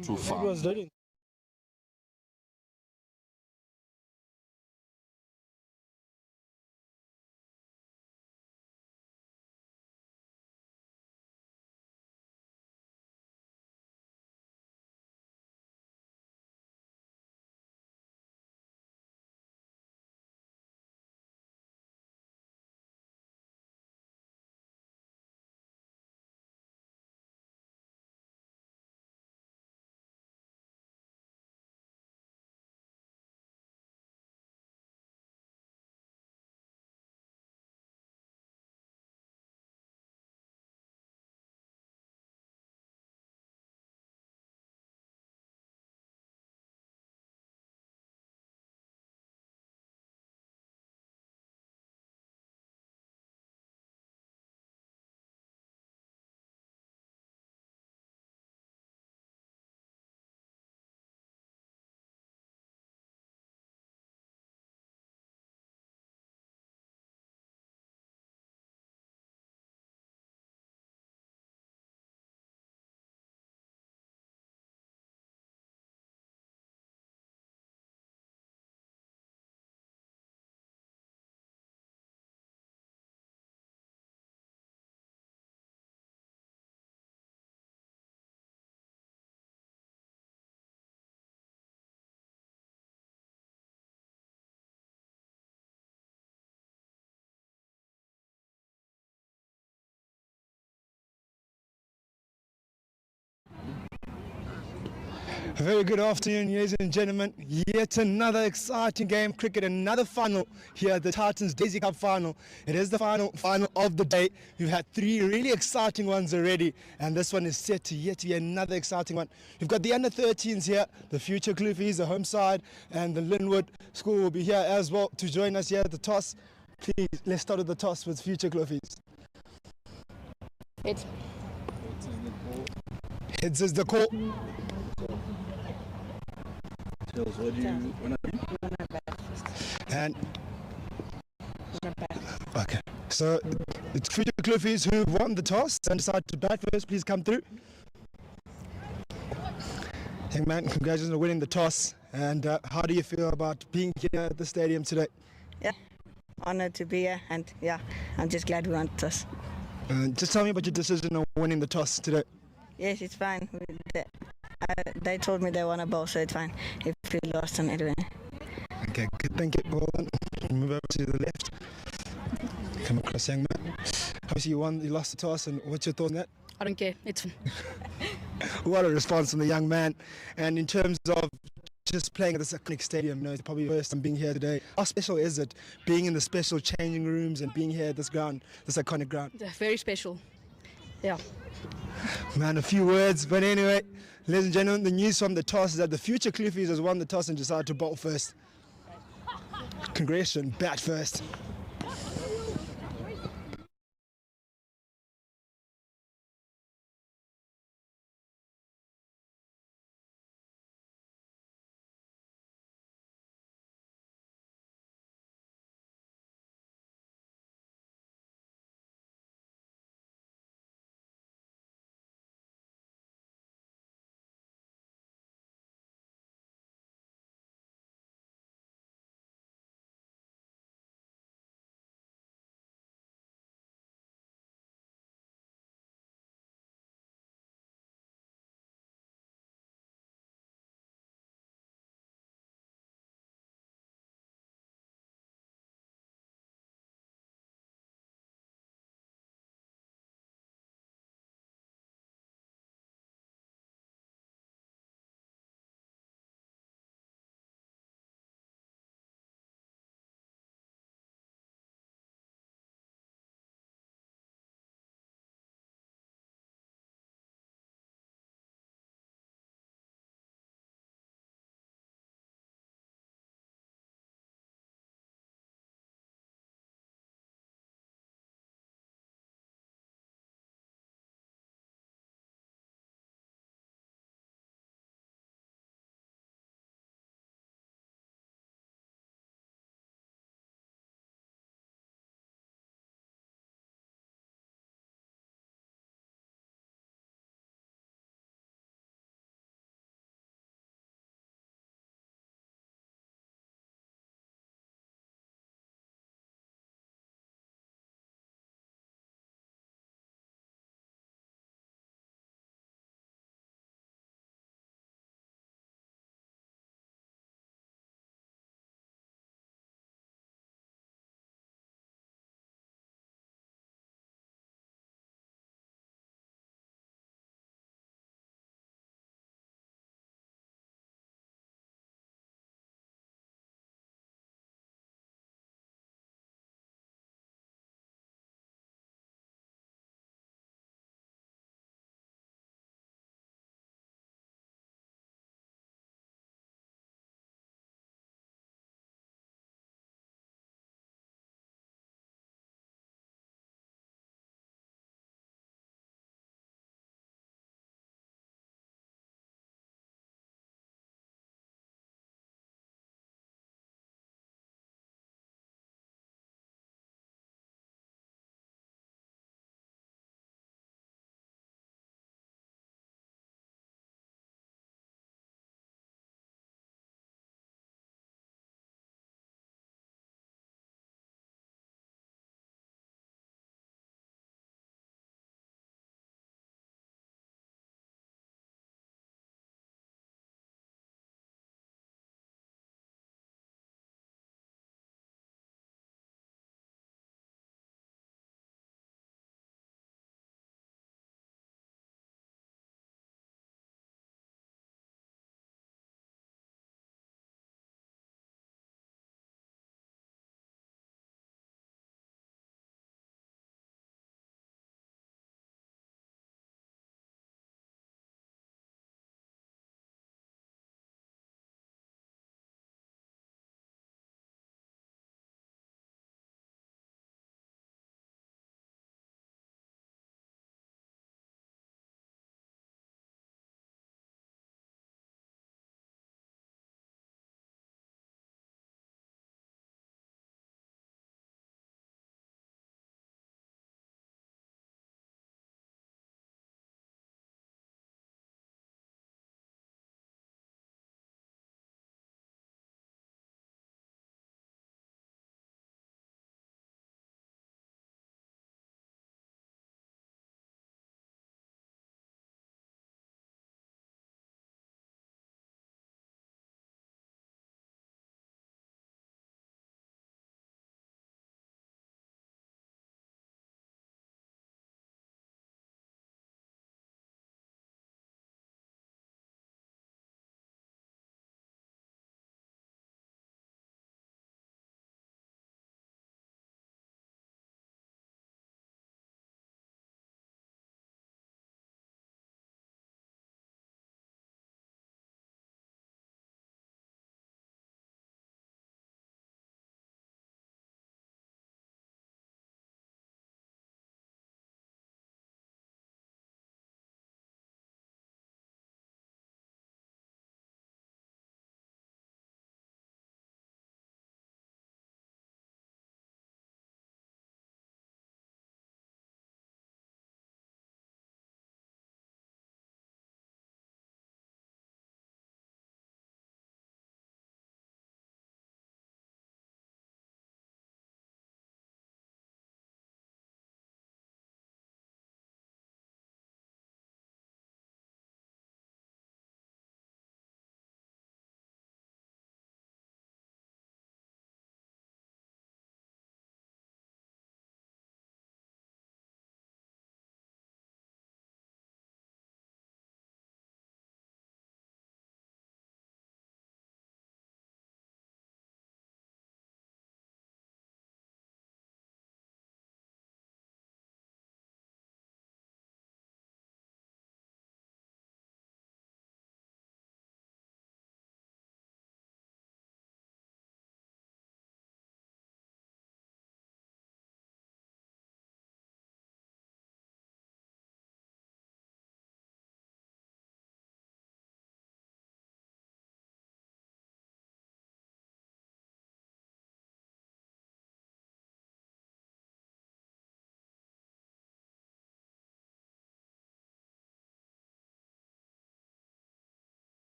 Too far. was leading. A very good afternoon, ladies and gentlemen. Yet another exciting game, cricket, another final here at the Titans Daisy Cup final. It is the final of the day. We've had three really exciting ones already, and this one is set to yet be another exciting one. We've got the under-13s here, the future Klofies, the home side, and the Lynnwood school will be here as well to join us here at the toss. Please, let's start with the toss with future Klofies. Heads. Heads is the call. Tails, what do you want to do? And okay, so it's future Klofies who won the toss and decided to bat first. Please come through. Young man, congratulations on winning the toss. And how do you feel about being here at the stadium today? Yeah, honored to be here, and yeah, I'm just glad we won the toss. Just tell me about your decision on winning the toss today. Yes, it's fine. They told me they won a ball, so it's fine. If we lost, then anyway. Okay, good. Thank you. Well done. Move over to the left. Come across, young man. Obviously, you lost the toss, and what's your thoughts on that? I don't care. It's fine. What a response from the young man. And in terms of just playing at this iconic stadium, you know, it's probably the first time being here today. How special is it being in the special changing rooms and being here at this ground, this iconic ground? Very special. Yeah. Man, a few words, but anyway, ladies and gentlemen, the news from the toss is that the future Klofies has won the toss and decided to bowl first. Congratulations, bat first.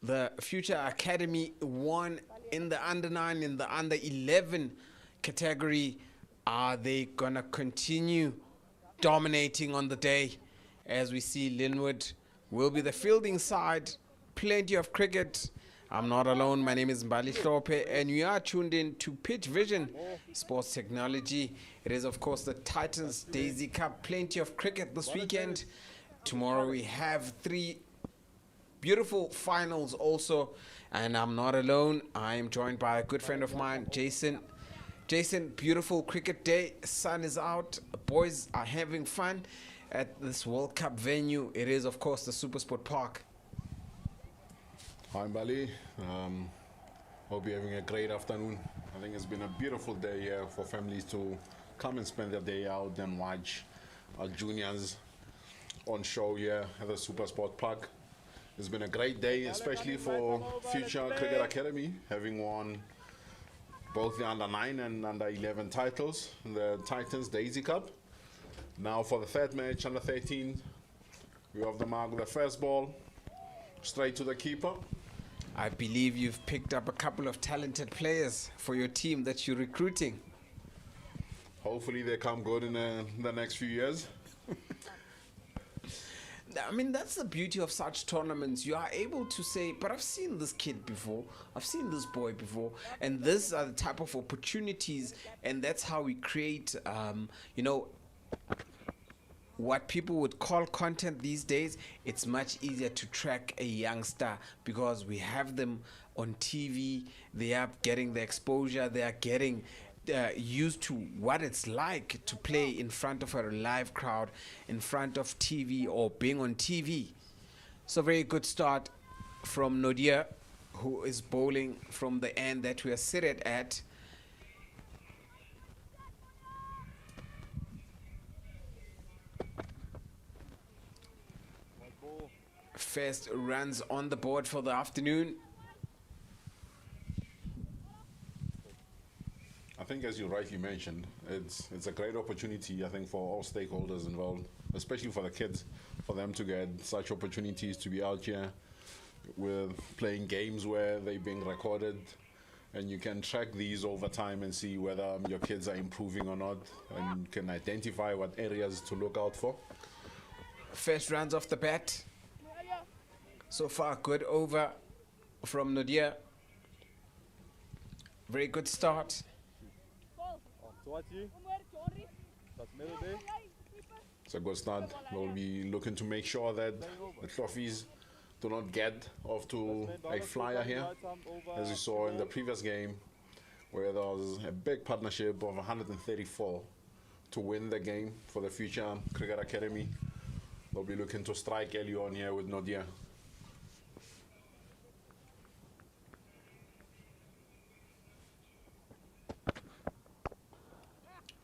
The Future Academy won in the under 9, in the under 11 category. Are they gonna continue dominating on the day? As we see, Lynnwood will be the fielding side. Plenty of cricket. I'm not alone. My name is Mbali Hlope, and you are tuned in to Pitch Vision Sports Technology. It is, of course, the Titans Daisy Cup. Plenty of cricket this weekend. Tomorrow we have 3 beautiful finals also, and I'm not alone. I am joined by a good friend of mine, Jason. Jason, beautiful cricket day. Sun is out. Boys are having fun at this World Cup venue. It is, of course, the SuperSport Park. Hi, Mbali. Hope you're having a great afternoon. I think it's been a beautiful day here for families to come and spend their day out and watch our juniors on show here at the SuperSport Park. It's been a great day, especially for Future Cricket Academy, having won both the under 9 and under 11 titles, the Titans Daisy Cup. Now for the third match, under 13, we have the mark, the first ball, straight to the keeper. I believe you've picked up a couple of talented players for your team that you're recruiting. Hopefully they come good in the next few years. I mean, that's the beauty of such tournaments. You are able to say, but I've seen this kid before, I've seen this boy before, and these are the type of opportunities, and that's how we create, what people would call content these days. It's much easier to track a youngster because we have them on TV. They are getting the exposure. They are getting used to what it's like to play in front of a live crowd, in front of TV, or being on TV. So very good start from Nodia, who is bowling from the end that we are seated at. First runs on the board for the afternoon. I think, as you rightly mentioned, it's a great opportunity, I think, for all stakeholders involved, especially for the kids, for them to get such opportunities to be out here with playing games where they're being recorded, and you can track these over time and see whether your kids are improving or not, and can identify what areas to look out for. First runs off the bat. So far, good over from Nodia. Very good start. It's a good start. We'll be looking to make sure that the Klofies do not get off to a flyer here, as we saw in the previous game, where there was a big partnership of 134 to win the game for the Future Cricket Academy. They'll be looking to strike early on here with Nodia.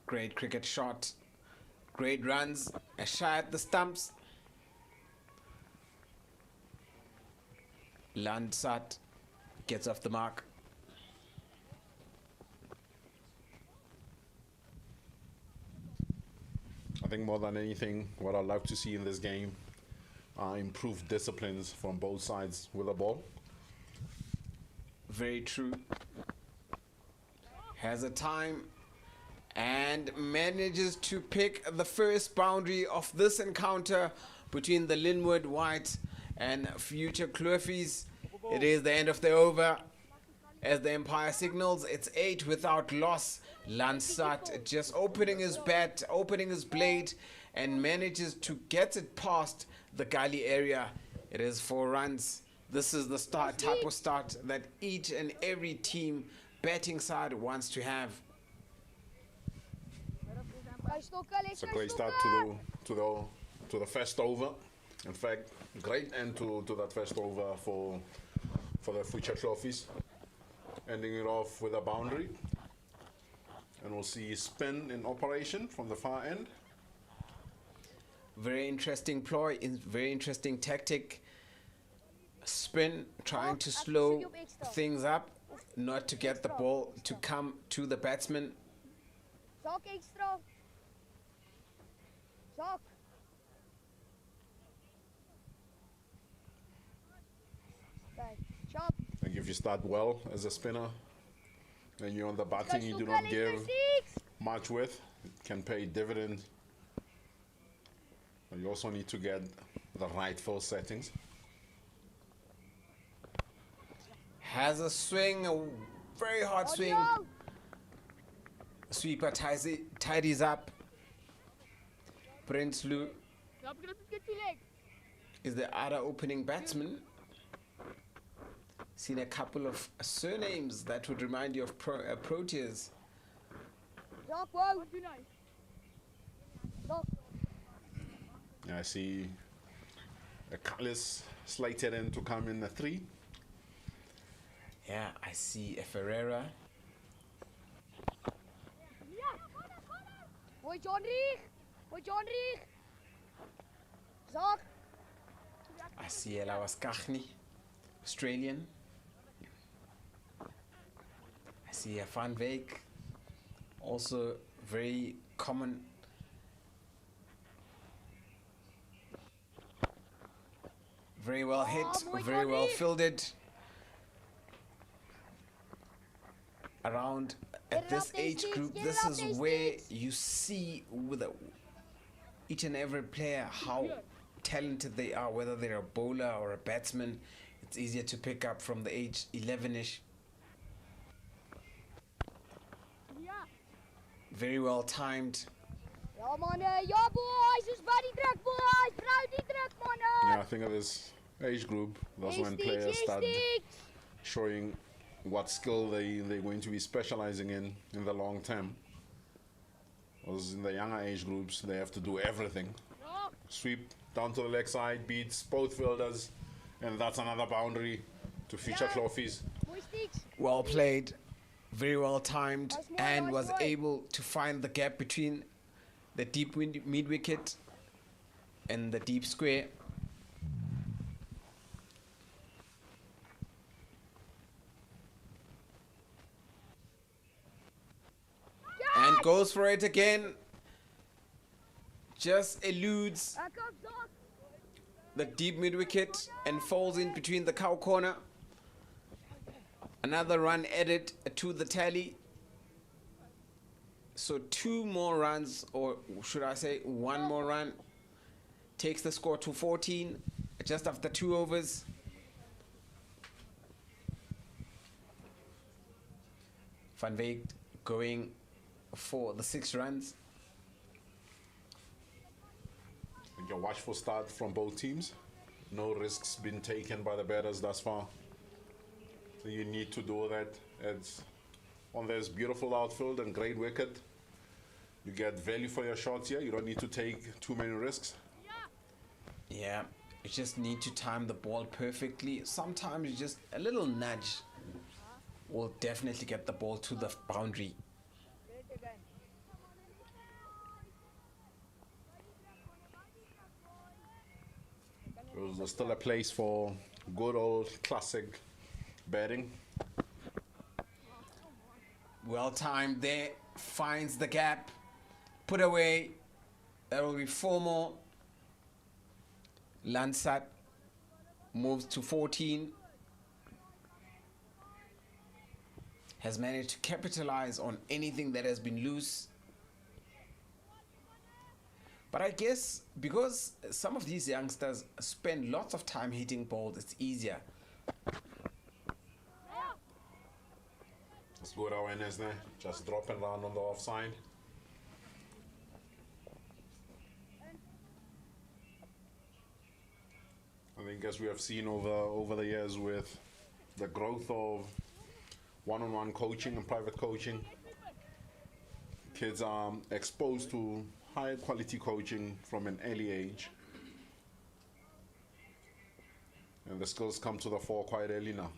Great cricket shot. Great runs. A shot at the stumps. Landsat gets off the mark. I think more than anything, what I'd love to see in this game are improved disciplines from both sides with the ball. Very true. Has a time and manages to pick the first boundary of this encounter between the Lynnwood White and Future Klofies. It is the end of the over. As the umpire signals, it's 8 without loss. Lansat just opening his bat, opening his blade, and manages to get it past the gully area. It is 4 runs. This is the type of start that each and every team batting side wants to have. It's a great start to the first over. In fact, great end to that first over for the Future Klofies. Ending it off with a boundary. And we'll see spin in operation from the far end. Very interesting ploy, very interesting tactic. Spin, trying to slow things up, not to get the ball to come to the batsman. Zak extra. Zak. Kijk. if you start well as a spinner, and you're on the batting, you do not give much width, it can pay dividends. But you also need to get the right field settings. Has a swing, a very hard swing. Sweeper tidies up. Prince Lou is the other opening batsman. Seen a couple of surnames that would remind you of Proteas. I see a Callis slated in to come in the 3. Yeah, I see a Ferreira. Mooi John Rieg. Mooi John Rieg. Zak. I see a Lawaskachni, Australian. I see a Van Wyk, also very common. Very well hit, very well fielded. Around at this age group, this is where you see with each and every player how talented they are, whether they're a bowler or a batsman. It's easier to pick up from the age 11-ish. Very well timed. Ja man, ja boys, is by die druk boys, vrou die druk man. Yeah, I think of this age group, that's when players start showing what skill they're going to be specializing in the long term. Because in the younger age groups, they have to do everything. Sweep down to the leg side, beats both fielders, and that's another boundary to feature Klofies. Well played, very well timed, and was able to find the gap between the deep mid wicket and the deep square. And goes for it again. Just eludes the deep mid wicket and falls in between the cow corner. Another run added to the tally. So 2 more runs, or should I say 1 more run, takes the score to 14 just after 2 overs. Van Wyk going for the 6 runs. A watchful start from both teams. No risks been taken by the batters thus far. So you need to do that. It's on this beautiful outfield and great wicket. You get value for your shots here. You don't need to take too many risks. Yeah, you just need to time the ball perfectly. Sometimes just a little nudge will definitely get the ball to the boundary. There's still a place for good old classic batting. Well timed there, finds the gap, put away. There will be 4 more. Lansat moves to 14. Has managed to capitalize on anything that has been loose. But I guess because some of these youngsters spend lots of time hitting balls, it's easier. That's good awareness there. Just dropping down on the offside. I think as we have seen over the years with the growth of one-on-one coaching and private coaching, kids are exposed to high quality coaching from an early age, and the skills come to the fore quite early now.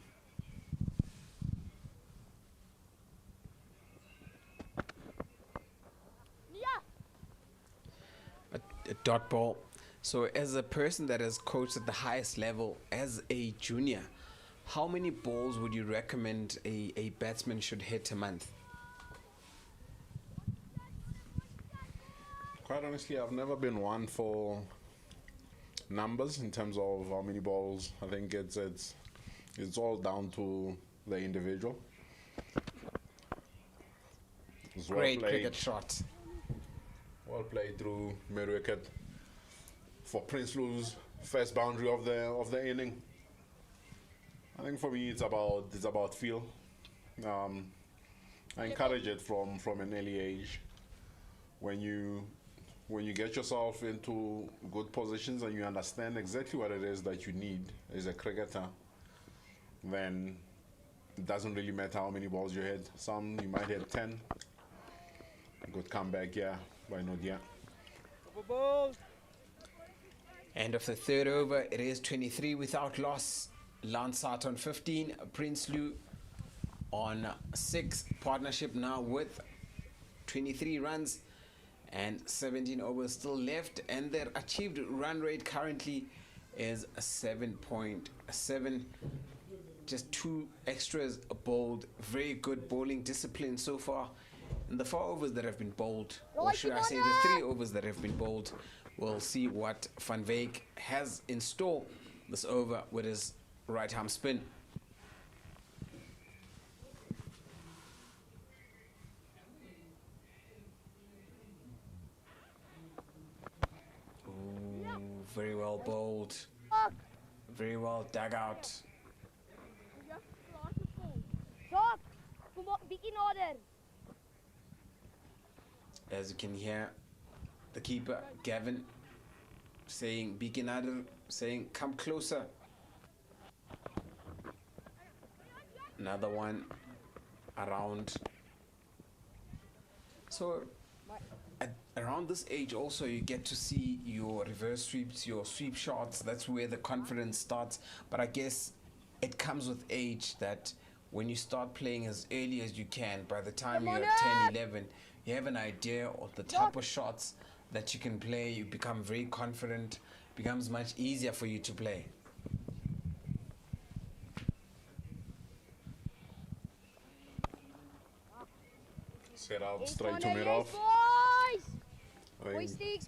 A dot ball. So as a person that has coached at the highest level as a junior, how many balls would you recommend a batsman should hit a month? Quite honestly, I've never been one for numbers in terms of how many balls. I think it's it's all down to the individual. It's well Great played. cricket shot. Well played through mid-wicket for Prinsloo's first boundary of the inning. I think for me it's about feel. I encourage it from an early age. When you get yourself into good positions and you understand exactly what it is that you need as a cricketer, then it doesn't really matter how many balls you hit. Some you might hit 10. Good comeback, yeah, by Nodia. End of the third over. It is 23 without loss. Lansart on 15. Prinsloo on 6. Partnership now with 23 runs and 17 overs still left. And their achieved run rate currently is 7.7. Just 2 extras bowled. Very good bowling discipline so far. In the 4 overs that have been bowled, or should I say the 3 overs that have been bowled, we'll see what Van Wyk has in store this over with his right arm spin. Ooh, very well bowled. Very well dug out. Stop! Kom op, bietjie nader. As you can hear, the keeper, Gavin, saying, Beginadar, saying, come closer. Another one around. So, around this age also, you get to see your reverse sweeps, your sweep shots. That's where the confidence starts. But I guess it comes with age that when you start playing as early as you can, by the time you're 10, 11, you have an idea of the type of shots that you can play. You become very confident. It becomes much easier for you to play. Set out straight to mid-off. I think it's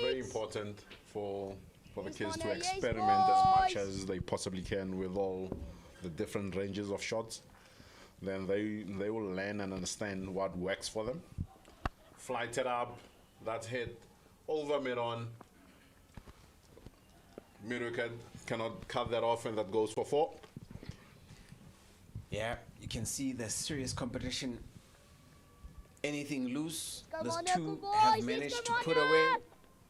very important for the kids to experiment as much as they possibly can with all the different ranges of shots. Then they will learn and understand what works for them. Flight it up, that hit over mid-on. Mid-wicket cannot cut that off, and that goes for 4. Yeah, you can see the serious competition. Anything loose, those 2 have managed to put away.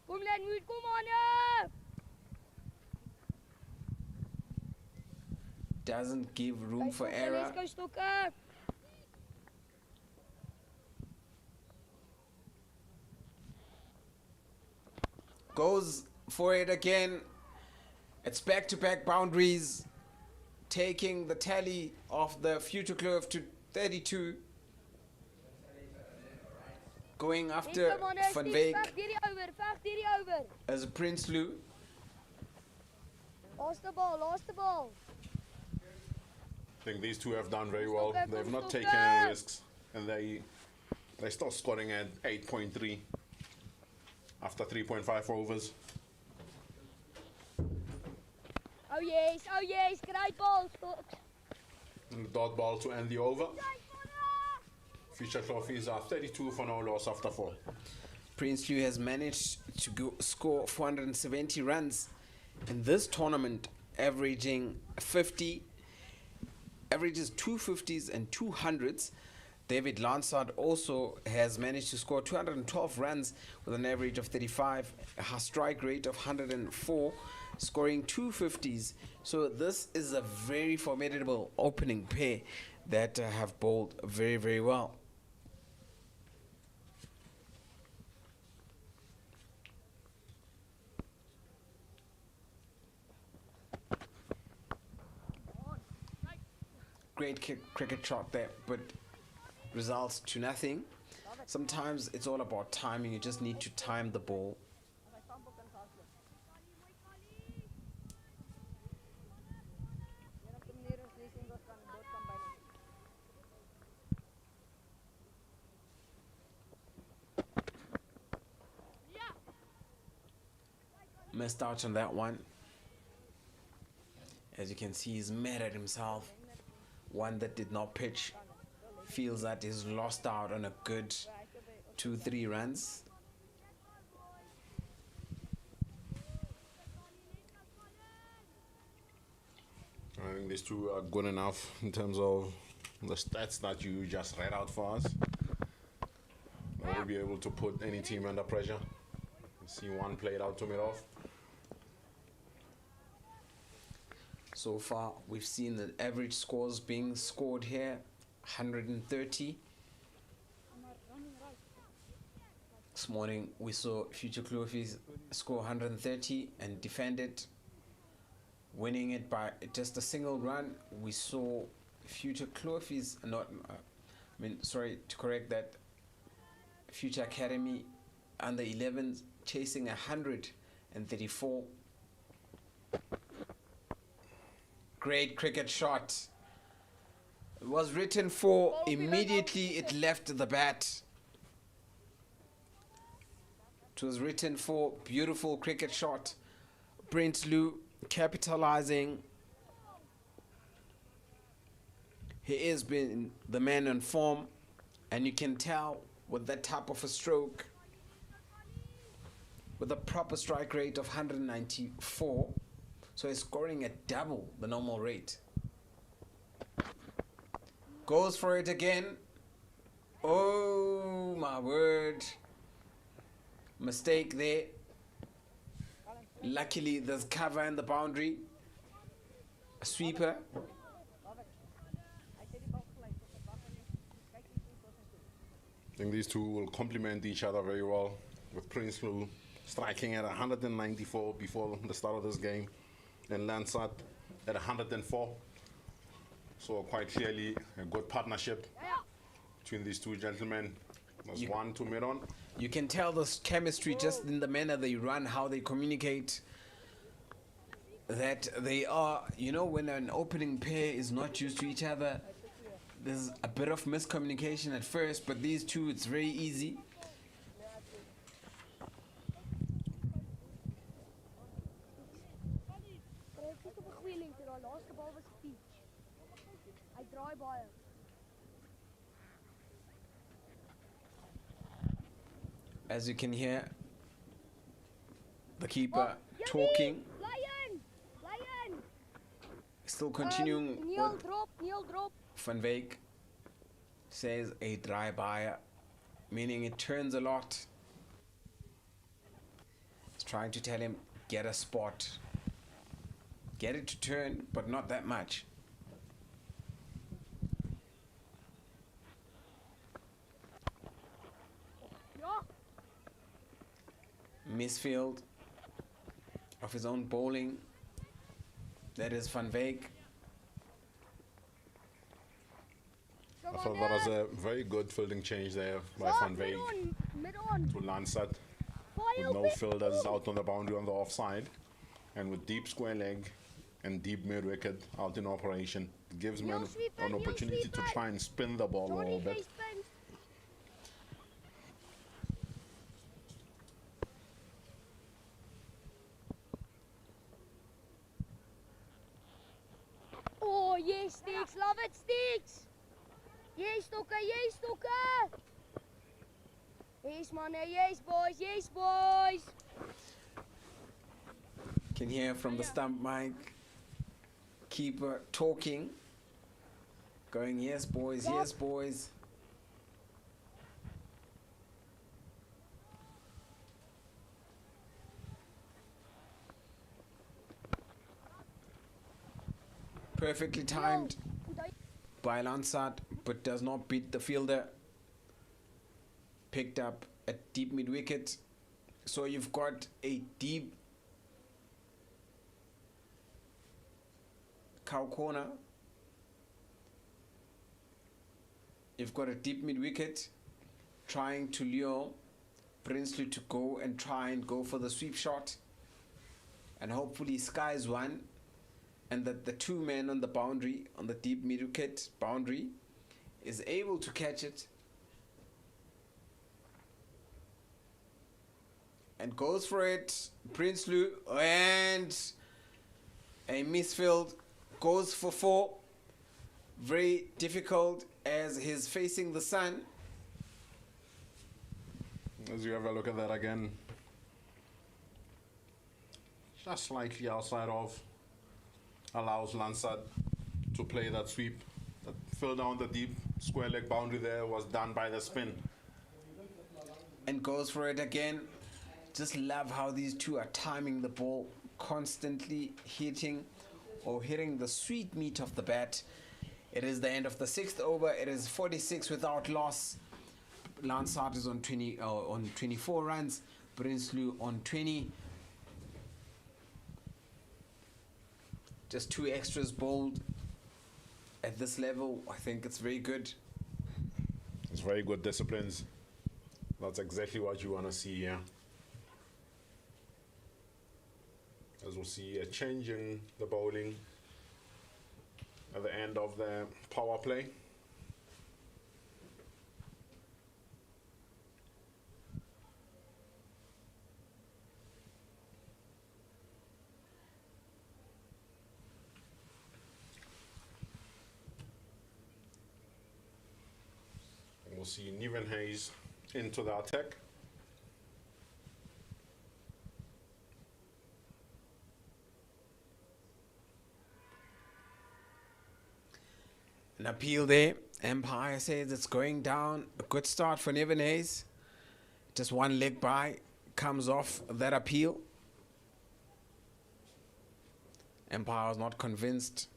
Kom Lynnwood, kom aan. Doesn't give room for error. Goes for it again. It's back-to-back boundaries, taking the tally of the future Kloof to 32. Going after Van Wyk as a Prinsloo. Laaste bal. I think these 2 have done very well. They've not taken any risks, and they're still scoring at 8.3 after 3.5 overs. Oh yes, great ball. And dot ball to end the over. Future Klofies are 32 for no loss after 4. Prinsloo has managed to score 470 runs in this tournament, averaging 50, averages 250s and 200s. David Lansard also has managed to score 212 runs with an average of 35, a strike rate of 104, scoring 250s. So this is a very formidable opening pair that have bowled very, very well. Great cricket shot there, but results to nothing. Sometimes it's all about timing. You just need to time the ball. Missed out on that one. As you can see, he's mad at himself. One that did not pitch feels that he's lost out on a good 2-3 runs. I think these two are good enough in terms of the stats that you just read out for us. We'll be able to put any team under pressure. See one played out to mid-off. So far, we've seen the average scores being scored here, 130. This morning, we saw Future Klofies score 130 and defend it, winning it by just a single run. We saw Future Klofies, to correct that, Future Academy under 11s chasing 134. Great cricket shot. It was written for, immediately it left the bat. It was written for, beautiful cricket shot. Prinsloo capitalizing. He has been the man on form, and you can tell with that type of a stroke, with a proper strike rate of 194, so he's scoring at double the normal rate. Goes for it again. Oh my word. Mistake there. Luckily there's cover in the boundary. A sweeper. I think these two will complement each other very well, with Prinsloo striking at 194 before the start of this game, and Lansat at 104. So quite clearly a good partnership between these two gentlemen. There's one to mid on. You can tell this chemistry just in the manner they run, how they communicate. That they are, when an opening pair is not used to each other, there's a bit of miscommunication at first, but these two, it's very easy. As you can hear, the keeper talking. Still continuing with Van Wyk says a dry buyer, meaning it turns a lot. He's trying to tell him, get a spot. Get it to turn, but not that much. Misfield of his own bowling. That is Van Wyk. I thought that was a very good fielding change there by Van Wyk to Lansat, with no fielders out on the boundary on the offside, and with deep square leg and deep mid wicket out in operation. It gives men an opportunity to try and spin the ball a little bit. Oh, yes, Sticks, love it, Sticks. Yes, Stokker, yes, Stokker. Yes, man, yes, boys, yes, boys. Can hear from the stump mic, keeper talking, going, yes, boys, yes, boys. Perfectly timed by Lansat, but does not beat the fielder. Picked up at deep mid wicket. So you've got a deep cow corner. You've got a deep mid wicket, trying to lure Prinsloo to go and try and go for the sweep shot, and hopefully skies one, and that the two men on the boundary, on the deep mid wicket boundary, is able to catch it and goes for it. Prinsloo, and a misfield goes for 4. Very difficult as he's facing the sun. As you have a look at that again, just slightly outside of, allows Lansard to play that sweep. That fell down the deep square leg boundary there, was done by the spin. And goes for it again. Just love how these two are timing the ball, constantly hitting the sweet meat of the bat. It is the end of the 6th over. It is 46 without loss. Lansard is on 24 runs. Prinsloo on 20. Just 2 extras bowled at this level. I think it's very good. It's very good disciplines. That's exactly what you want to see here. As we'll see a change in the bowling at the end of the power play. And we'll see Niven Hayes into the attack. An appeal there. Empire says it's going down. A good start for Niven Hayes. Just one leg by. Comes off that appeal. Empire was not convinced.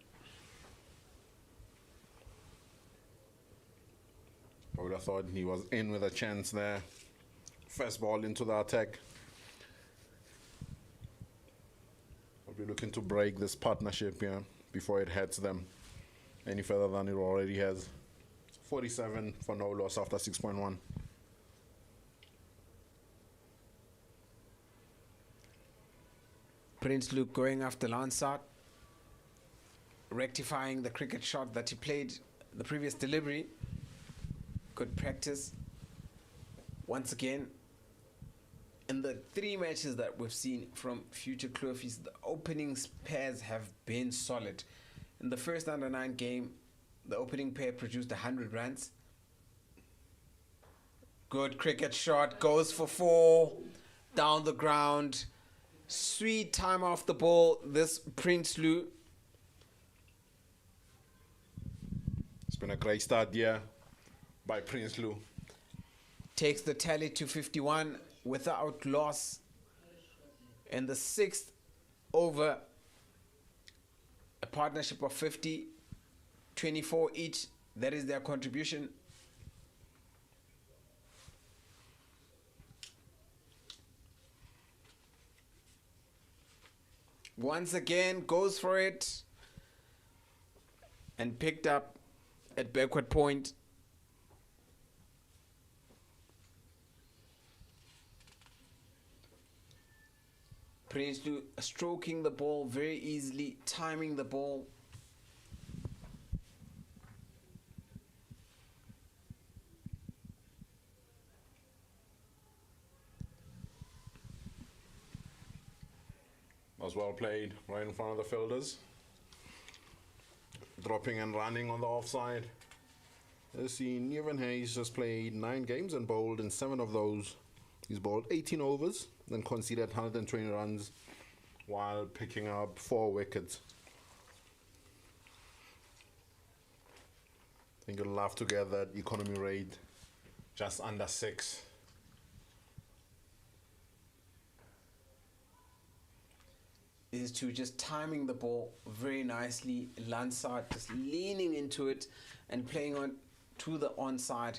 I would have thought he was in with a chance there. First ball into the attack. I'll be looking to break this partnership here before it heads them any further than it already has. 47 for no loss after 6.1. Prince Luke going after Lansard, rectifying the cricket shot that he played the previous delivery. Good practice. Once again, in the 3 matches that we've seen from future Klofies, the opening pairs have been solid. In the first under-9 game, the opening pair produced 100 runs. Good cricket shot, goes for 4, down the ground. Sweet time off the ball, this Prince Lou. It's been a great start here by Prince Lou. Takes the tally to 51 without loss. In the 6th over, a partnership of 50, 24 each. That is their contribution. Once again, goes for it and picked up at backward point. Prince Lou stroking the ball very easily, timing the ball. Was well played right in front of the fielders. Dropping and running on the offside. Let's see, Niven Hayes has played 9 games and bowled in 7 of those. He's bowled 18 overs, then conceded 120 runs while picking up 4 wickets. I think you'll love to get that economy rate just under 6. Is to just timing the ball very nicely. Lansard just leaning into it and playing on to the onside.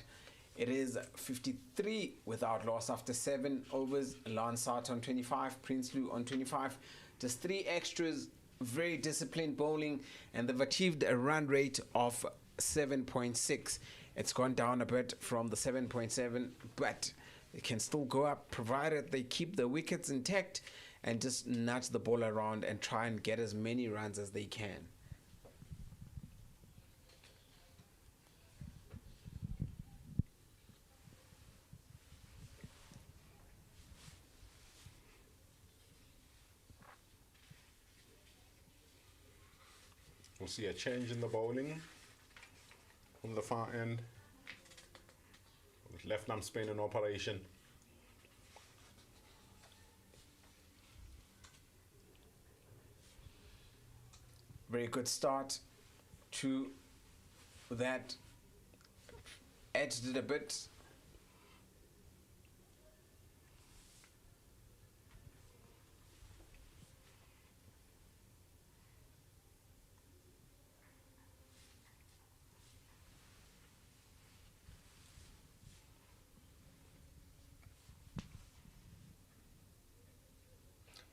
It is 53 without loss after 7 overs. Lansard on 25, Prince Lou on 25. Just 3 extras, very disciplined bowling, and they've achieved a run rate of 7.6. It's gone down a bit from the 7.7, but it can still go up provided they keep the wickets intact and just nudge the ball around and try and get as many runs as they can. We'll see a change in the bowling from the far end. With left arm spin in operation. Very good start to that. Edged it a bit.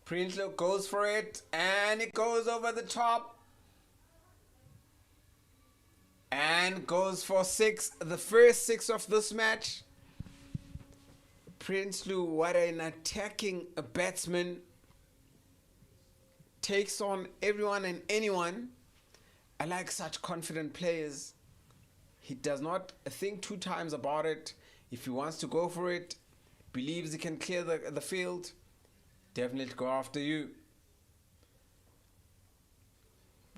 Prinsloo goes for it, and it goes over the top. And goes for 6, the first 6 of this match. Prinsloo, what an attacking batsman. Takes on everyone and anyone. I like such confident players. He does not think 2 times about it. If he wants to go for it, believes he can clear the field, definitely go after you.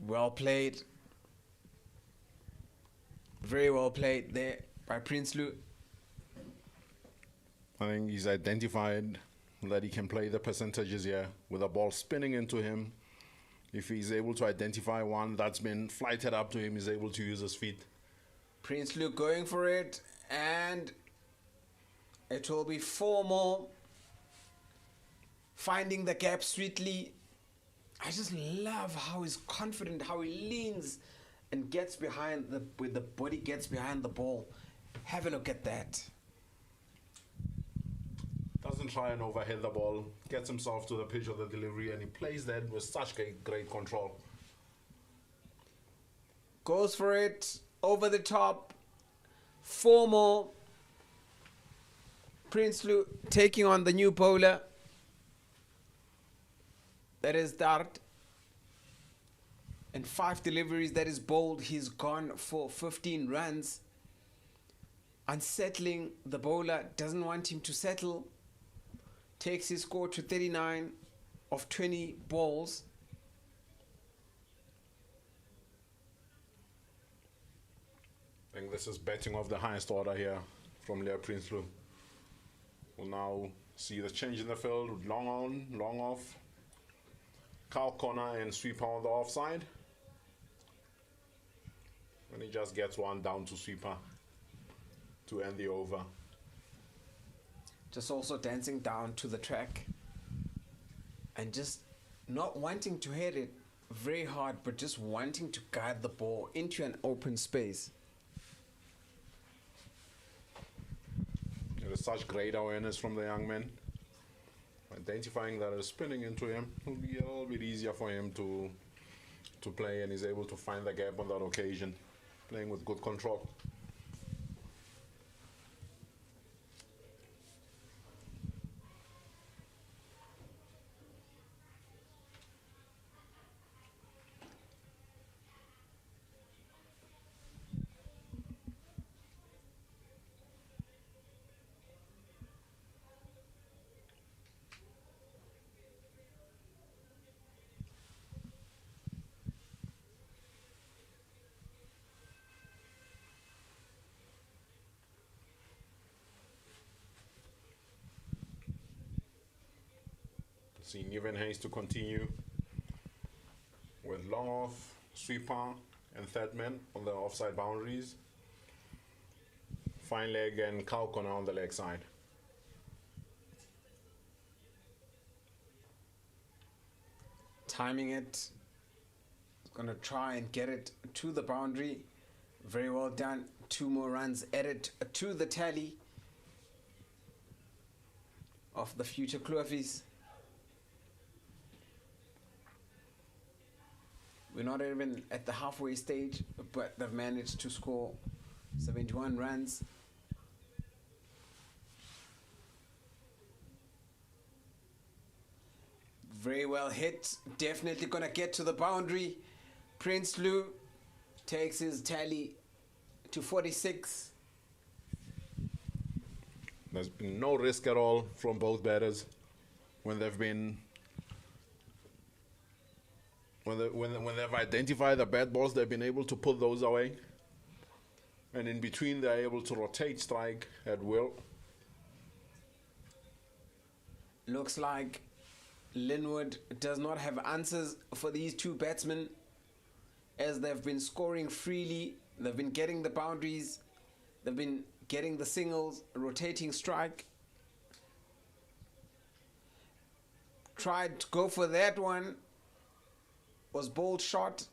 Well played. Very well played there by Prinsloo. I think he's identified that he can play the percentages here with the ball spinning into him. If he's able to identify one that's been flighted up to him, he's able to use his feet. Prinsloo going for it, and it will be 4 more. Finding the gap sweetly. I just love how he's confident, how he leans and gets behind with the body gets behind the ball. Have a look at that. Doesn't try and overhead the ball, gets himself to the pitch of the delivery, and he plays that with such great control. Goes for it, over the top. 4 more. Prinsloo taking on the new bowler. That is Dart. And 5 deliveries, that is bowled. He's gone for 15 runs. Unsettling the bowler, doesn't want him to settle. Takes his score to 39 of 20 balls. I think this is batting of the highest order here from Leo Prinsloo. We'll now see the change in the field. Long on, long off. Cow corner and sweeper on the offside. And he just gets one down to sweeper to end the over. Just also dancing down to the track and just not wanting to hit it very hard, but just wanting to guide the ball into an open space. There is such great awareness from the young man. Identifying that it's spinning into him, it will be a little bit easier for him to play, and he's able to find the gap on that occasion, playing with good control. See Niven Hayes to continue with long off, sweeper and third man on the offside boundaries. Fine leg and cow corner on the leg side. Timing it. Gonna try and get it to the boundary. Very well done. 2 more runs added to the tally of the future Klofies. We're not even at the halfway stage, but they've managed to score 71 runs. Very well hit. Definitely gonna get to the boundary. Prinsloo takes his tally to 46. There's been no risk at all from both batters when they've been when they've identified the bad balls, they've been able to put those away. And in between, they're able to rotate strike at will. Looks like Lynnwood does not have answers for these two batsmen, as they've been scoring freely. They've been getting the boundaries. They've been getting the singles, rotating strike. Tried to go for that one. Was bowled shot.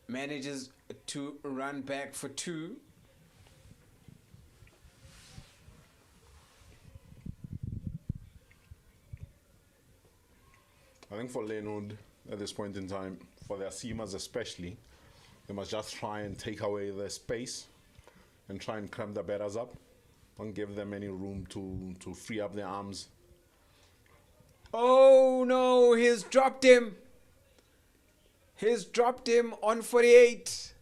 Manages to run back for two. I think for Lynnwood, at this point in time, for their seamers especially, they must just try and take away the space and try and cramp the batters up. Don't give them any room to free up their arms. Oh no, he's dropped him. He's dropped him on 48.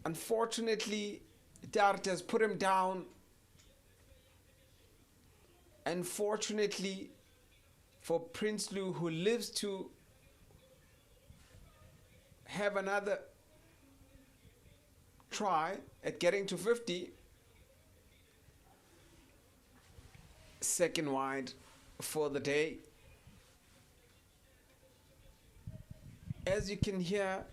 Unfortunately, Dart has put him down. Unfortunately for Prinsloo, who lives to have another try at getting to 50. Second wide for the day. As you can hear,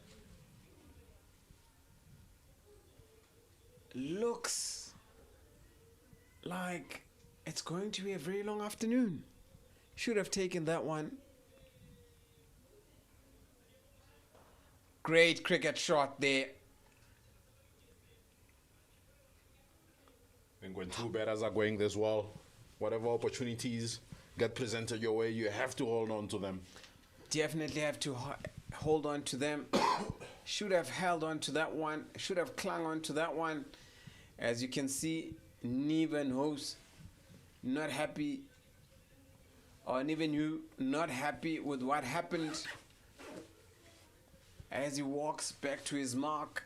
looks like it's going to be a very long afternoon. Should have taken that one. Great cricket shot there. And when two batters are going this well, whatever opportunities get presented your way, you have to hold on to them. Definitely have to hold on to them. Should have held on to that one. Should have clung on to that one. As you can see, Niven Hose not happy, or even you not happy with what happened, as he walks back to his mark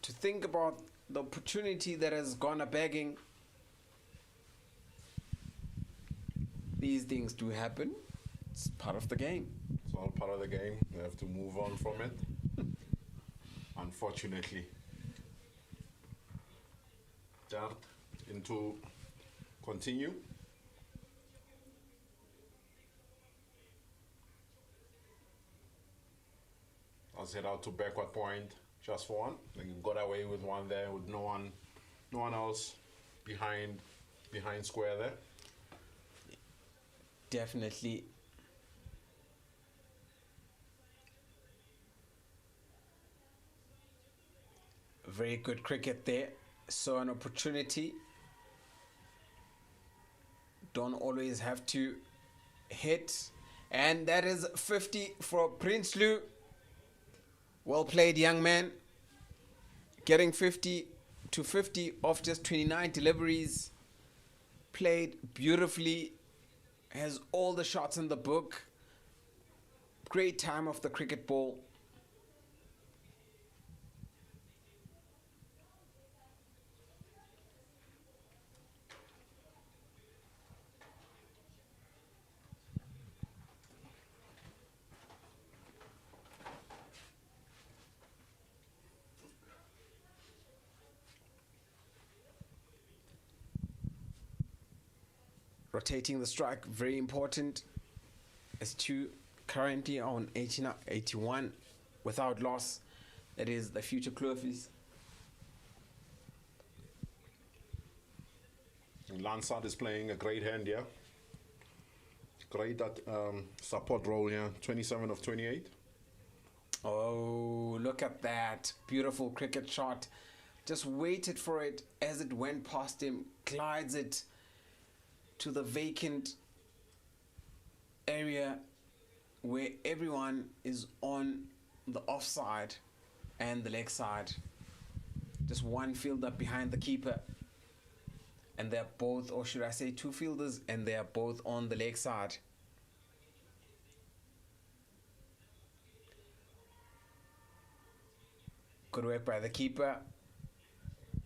to think about the opportunity that has gone a begging. These things do happen. It's part of the game. It's all part of the game. We have to move on from it. Unfortunately. Dart into continue. I'll head out to backward point just for one. They got away with one there with no one else behind square there. Definitely. Very good cricket there. So an opportunity. Don't always have to hit. And that is 50 for Prinsloo. Well played, young man. Getting 50 to 50 off just 29 deliveries. Played beautifully. Has all the shots in the book. Great time of the cricket ball. Rotating the strike, very important. As two currently on 81 without loss. That is the future Klofies. Lansard is playing a great hand here. Great at support role here. 27 of 28. Oh, look at that. Beautiful cricket shot. Just waited for it as it went past him. Glides it to the vacant area where everyone is on the offside and the leg side. Just one fielder behind the keeper. And they're both, or should I say two fielders, and they're both on the leg side. Good work by the keeper.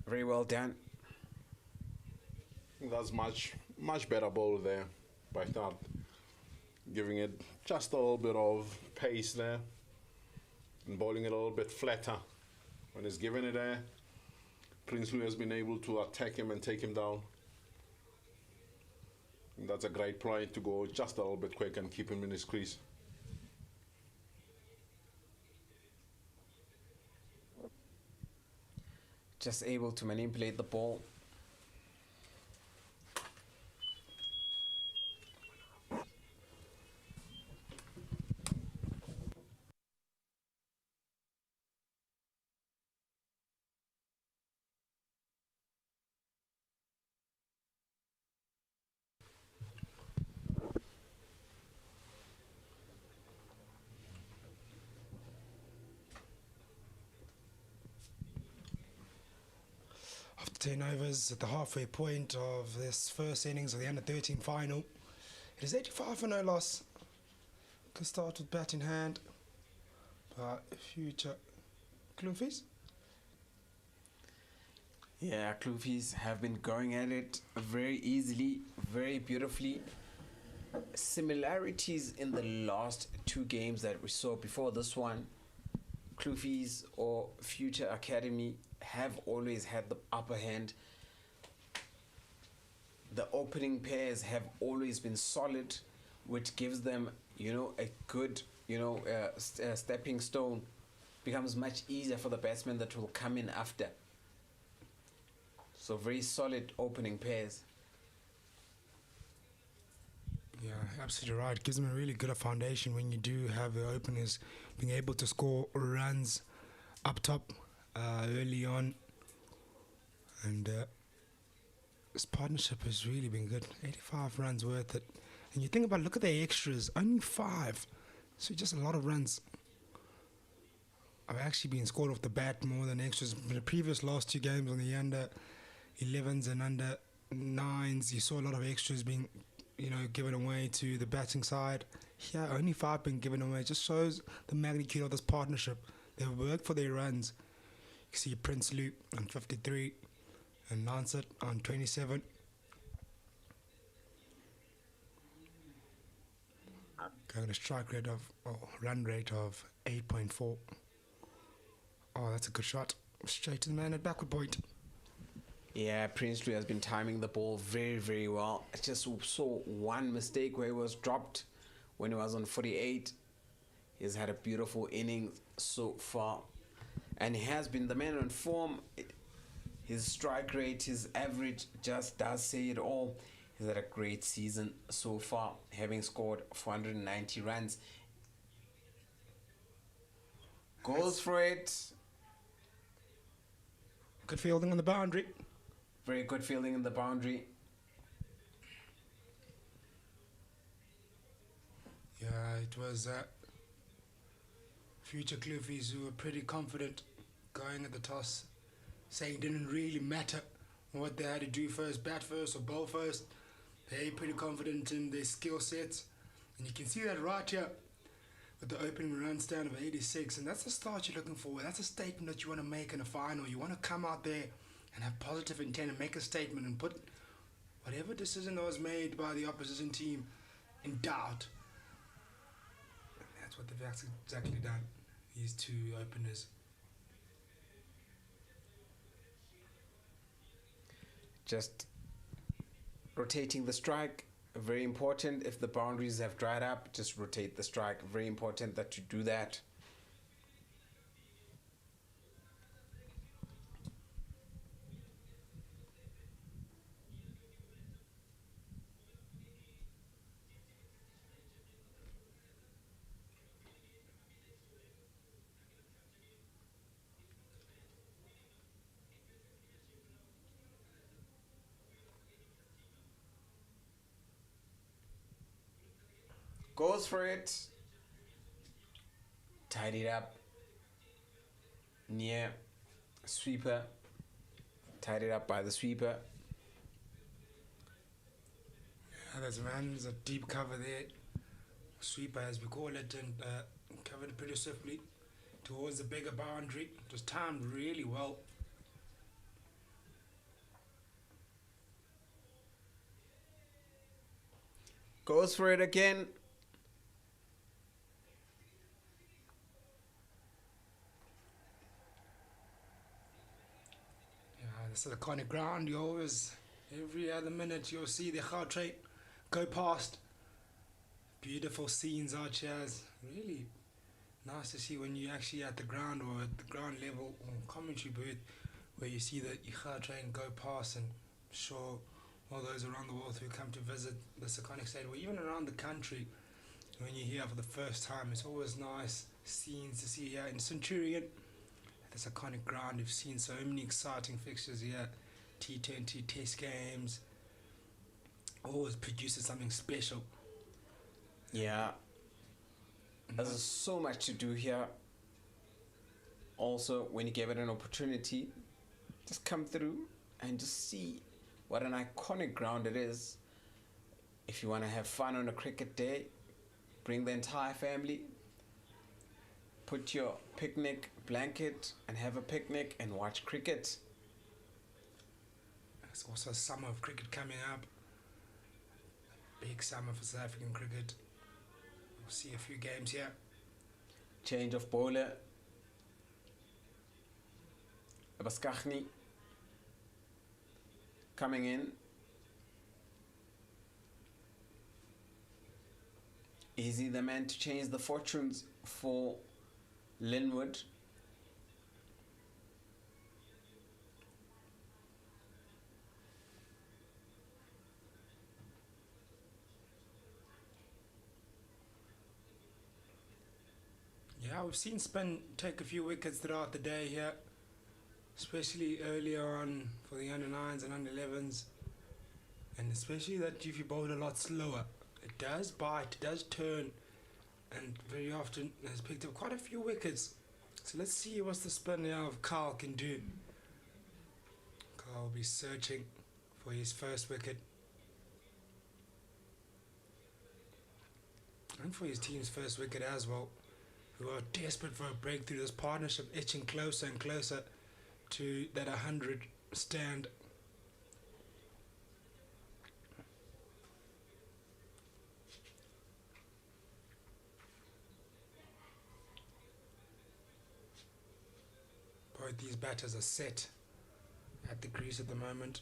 Very well done. think that's much better ball there by Tart. Giving it just a little bit of pace there and bowling it a little bit flatter. When he's given it there, Prinsloo has been able to attack him and take him down. And that's a great play to go just a little bit quick and keep him in his crease. Just able to manipulate the ball. After 10 overs at the halfway point of this first innings of the Under-13 final, it is 85 for no loss. Good start with bat in hand by future Klofies. Yeah, Klofies have been going at it very easily, very beautifully. Similarities in the last two games that we saw before this one. Klofies or Future Academy have always had the upper hand. The opening pairs have always been solid, which gives them, a good, stepping stone. Becomes much easier for the batsmen that will come in after. So very solid opening pairs. Yeah, absolutely right. Gives them a really good foundation when you do have the openers being able to score runs up top early on. And this partnership has really been good. 85 runs worth it. And you think about, look at the extras, only 5. So just a lot of runs. I've actually been scored off the bat more than extras. In the previous last two games on the under 11s and under 9s, you saw a lot of extras being given away to the batting side. Here, only 5 being given away. Just shows the magnitude of this partnership. They've worked for their runs. You see Prinsloo on 53 and Lancet on 27. Going a strike rate run rate of 8.4. Oh, that's a good shot. Straight to the man at backward point. Yeah, Prinsloo has been timing the ball very, very well. I just saw one mistake where he was dropped when he was on 48. He's had a beautiful inning so far. And he has been the man on form. His strike rate, his average just does say it all. He's had a great season so far, having scored 490 runs. Goes for it. Good fielding on the boundary. Very good fielding in the boundary. Yeah, it was future Klofies who were pretty confident going at the toss, saying it didn't really matter what they had to do first, bat first or bowl first. They're pretty confident in their skill sets. And you can see that right here with the opening run stand of 86. And that's the start you're looking for. That's a statement that you want to make in a final. You want to come out there and have positive intent and make a statement and put whatever decision that was made by the opposition team in doubt. And that's what they've exactly done, these two openers. Just rotating the strike, very important. If the boundaries have dried up, just rotate the strike. Very important that you do that. Goes for it. Tied it up. Near sweeper. Tied it up by the sweeper. Yeah, there's a deep cover there. Sweeper, as we call it, and covered it pretty swiftly towards the bigger boundary. It was timed really well. Goes for it again. Yeah, this is a iconic ground. You always, every other minute, you'll see the Gautrain go past. Beautiful scenes out here. It's really nice to see when you're actually at the ground or at the ground level or commentary booth where you see the Gautrain go past, and sure all those around the world who come to visit this iconic stadium or even around the country, when you're here for the first time, it's always nice scenes to see here in Centurion. This iconic ground, you've seen so many exciting fixtures here, T20 test games, always produces something special. Yeah. There's so much to do here. Also, when you give it an opportunity, just come through and just see what an iconic ground it is. If you want to have fun on a cricket day, bring the entire family, put your picnic blanket and have a picnic and watch cricket. There's also a summer of cricket coming up. Big summer for South African cricket. We'll see a few games here. Change of bowler. Abaskachni coming in. Is he the man to change the fortunes for Lynnwood? Yeah, we've seen Spin take a few wickets throughout the day here, especially earlier on for the under 9s and under 11s, and especially that if you bowl a lot slower, it does bite, it does turn, and very often has picked up quite a few wickets. So let's see what the spin now of Carl can do. Carl will be searching for his first wicket and for his team's first wicket as well, who are desperate for a breakthrough. This partnership itching closer and closer to that 100 stand. Both these batters are set at the crease at the moment.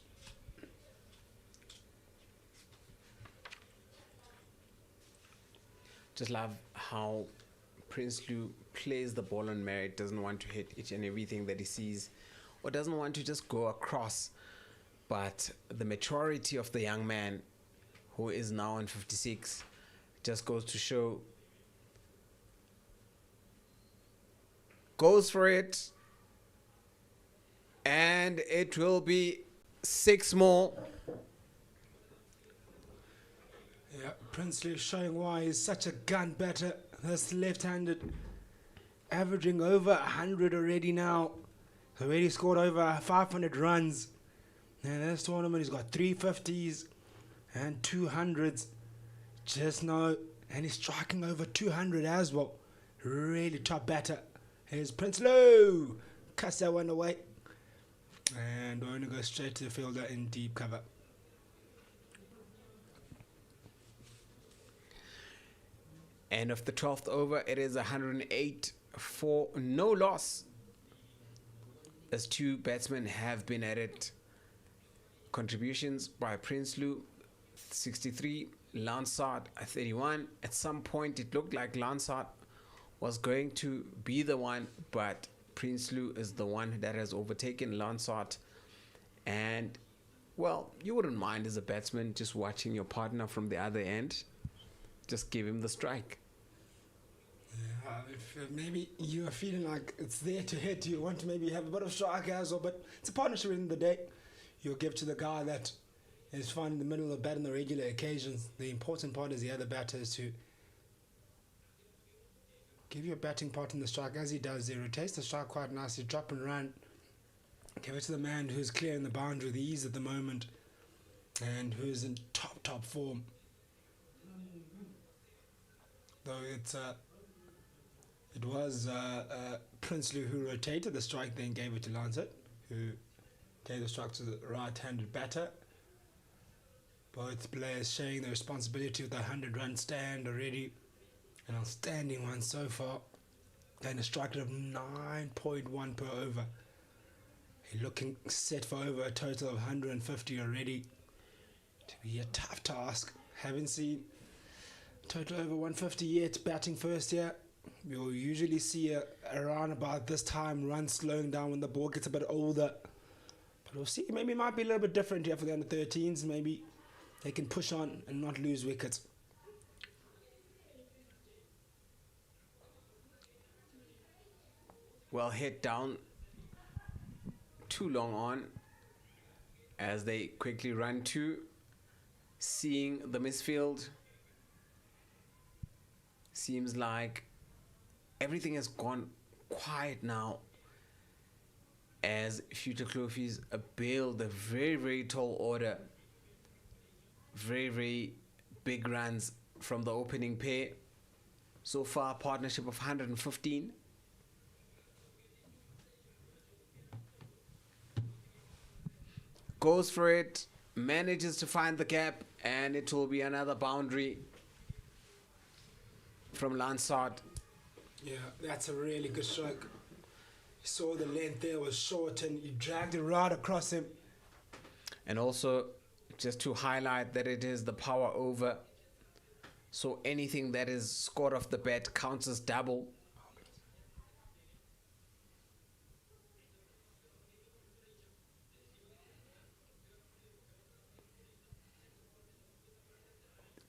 Just love how Prinsloo plays the ball on merit, doesn't want to hit each and everything that he sees, or doesn't want to just go across. But the maturity of the young man, who is now on 56, just goes to show. Goes for it, and it will be 6 more. Yeah, Prinsloo showing why he's such a gun batter. That's left-handed, averaging over 100 already now. Already scored over 500 runs. And this tournament, he's got 350s and 200s just now, and he's striking over 200 as well. Really top batter. Here's Prinsloo. Cuts that one away. And we're going to go straight to the fielder in deep cover. End of the 12th over, it is 108 for no loss, as 2 batsmen have been at it. Contributions by Prinsloo, 63, Lansard, 31. At some point, it looked like Lansard was going to be the one, but Prinsloo is the one that has overtaken Lansard. And, well, you wouldn't mind as a batsman just watching your partner from the other end. Just give him the strike. Yeah, if maybe you are feeling like it's there to hit, you want to maybe have a bit of strike as well, but it's a partnership in the day. You'll give to the guy that is fine in the middle of batting the regular occasions. The important part is the other batter is to give you a batting part in the strike, as he does there. Rotates the strike quite nicely, drop and run. Give it to the man who's clearing the boundary with ease at the moment and who's in top form. Though it was Prinsloo who rotated the strike, then gave it to Lansard, who gave the strike to the right-handed batter. Both players sharing the responsibility with the 100-run stand already. An outstanding one so far. And a strike rate of 9.1 per over. Looking set for over a total of 150 already. To be a tough task. Haven't seen total over 150 yet. Batting first here. You'll usually see around about this time runs slowing down when the ball gets a bit older. But we'll see. Maybe it might be a little bit different here for the under-13s. Maybe they can push on and not lose wickets. Well, head down. Too long on. As they quickly run to. Seeing the misfield. Seems like everything has gone quiet now. As Future Klofies build a very, very tall order. Very, very big runs from the opening pair. So far, partnership of 115. Goes for it, manages to find the gap, and it will be another boundary from Lansard. Yeah, that's a really good stroke. You saw the length there was short and you dragged it right across him. And also, just to highlight that it is the power over. So anything that is scored off the bat counts as double.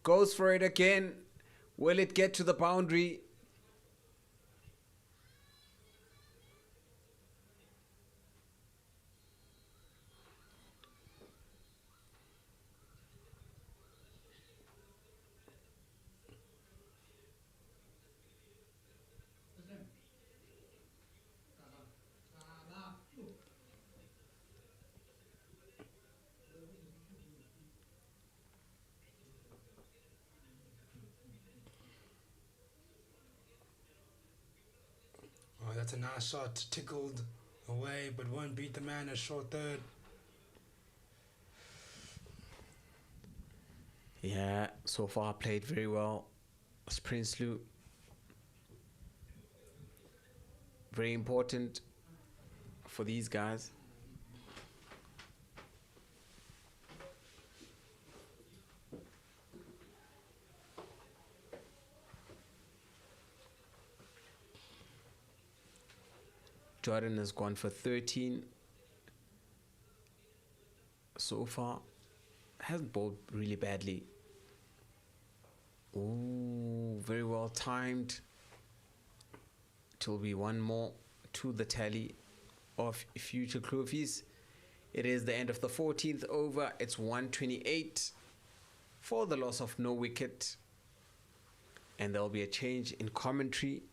Goes for it again. Will it get to the boundary? Oh, that's a nice shot. Tickled away, but won't beat the man a short third. Yeah, so far played very well. Sprinslu. Very important for these guys. Jordan has gone for 13 so far. Hasn't bowled really badly. Ooh, very well timed. It will be one more to the tally of Future Klofies. It is the end of the 14th over. It's 128 for the loss of no wicket. And there will be a change in commentary.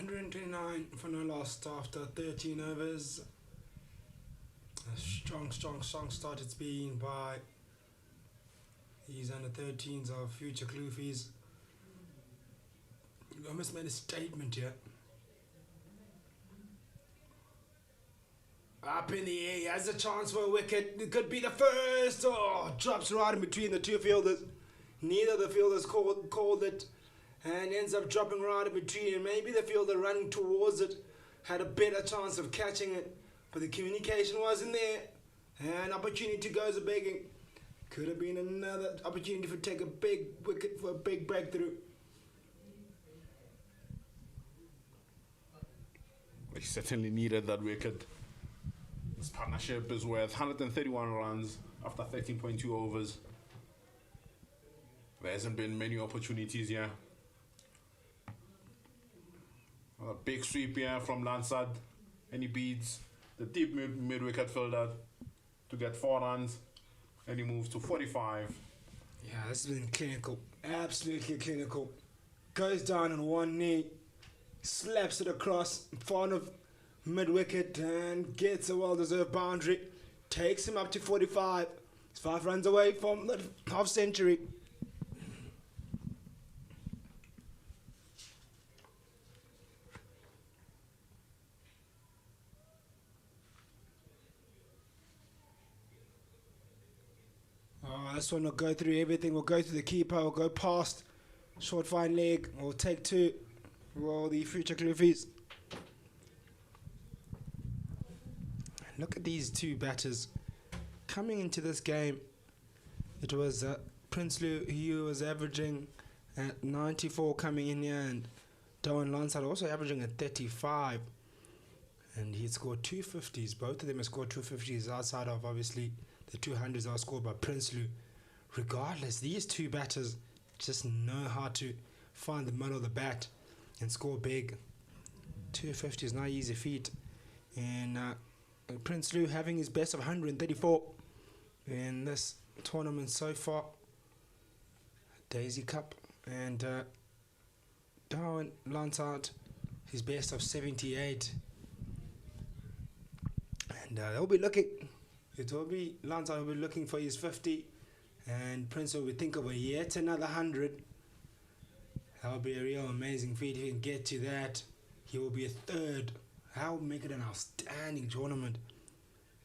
$129 for no loss after 13 overs. A strong start it's been by these under-13s of Future Klofies. You almost made a statement here. Up in the air, he has a chance for a wicket. It could be the first. Oh, drops right in between the two fielders. Neither of the fielders called it. And ends up dropping right in between. And maybe the fielder running towards it had a better chance of catching it. But the communication wasn't there. And opportunity goes a begging. Could have been another opportunity for take a big wicket for a big breakthrough. They certainly needed that wicket. This partnership is worth 131 runs after 13.2 overs. There hasn't been many opportunities here. A big sweep here from Lansard, and he beats the deep mid-wicket fielder to get 4 runs, and he moves to 45. Yeah, this has been clinical. Absolutely clinical. Goes down on one knee, slaps it across in front of mid-wicket and gets a well-deserved boundary. Takes him up to 45. He's 5 runs away from the half century. Oh, this one will go through everything. We'll go through the keeper. We'll go past short fine leg. We'll take 2. Well, the future Klofies. Look at these 2 batters. Coming into this game, it was Prinsloo, he was averaging at 94 coming in here, and Darwin Lansard also averaging at 35. And he scored 250s. Both of them have scored 250s outside of, obviously, the 200s are scored by Prinsloo. Regardless, these 2 batters just know how to find the middle of the bat and score big. 250 is not an easy feat. And Prinsloo having his best of 134 in this tournament so far. Daisy Cup. And Darwin Lansard, his best of 78. And they'll be looking. It will be Lansard will be looking for his 50, and Prince will think of yet another 100. That will be a real amazing feat. If he can get to that, he will be a 3rd. That will make it an outstanding tournament.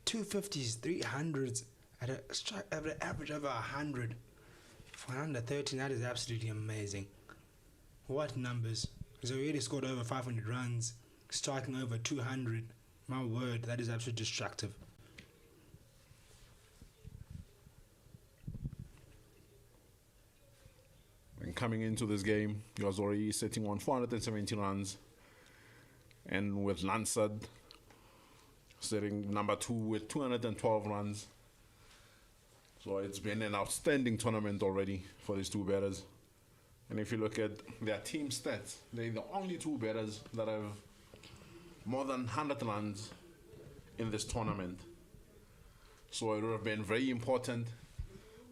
250s, 300s at an average over 100. For under 13, that is absolutely amazing. What numbers? He's already scored over 500 runs, striking over 200. My word, that is absolutely destructive. And coming into this game, he was already sitting on 470 runs. And with Lansard sitting number 2 with 212 runs. So it's been an outstanding tournament already for these 2 batters. And if you look at their team stats, they're the only 2 batters that have more than 100 runs in this tournament. So it would have been very important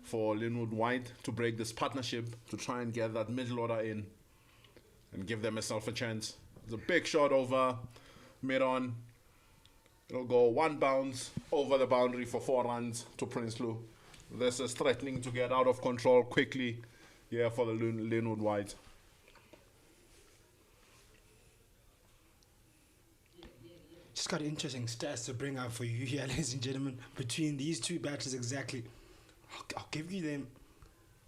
for Lynnwood White to break this partnership, to try and get that middle order in and give themselves a chance. It's a big shot over mid-on. It'll go 1 bounce over the boundary for 4 runs to Prinsloo. This is threatening to get out of control quickly here for the Lynnwood White. Just got interesting stats to bring up for you here, ladies and gentlemen, between these 2 batters exactly. I'll give you them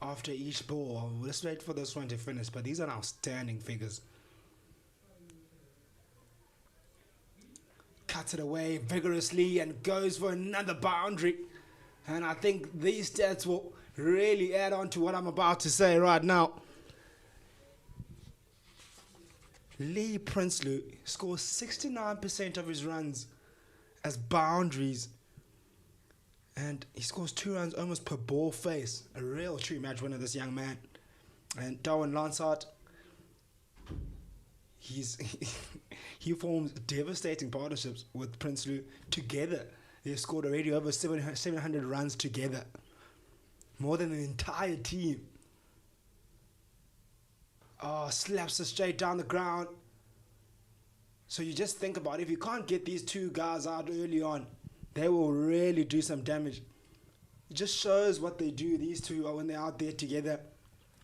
after each ball. Let's wait for this one to finish, but these are outstanding figures. Cuts it away vigorously and goes for another boundary. And I think these stats will really add on to what I'm about to say right now. Lee Prinsloo scores 69% of his runs as boundaries. And he scores 2 runs almost per ball face. A real true match winner, this young man. And Darwin Lansard, he forms devastating partnerships with Prinsloo together. They've scored already over 700 runs together. More than the entire team. Oh, slaps it straight down the ground. So you just think about it. If you can't get these 2 guys out early on, they will really do some damage. It just shows what they do. These 2 are when they're out there together.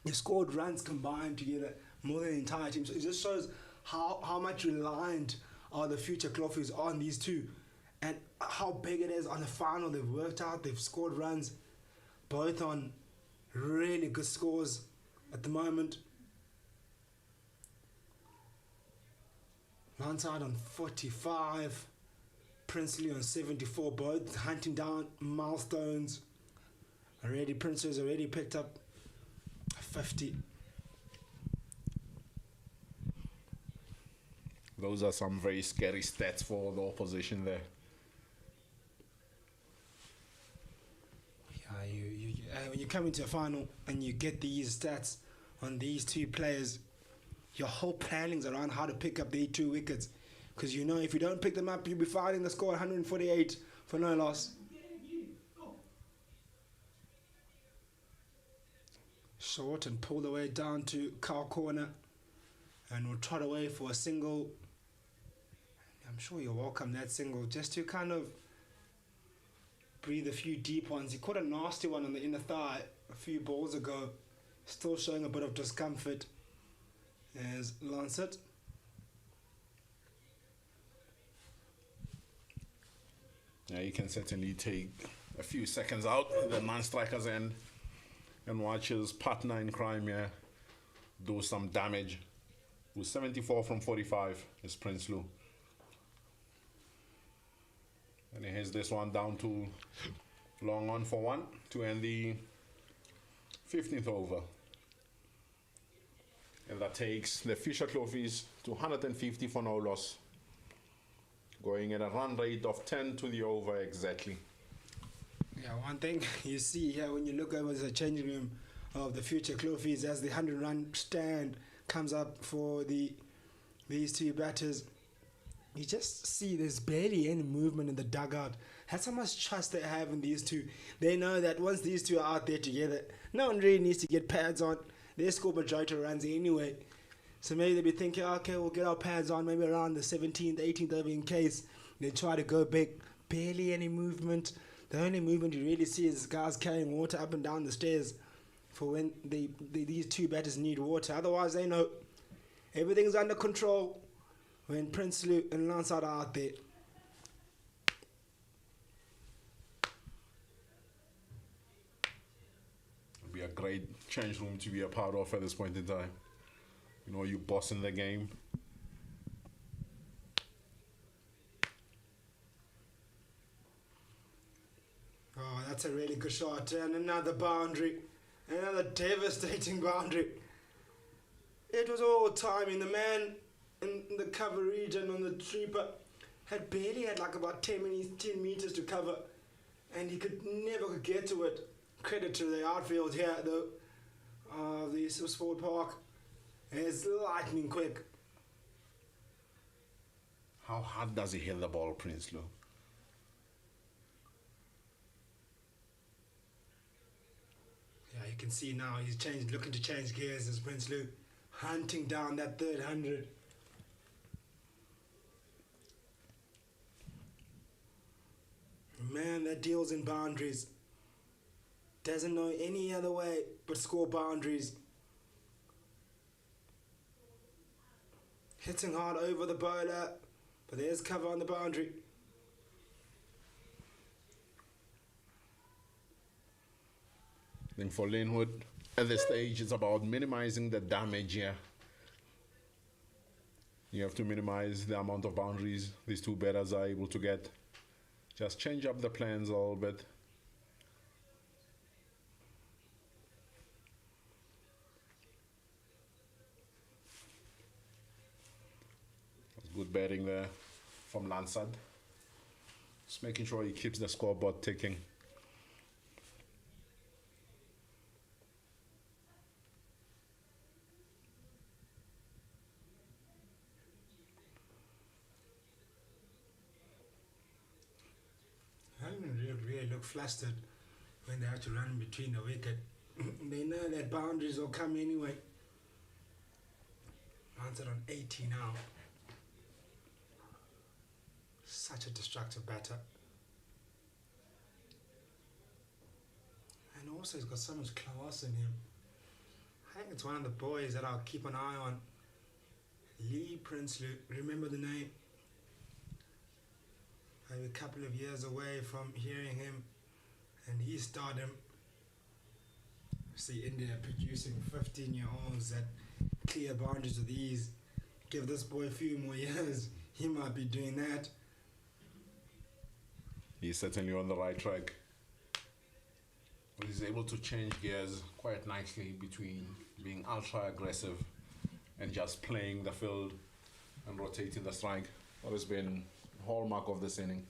They've scored runs combined together more than the entire team. So it just shows how much reliant are the future Klofies on these 2. And how big it is on the final. They've worked out. They've scored runs. Both on really good scores at the moment. Lansard on 45. Prinsloo on 74, both hunting down milestones. Already, Prinsloo's already picked up 50. Those are some very scary stats for the opposition there. Yeah, when you come into a final and you get these stats on these 2 players, your whole planning's around how to pick up the 2 wickets. Because you know if you don't pick them up, you'll be finding the score 148 for no loss. Short and pulled away down to cow corner. And will trot away for a single. I'm sure you'll welcome that single just to kind of breathe a few deep ones. He caught a nasty one on the inner thigh a few balls ago. Still showing a bit of discomfort as Lancet. Yeah, you can certainly take a few seconds out at the non-striker's end and watch his partner in crime here do some damage. With 74 from 45 is Prince Lou. And he has this one down to long on for one to end the 15th over. And that takes the Fisher Klofies to 150 for no loss. Going at a run rate of 10 to the over exactly. Yeah, one thing you see here when you look over the changing room of the future Klofies as the 100-run stand comes up for these two batters, you just see there's barely any movement in the dugout. That's how much trust they have in these two. They know that once these two are out there together, no one really needs to get pads on. They score majority runs anyway. So maybe they'll be thinking, okay, we'll get our pads on maybe around the 17th, 18th over in case they try to go big. Barely any movement. The only movement you really see is guys carrying water up and down the stairs for when these two batters need water. Otherwise, they know everything's under control when Prince Lou and Lansard are out there. It'll be a great change room to be a part of at this point in time. You know, you boss in the game. Oh, that's a really good shot. And another boundary. Another devastating boundary. It was all timing. The man in the cover region on the sweeper had like about 10 meters to cover. And he never get to it. Credit to the outfield here, though, of the SuperSport Park. It's lightning quick. How hard does he hit the ball, Prince Lou? Yeah, you can see now he's looking to change gears as Prince Lou hunting down that third 100. Man that deals in boundaries. Doesn't know any other way but score boundaries. Hitting hard over the bowler, but there's cover on the boundary. I think for Lynnwood, at this stage, it's about minimizing the damage here. You have to minimize the amount of boundaries these two batters are able to get. Just change up the plans a little bit. Good batting there from Lansard. Just making sure he keeps the scoreboard ticking. Really look flustered when they have to run between the wicket. They know that boundaries will come anyway. Lansard on 80 now. Such a destructive batter. And also he's got so much class in him. I think it's one of the boys that I'll keep an eye on. Lee Prince Lou. Remember the name? I'm a couple of years away from hearing him and his stardom. See India producing 15-year-olds that clear boundaries with ease. Give this boy a few more years, he might be doing that. He's certainly on the right track. But he's able to change gears quite nicely between being ultra aggressive and just playing the field and rotating the strike. That has been a hallmark of this inning.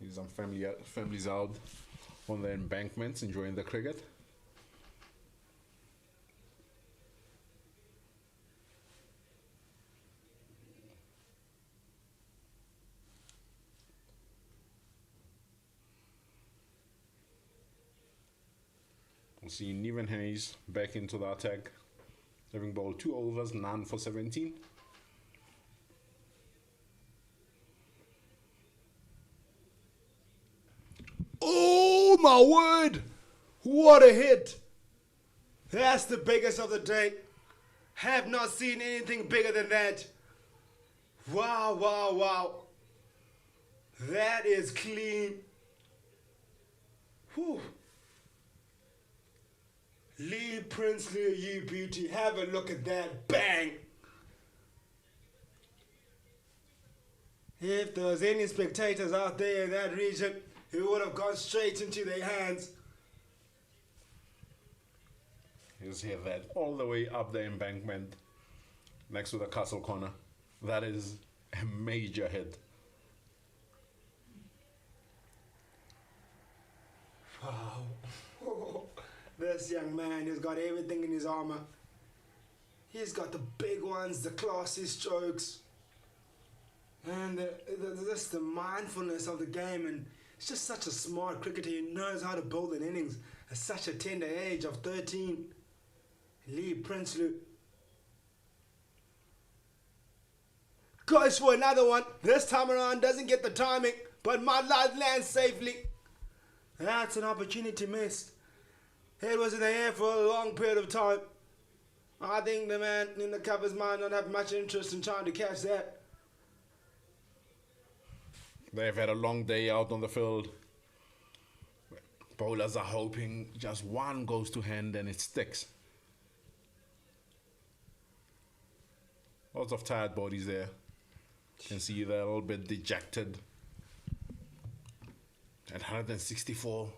He's some families out on the embankments enjoying the cricket. We'll see Niven Hayes back into the attack, having bowled 2 overs, none for 17. Oh my word! What a hit! That's the biggest of the day. Have not seen anything bigger than that. Wow, wow, wow. That is clean. Whew. Lee Princely, you beauty. Have a look at that. Bang! If there was any spectators out there in that region, it would have gone straight into their hands. He's hit that all the way up the embankment next to the castle corner. That is a major hit. Wow. This young man has got everything in his armor. He's got the big ones, the classy strokes, and the mindfulness of the game. And he's just such a smart cricketer. He knows how to build an innings at such a tender age of 13. Lee Princely goes for another one. This time around doesn't get the timing, but Madlad lands safely. That's an opportunity missed. Head was in the air for a long period of time. I think the man in the covers might not have much interest in trying to catch that. They've had a long day out on the field. Bowlers are hoping just one goes to hand and it sticks. Lots of tired bodies there. You can see they're a little bit dejected. At 164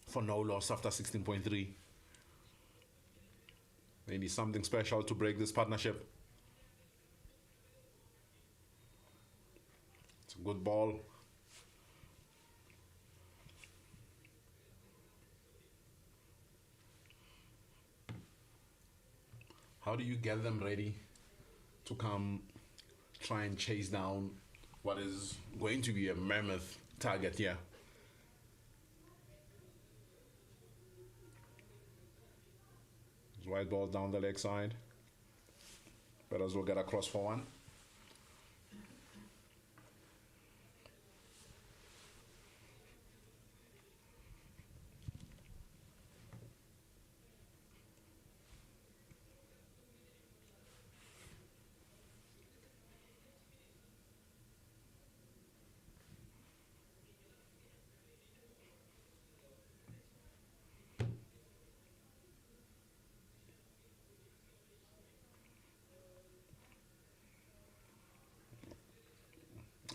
for no loss after 16.3. They need something special to break this partnership. It's a good ball. How do you get them ready to come try and chase down what is going to be a mammoth target here? Wide ball down the leg side. But as we'll get across for one.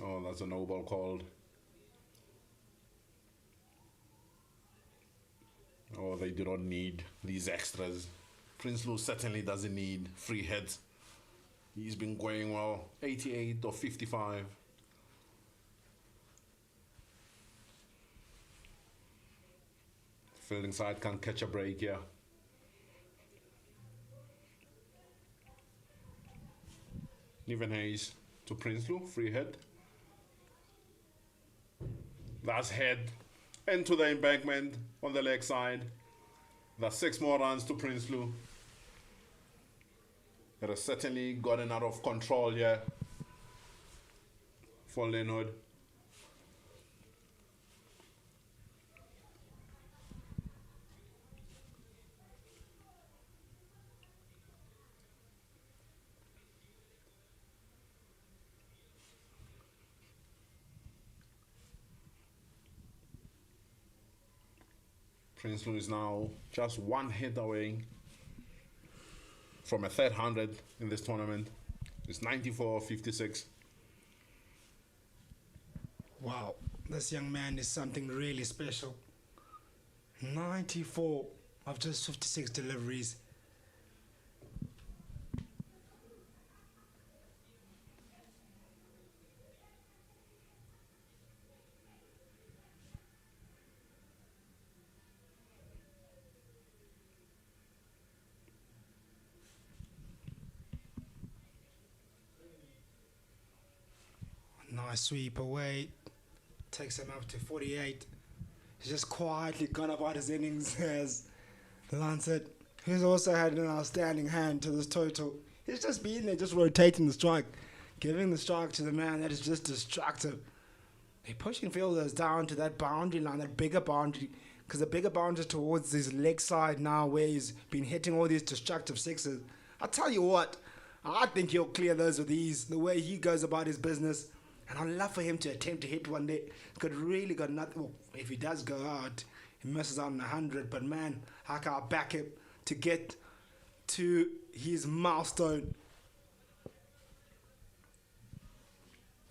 Oh, that's a no ball called. Oh, they do not need these extras. Prinsloo certainly doesn't need free hits. He's been going well. 88 or 55. Fielding side can't catch a break here. Niven Hayes to Prinsloo, free hit. That's head into the embankment on the leg side. That's 6 more runs to Prinsloo. It has certainly gotten out of control here for Lynnwood. Prinsloo is now just 1 hit away from a third 100 in this tournament. It's 94-56. Wow, this young man is something really special. 94 of just 56 deliveries. Nice sweep away, takes him up to 48. He's just quietly gone about his innings as Lancet, who's also had an outstanding hand to this total. He's just been there, just rotating the strike, giving the strike to the man that is just destructive. They're pushing fielders down to that boundary line, that bigger boundary, because the bigger boundary is towards his leg side now where he's been hitting all these destructive sixes. I'll tell you what, I think he'll clear those with ease, the way he goes about his business. And I'd love for him to attempt to hit one day. Really got nothing. Well, if he does go out, he misses out on 100. But man, how can I back him to get to his milestone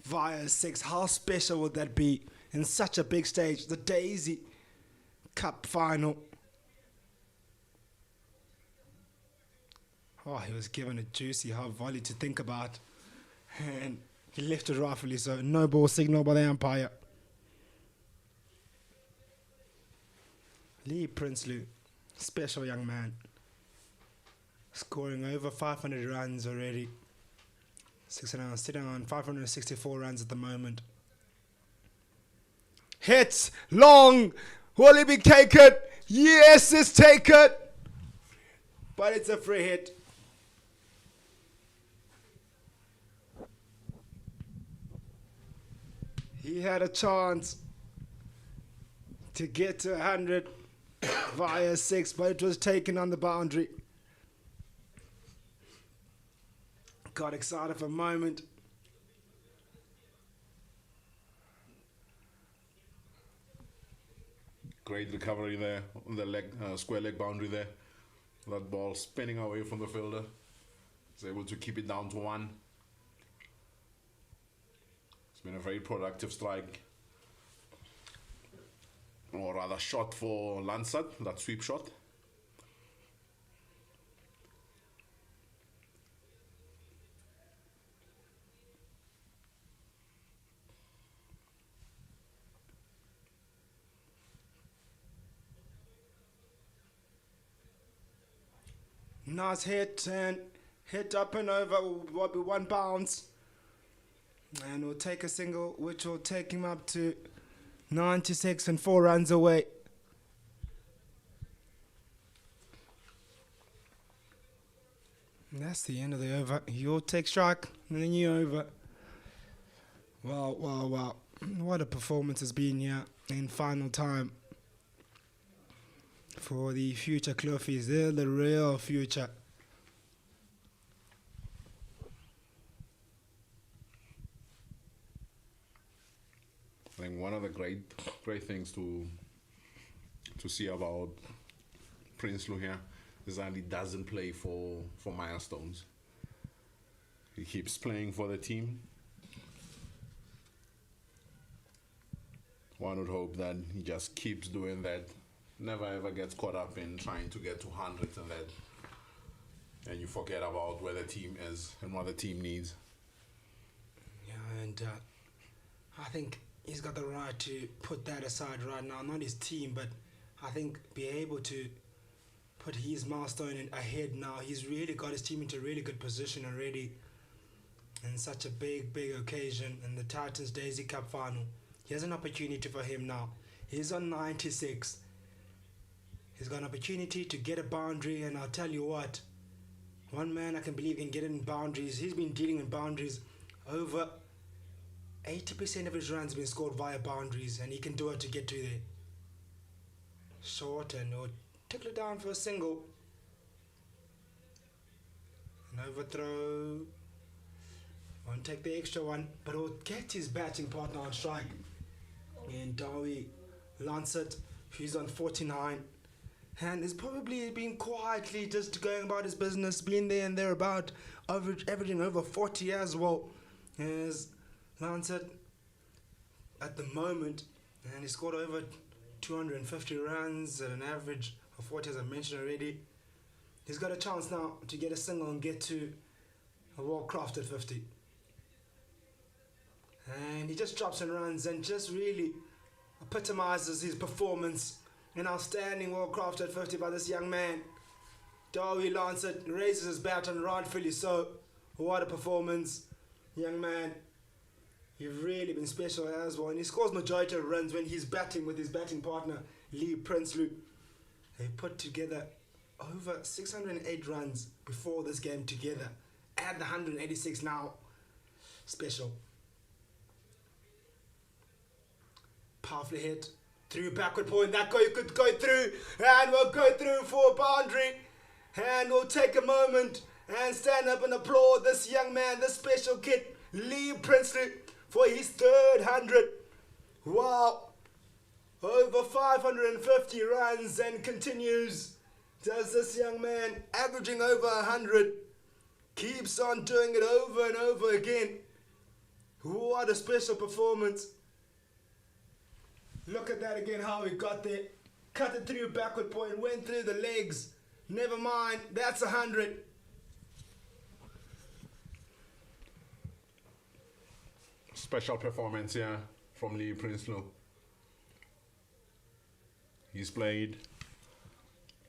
via 6? How special would that be in such a big stage? The Daisy Cup final. Oh, he was given a juicy half volley to think about. And he left it rightfully so. No ball signal by the umpire. Lee Prinsloo, special young man. Scoring over 500 runs already. Sitting on 564 runs at the moment. Hits long. Will it be taken? Yes, it's taken. But it's a free hit. He had a chance to get to 100 via 6, but it was taken on the boundary. Got excited for a moment. Great recovery there on the leg, square leg boundary there. That ball spinning away from the fielder. He's able to keep it down to 1. It's been a very productive strike. Or rather shot for Lansat, that sweep shot. Nice hit and hit up and over. Will be 1 bounce. And we'll take a single, which will take him up to 96 and 4 runs away. And that's the end of the over. You'll take strike and then you over. Wow, wow, wow. What a performance has been here in final time. For the future Klofies, they're the real future. I think one of the great things to see about Prinsloo here is that he doesn't play for milestones. He keeps playing for the team. One would hope that he just keeps doing that. Never ever gets caught up in trying to get to hundreds and that, and you forget about where the team is and what the team needs. Yeah, and I think he's got the right to put that aside right now. Not his team, but I think be able to put his milestone in ahead now. He's really got his team into a really good position already in such a big occasion in the Titans Daisy Cup final. He has an opportunity for him now. He's on 96. He's got an opportunity to get a boundary, and I'll tell you what, one man I can believe can get in boundaries. He's been dealing in boundaries. Over 80% of his runs have been scored via boundaries, and he can do it to get to there. Short, and he'll tickle it down for a single. An overthrow. Won't take the extra one, but he'll get his batting partner on strike. And Darby Lancet, who's on 49. And has probably been quietly just going about his business, being there and thereabout, averaging over 40 as well. As Lancet at the moment, and he scored over 250 runs at an average of 40, as I mentioned already. He's got a chance now to get a single and get to a well-crafted 50. And he just drops and runs and just really epitomizes his performance. An outstanding well-crafted 50 by this young man. Darby Lancet raises his bat and rightfully so. What a performance, young man. You've really been special as well. And he scores majority of runs when he's batting with his batting partner, Lee Prinsloo. They put together over 608 runs before this game together. Add the 186 now. Special. Powerfully hit. Through backward point. That could go through. And we'll go through for a boundary. And we'll take a moment and stand up and applaud this young man, this special kid, Lee Princely, for his third 100. Wow. Over 550 runs and continues. Does this young man, averaging over 100, keeps on doing it over and over again. What a special performance. Look at that again, how he got there. Cut it through backward point, went through the legs. Never mind, that's 100. Special performance here from Lee Princely. He's played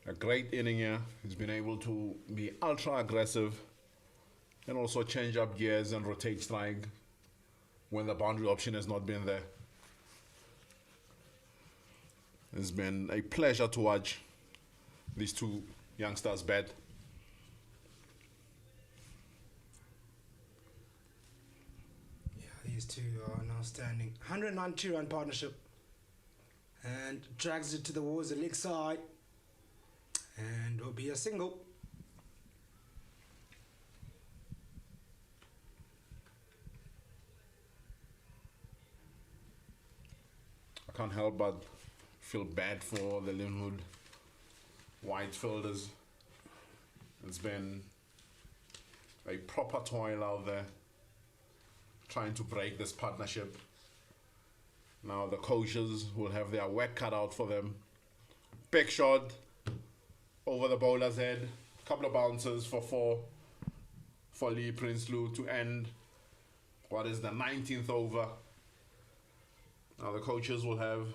a great inning here. He's been able to be ultra aggressive and also change up gears and rotate strike when the boundary option has not been there. It's been a pleasure to watch these two youngsters bat. Yeah, these two are now standing. 192 run partnership. And drags it towards the leg side. And will be a single. I can't help but feel bad for the Lynnwood white fielders. It's been a proper toil out there trying to break this partnership. Now the coaches will have their work cut out for them. Big shot over the bowler's head. Couple of bounces for 4 for Lee Princely to end what is the 19th over. Now the coaches will have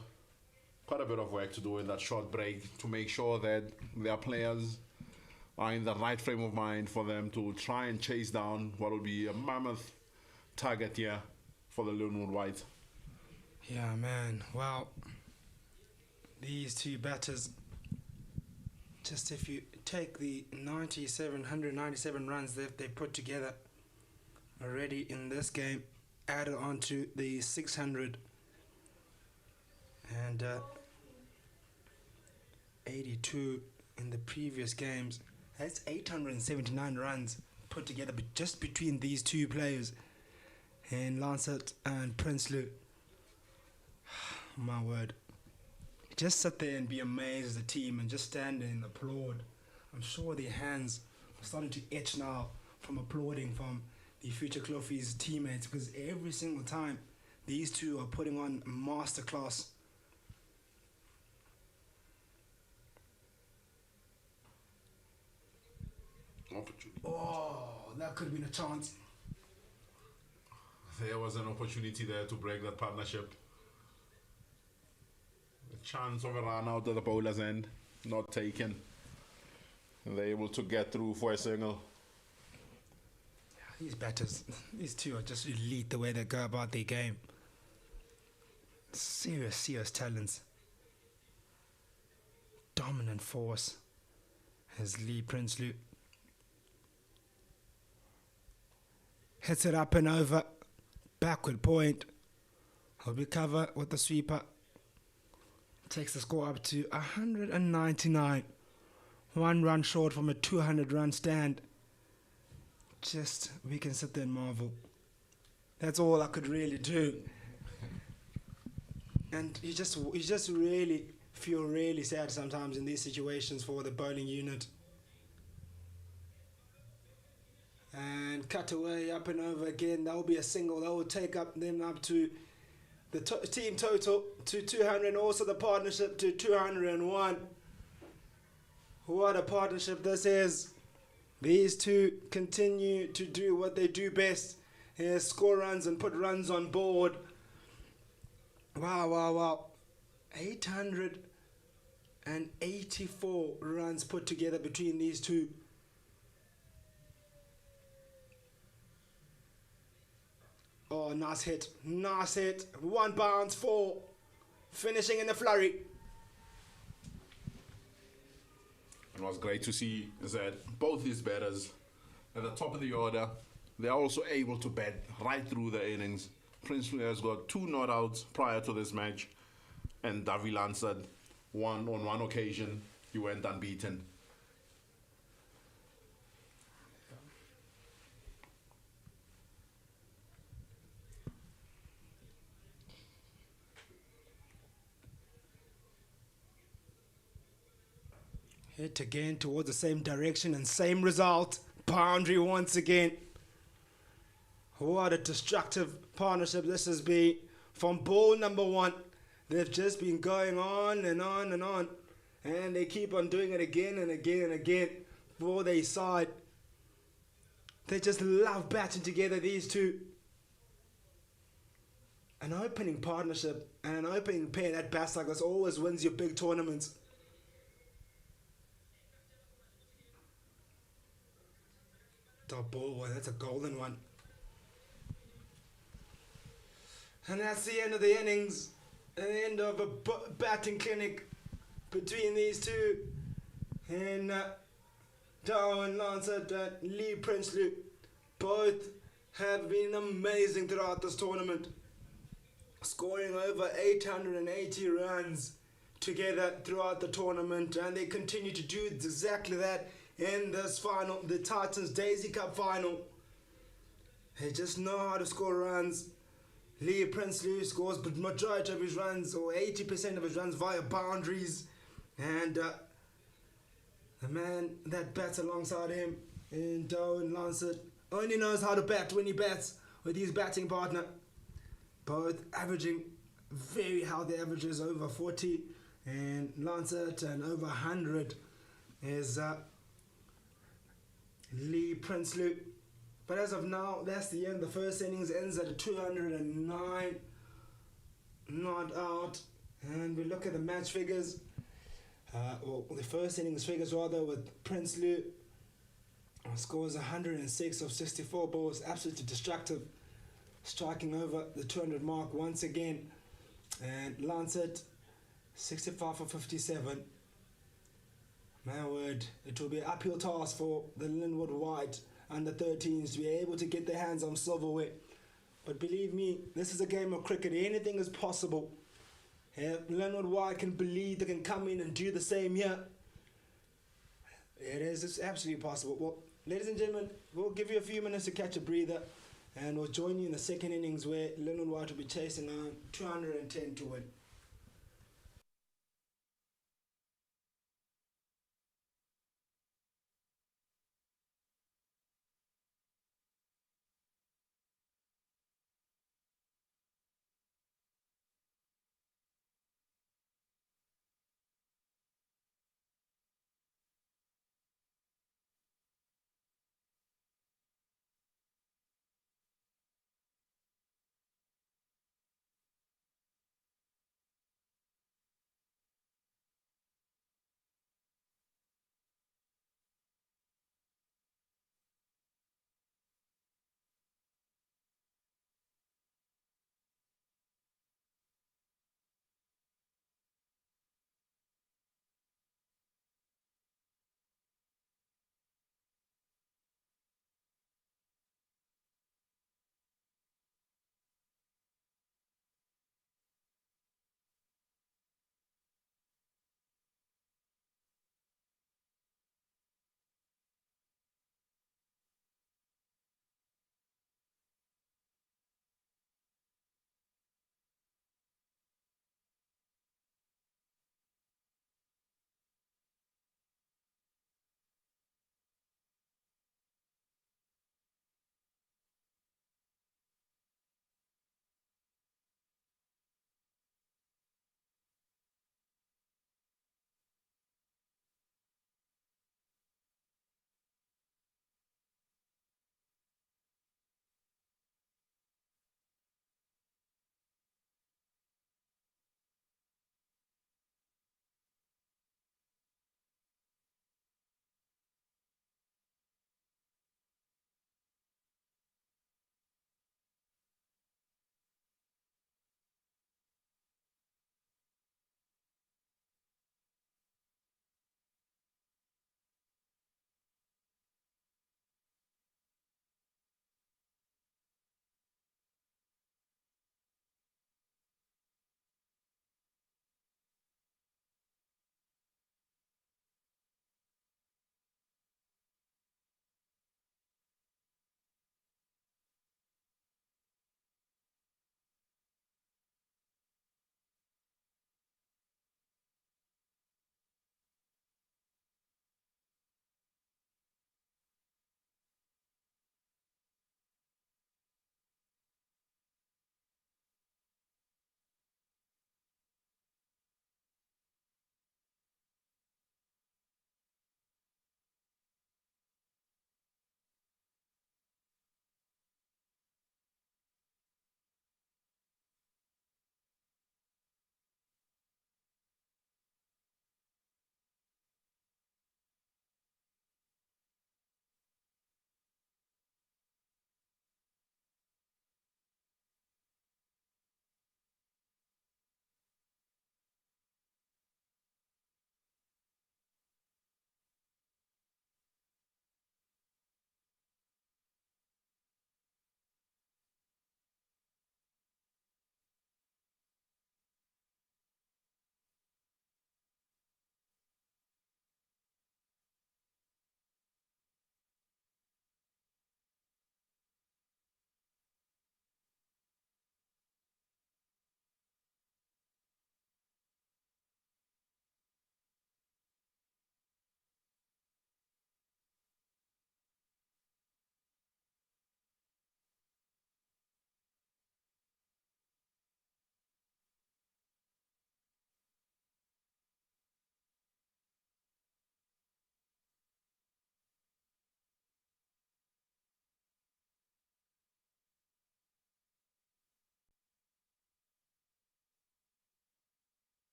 quite a bit of work to do in that short break to make sure that their players are in the right frame of mind for them to try and chase down what will be a mammoth target here for the Lynnwood White. Yeah, man. Wow. These two batters, just if you take the 197 runs that they put together already in this game, added onto the 600 and 82 in the previous games, that's 879 runs put together just between these two players, and Lancet and Princely. My word. Just sit there and be amazed at the team and just stand there and applaud. I'm sure their hands are starting to itch now from applauding from the future Klofies teammates, because every single time these two are putting on masterclass. Opportunity. Oh, that could have been a chance. There was an opportunity there to break that partnership. A chance of a run out of the bowler's end, not taken. And they're able to get through for a single. These batters, these two are just elite the way they go about their game. Serious talents. Dominant force as Lee Princely hits it up and over. Backward point. He'll be covered with the sweeper. Takes the score up to 199. 1 run short from a 200 run stand. Just, we can sit there and marvel. That's all I could really do. And you just really feel really sad sometimes in these situations for the bowling unit. And cut away, up and over again. That will be a single. That will take them up to the team total to 200, and also the partnership to 201. What a partnership this is. These two continue to do what they do best. Score runs and put runs on board. Wow. 884 runs put together between these two. Oh, nice hit. 1 bounce, 4. Finishing in the flurry. It was great to see that both these batters at the top of the order, they're also able to bat right through the innings. Prinsley has got 2 not outs prior to this match, and Davy Lansard, on one occasion, he went unbeaten. Hit again towards the same direction and same result. Boundary once again. What a destructive partnership this has been. From ball number 1, they've just been going on and on and on. And they keep on doing it again and again and again for their side. They just love batting together, these two. An opening partnership and an opening pair that bats like this always wins your big tournaments. Top ball, boy, that's a golden one. And that's the end of the innings. The end of a batting clinic between these two. And Darwin Lansard and Lee Prinsloo both have been amazing throughout this tournament, scoring over 880 runs together throughout the tournament, and they continue to do exactly that in this final, the Titans Daisy Cup final. They just know how to score runs. Lee Prinsloo scores the majority of his runs, or 80% of his runs, via boundaries, and the man that bats alongside him, in Darwin Lansard, only knows how to bat when he bats with his batting partner. Both averaging very healthy averages, over 40, and Lansard and over 100 is Lee Prinsloo. But as of now, that's the end. The first innings ends at a 209 not out. And we look at the match figures. Well, the first innings figures rather, with Prinsloo scores 106 of 64 balls, absolutely destructive, striking over the 200 mark once again. And Lansard 65 for 57. My word, it will be an uphill task for the Lynnwood White under 13s to be able to get their hands on silverware. But believe me, this is a game of cricket. Anything is possible. If Lynnwood White can believe they can come in and do the same here, it's absolutely possible. Well, ladies and gentlemen, we'll give you a few minutes to catch a breather, and we'll join you in the second innings where Lynnwood White will be chasing on 210 to win.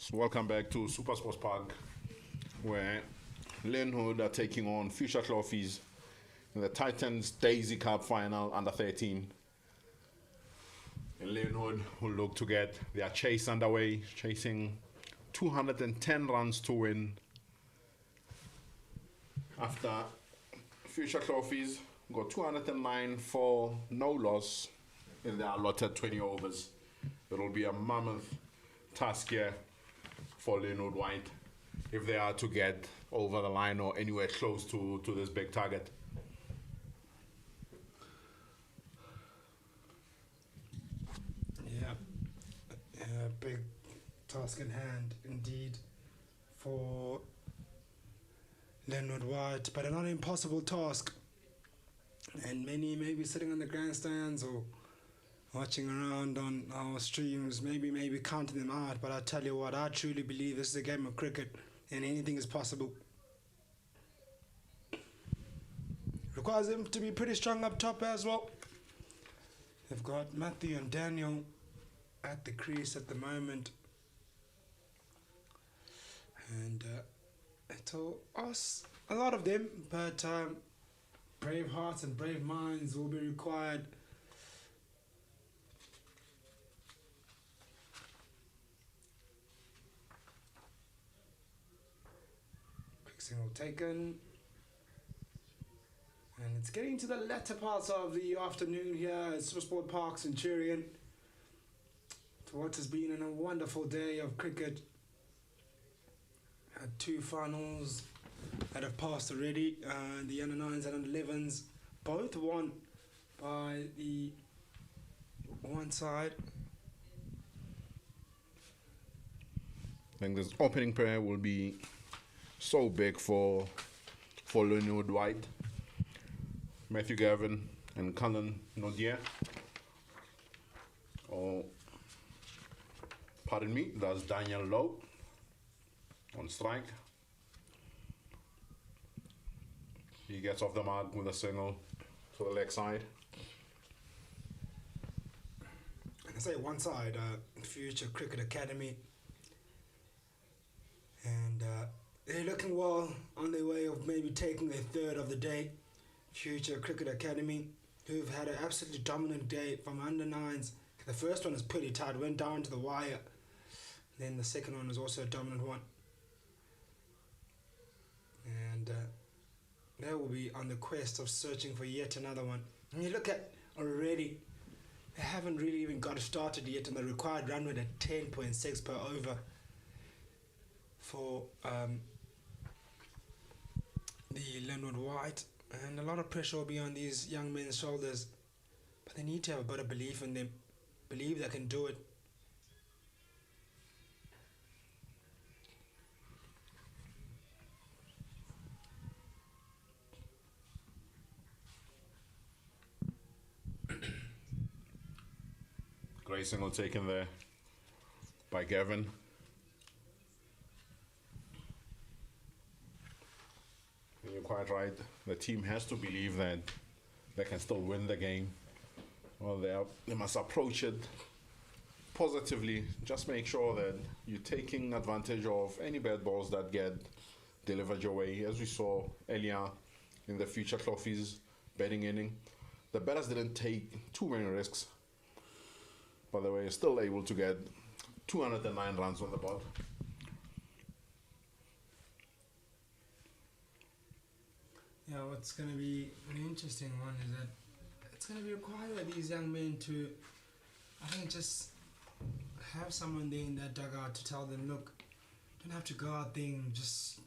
So welcome back to SuperSport Park, where Lynnwood are taking on future Klofies in the Titans Daisy Cup final under 13. And Lynnwood will look to get their chase underway, chasing 210 runs to win. After future Klofies got 209 for no loss in their allotted 20 overs. It will be a mammoth task here for Lynnwood White if they are to get over the line or anywhere close to this big target. Yeah, big task in hand indeed for Lynnwood White, but not an impossible task. And many may be sitting on the grandstands or watching around on our streams, maybe counting them out, but I tell you what, I truly believe this is a game of cricket and anything is possible. Requires them to be pretty strong up top as well. They've got Matthew and Daniel at the crease at the moment, and it'll ask a lot of them, but brave hearts and brave minds will be required. Quick single taken, and it's getting to the latter parts of the afternoon here at SuperSport Park, Centurion, to what has been a wonderful day of cricket. Had two finals that have passed already, the under 9s and under 11s, both won by the one side. I think this opening pair will be so big for Lynnwood White. Matthew Gavin and Cullen Nodier. Oh, pardon me, that's Daniel Lowe on strike. He gets off the mark with a single to the leg side. I say one side, Future Cricket Academy, and they're looking well on their way of maybe taking their third of the day. Future Cricket Academy, who've had an absolutely dominant day from under 9s. The first one is pretty tight, went down to the wire. Then the second one was also a dominant one. And they will be on the quest of searching for yet another one. And you look at already, they haven't really even got started yet, and the required run rate at 10.6 per over for the Lynnwood White. And a lot of pressure will be on these young men's shoulders, but they need to have a bit of belief in them, believe they can do it. Great single taken there by Gavin. And you're quite right. The team has to believe that they can still win the game. Well, they must approach it positively. Just make sure that you're taking advantage of any bad balls that get delivered your way. As we saw earlier in the future Klofies batting inning, the batters didn't take too many risks. By the way, still able to get 209 runs on the board. Yeah, what's going to be an interesting one is that it's going to be required these young men to, I think, just have someone there in that dugout to tell them, look, don't have to go out there and just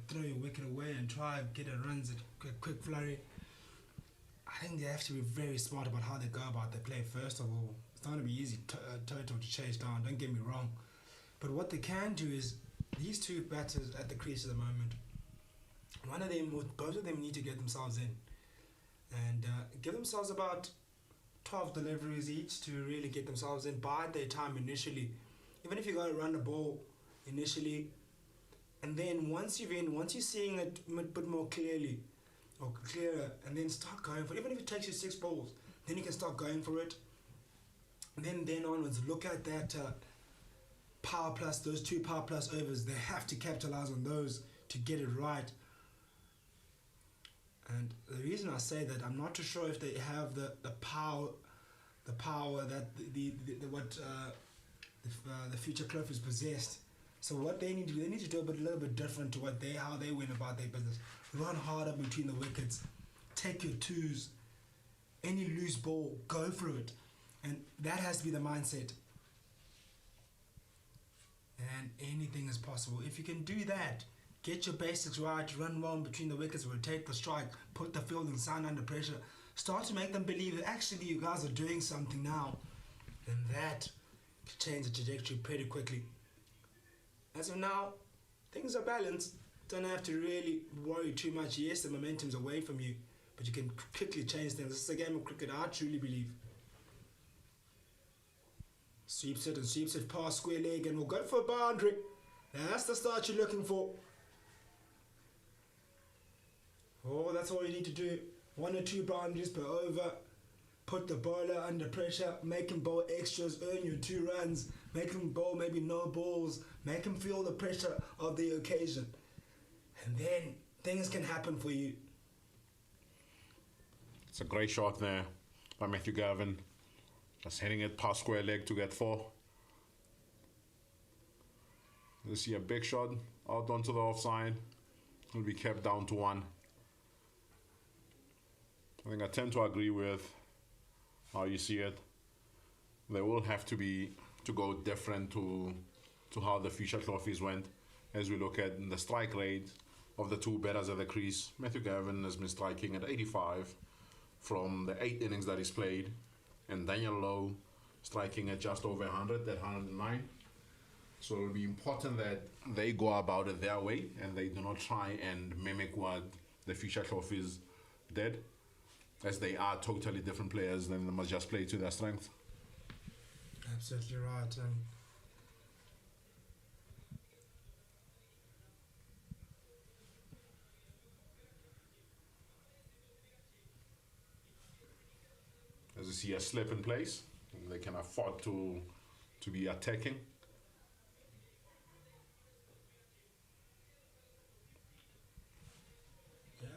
throw your wicket away and try and get a runs at a quick flurry. I think they have to be very smart about how they go about their play. First of all, it's not going to be easy total to chase down, don't get me wrong. But what they can do is, these two batters at the crease at the moment, both of them need to get themselves in and give themselves about 12 deliveries each to really get themselves in, bide their time initially. Even if you got to run the ball initially, and then once you're seeing it a bit more clearly or clearer, and then start going for it. Even if it takes you 6 balls, then you can start going for it. And then onwards, look at that those 2 power plus overs, they have to capitalize on those to get it right. And the reason I say that, I'm not too sure if they have the power that the future Klofies possessed. So what they need to do, they need to do a little bit different to how they went about their business. Run harder between the wickets, take your twos, any loose ball, go for it, and that has to be the mindset. And anything is possible if you can do that. Get your basics right, run well between the wickets, rotate the strike, put the fielding sound under pressure. Start to make them believe that actually you guys are doing something now. And that can change the trajectory pretty quickly. As of now, things are balanced. Don't have to really worry too much. Yes, the momentum's away from you, but you can quickly change things. This is a game of cricket, I truly believe. Sweeps it past square leg, and we'll go for a boundary. That's the start you're looking for. Oh, that's all you need to do. 1 or 2 boundaries per over. Put the bowler under pressure. Make him bowl extras. Earn your 2 runs. Make him bowl maybe no balls. Make him feel the pressure of the occasion. And then things can happen for you. It's a great shot there by Matthew Gavin. Just hitting it past square leg to get 4. You see a big shot out onto the offside. It'll be kept down to 1. I think I tend to agree with how you see it. They will have to go different to how the future Klofies went. As we look at the strike rate of the 2 batters at the crease, Matthew Gavin has been striking at 85 from the 8 innings that he's played, and Daniel Lowe striking at just over 100 at 109. So it'll be important that they go about it their way and they do not try and mimic what the future Klofies did, as they are totally different players. Then they must just play to their strength. Absolutely right. As you see a slip in place, they can afford to be attacking. Yeah,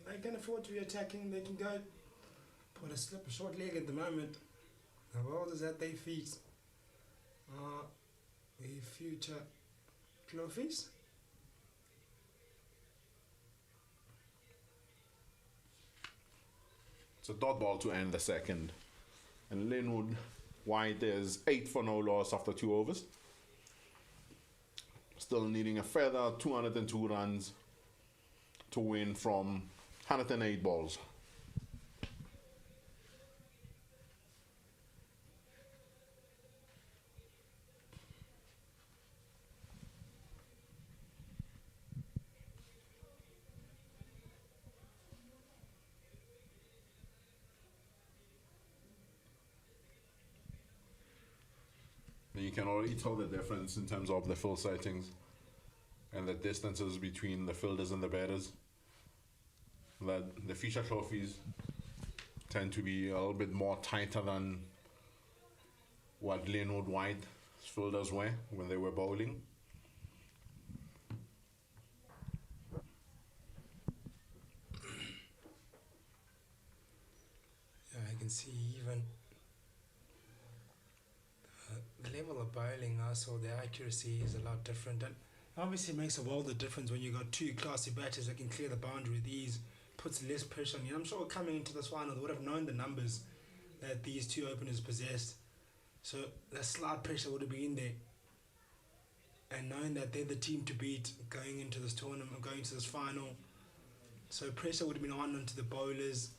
they can afford to be attacking. They can go put a short leg at the moment. The world is at their feet. The future Klofies. It's a dot ball to end the second. And Lynnwood White is 8 for no loss after 2 overs. Still needing a further 202 runs to win from 108 balls. And you can already tell the difference in terms of the field settings and the distances between the fielders and the batters. That the future Klofies tend to be a little bit more tighter than what Lynnwood White's fielders were when they were bowling. Yeah, I can see even the level of bowling also, the accuracy is a lot different, and obviously it makes a world of difference when you got 2 classy batters that can clear the boundary with ease, puts less pressure on you. I'm sure coming into this final they would have known the numbers that these 2 openers possessed, so the slight pressure would have been there, and knowing that they're the team to beat going into this tournament, going to this final, so pressure would have been on onto the bowlers,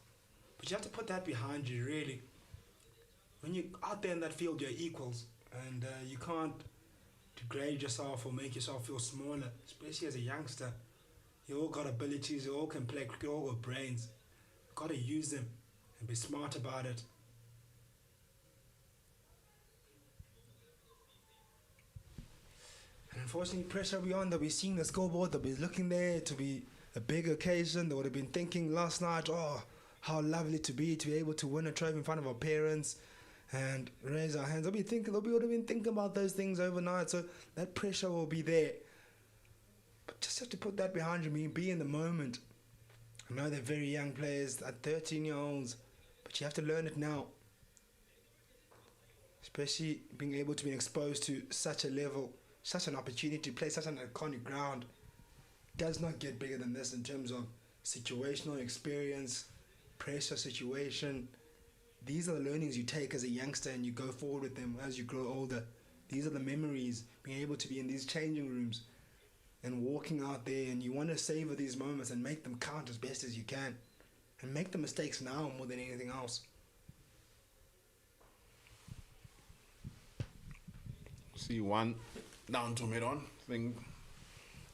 but you have to put that behind you really. When you're out there in that field, you're equals, and you can't degrade yourself or make yourself feel smaller, especially as a youngster. You all got abilities, you all can play cricket, you all got brains. You've got to use them and be smart about it. And unfortunately, pressure will be on. They'll be seeing the scoreboard, they'll be looking there to be a big occasion. They would have been thinking last night, oh, how lovely to be able to win a trophy in front of our parents and raise our hands. They'll be would have been thinking about those things overnight, so that pressure will be there. But just have to put that behind you, be in the moment. I know they're very young players, at 13-year-olds, but you have to learn it now. Especially being able to be exposed to such a level, such an opportunity to play such an iconic ground. Does not get bigger than this in terms of situational experience, pressure situation. These are the learnings you take as a youngster and you go forward with them as you grow older. These are the memories, being able to be in these changing rooms and walking out there, and you want to savor these moments and make them count as best as you can. And make the mistakes now more than anything else. See, one down to mid on. I think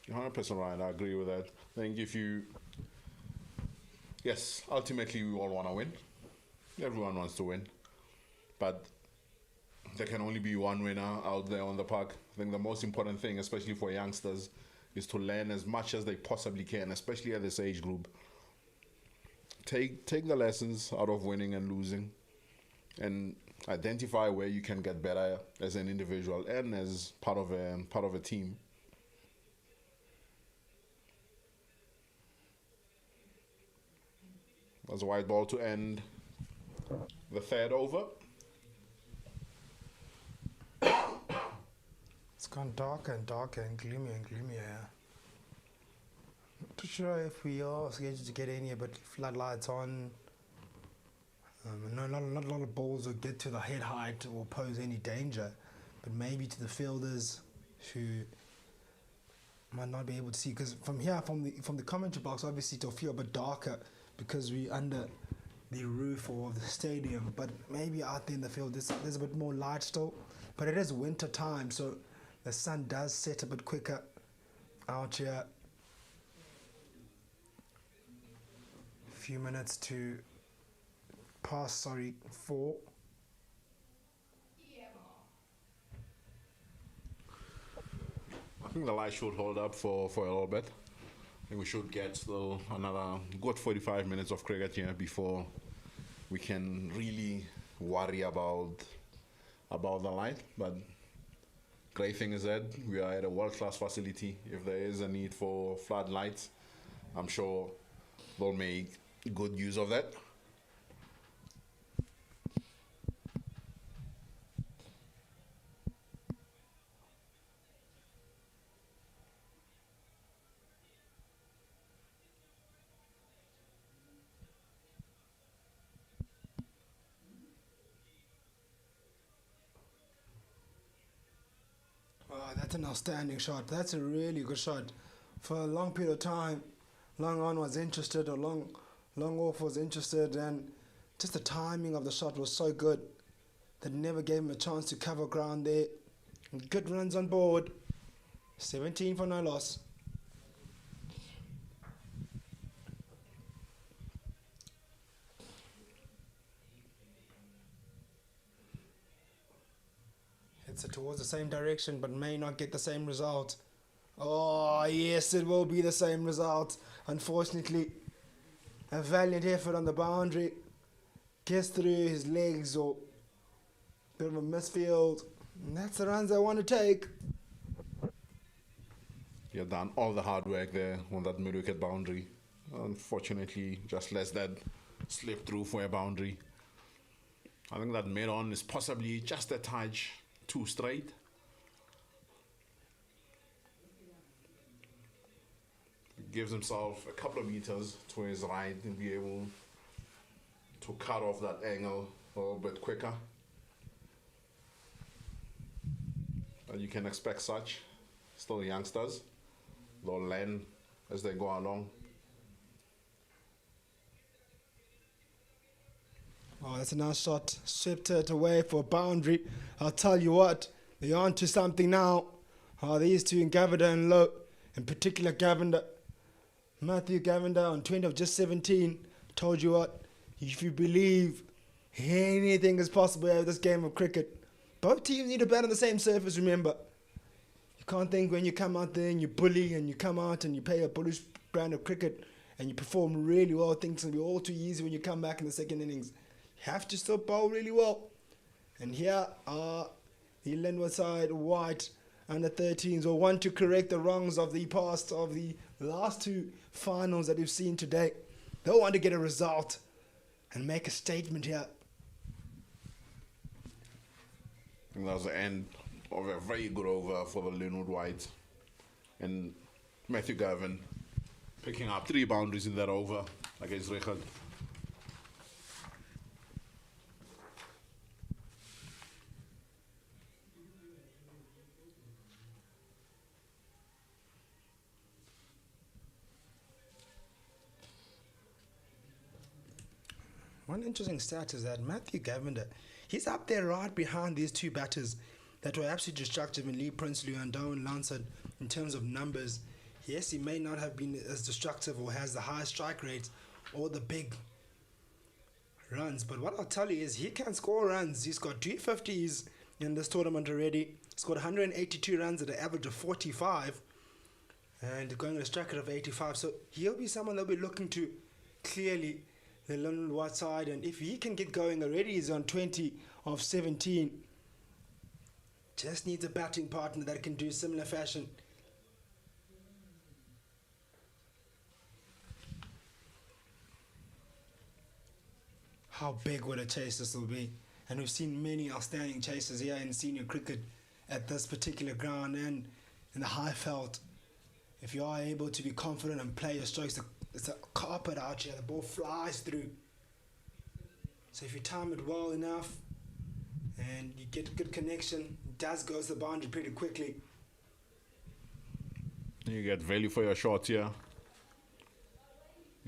you're 100% right. I agree with that. I think yes, ultimately we all want to win. Everyone wants to win. But there can only be one winner out there on the park. I think the most important thing, especially for youngsters, is to learn as much as they possibly can, especially at this age group. Take the lessons out of winning and losing, and identify where you can get better as an individual and as part of a team. That's a white ball to end the third over. It's gone darker and darker and gloomier here. Not too sure if we are scheduled to get any, but floodlights on. No, not a lot of balls will get to the head height or pose any danger, but maybe to the fielders who might not be able to see. Because from here, from the commentary box, obviously it'll feel a bit darker because we're under the roof of the stadium. But maybe out there in the field, there's a bit more light still. But it is winter time, so the sun does set a bit quicker out here. A few minutes to pass, 4. I think the light should hold up for a little bit. I think we should get still another good 45 minutes of cricket here before we can really worry about the light. But great thing is that we are at a world-class facility. If there is a need for floodlights, I'm sure they'll make good use of that. That's an outstanding shot. That's a really good shot. For a long period of time, long on was interested or long off was interested, and just the timing of the shot was so good that it never gave him a chance to cover ground there. And good runs on board. 17 for no loss. It's towards the same direction, but may not get the same result. Oh, yes, it will be the same result. Unfortunately, a valiant effort on the boundary. Gets through his legs or bit of a misfield. And that's the runs I want to take. You've done all the hard work there on that mid-wicket boundary. Unfortunately, just lets that slip through for a boundary. I think that mid-on is possibly just a touch too straight. Gives himself a couple of meters to his right and be able to cut off that angle a little bit quicker. And you can expect such. Still youngsters. They'll learn as they go along. Oh, that's a nice shot. Swept it away for a boundary. I'll tell you what, they're on to something now. Oh, these two in Gavender and Low. In particular, Gavender. Matthew Gavender on 20 of just 17. Told you what, if you believe anything is possible out of this game of cricket. Both teams need to bat on the same surface, remember. You can't think when you come out there and you bully and you come out and you play a bullish brand of cricket and you perform really well, things will be all too easy when you come back in the second innings. You have to still bowl really well. And here are the Lynnwood side, White under 13s, will want to correct the wrongs of the past, of the last two finals that we've seen today. They'll want to get a result and make a statement here. I think that was the end of a very good over for the Lynnwood White. And Matthew Gavin picking up 3 boundaries in that over against Richard. One interesting stat is that Matthew Gavin, he's up there right behind these two batters that were absolutely destructive in Lee Prinsloo and Darwin Lansard in terms of numbers. Yes, he may not have been as destructive or has the high strike rates or the big runs, but what I'll tell you is he can score runs. He's got 250s in this tournament already. He's got 182 runs at an average of 45 and going at a strike rate of 85. So he'll be someone they'll be looking to clearly the Lynnwood White side, and if he can get going already, he's on 20 of 17. Just needs a batting partner that can do similar fashion. How big would a chase this will be? And we've seen many outstanding chases here in senior cricket at this particular ground and in the high felt. If you are able to be confident and play your strokes, it's a carpet out here, the ball flies through. So if you time it well enough and you get a good connection, it does go to the boundary pretty quickly. You get value for your shots here.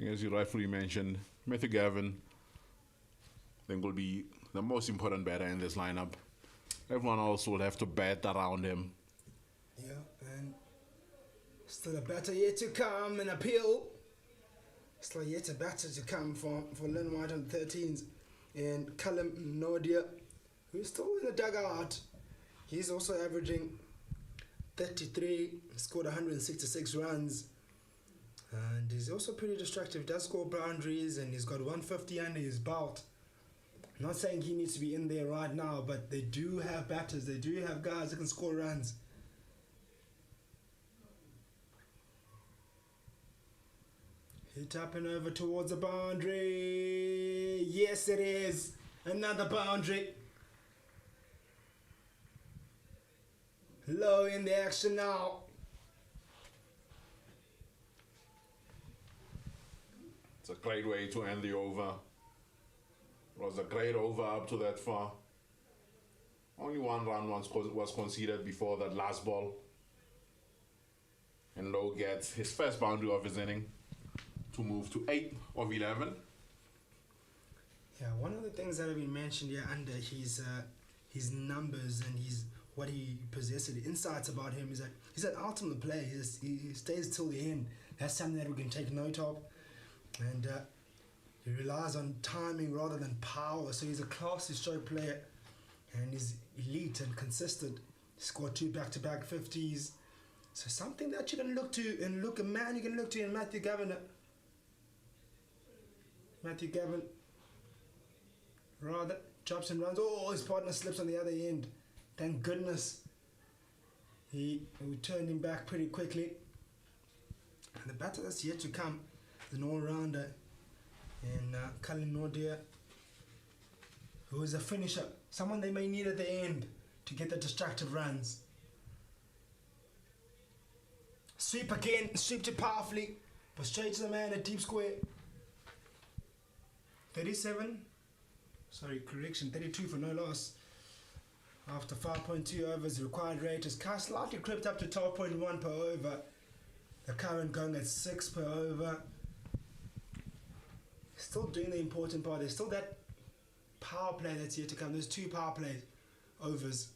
As you rightfully mentioned, Matthew Gavin, I think, will be the most important batter in this lineup. Everyone else will have to bat around him. Yeah, and still a batter yet to come, an appeal. Still yet a batter to come for Lynn White on the 13s. And Callum Nordia, who's still in the dugout. He's also averaging 33, scored 166 runs. And he's also pretty destructive, does score boundaries, and he's got 150 under his belt. I'm not saying he needs to be in there right now, but they do have batters, they do have guys that can score runs. Hit up and over towards the boundary. Yes, it is. Another boundary. Low in the action now. It's a great way to end the over. It was a great over up to that far. Only 1 run was conceded before that last ball. And Lowe gets his first boundary of his inning to move to 8 of 11. Yeah, one of the things that have been mentioned here under his numbers and what he possesses, the insights about him is that he's an ultimate player. He stays till the end. That's something that we can take note of. And he relies on timing rather than power. So he's a classy stroke player and he's elite and consistent. He scored 2 back-to-back 50s. So something that you can look to and a man you can look to in Matthew Gavin. Matthew Gavin rather chops and runs. Oh, his partner slips on the other end. Thank goodness. We turned him back pretty quickly. And the batter that's yet to come is an all-rounder in Cullen Nordia, who is a finisher. Someone they may need at the end to get the destructive runs. Sweep again, sweep it powerfully, but straight to the man at deep square. 32 for no loss. After 5.2 overs, required rate is slightly crept up to 12.1 per over. The current going at 6 per over. Still doing the important part. There's still that power play that's yet to come. There's 2 power play overs.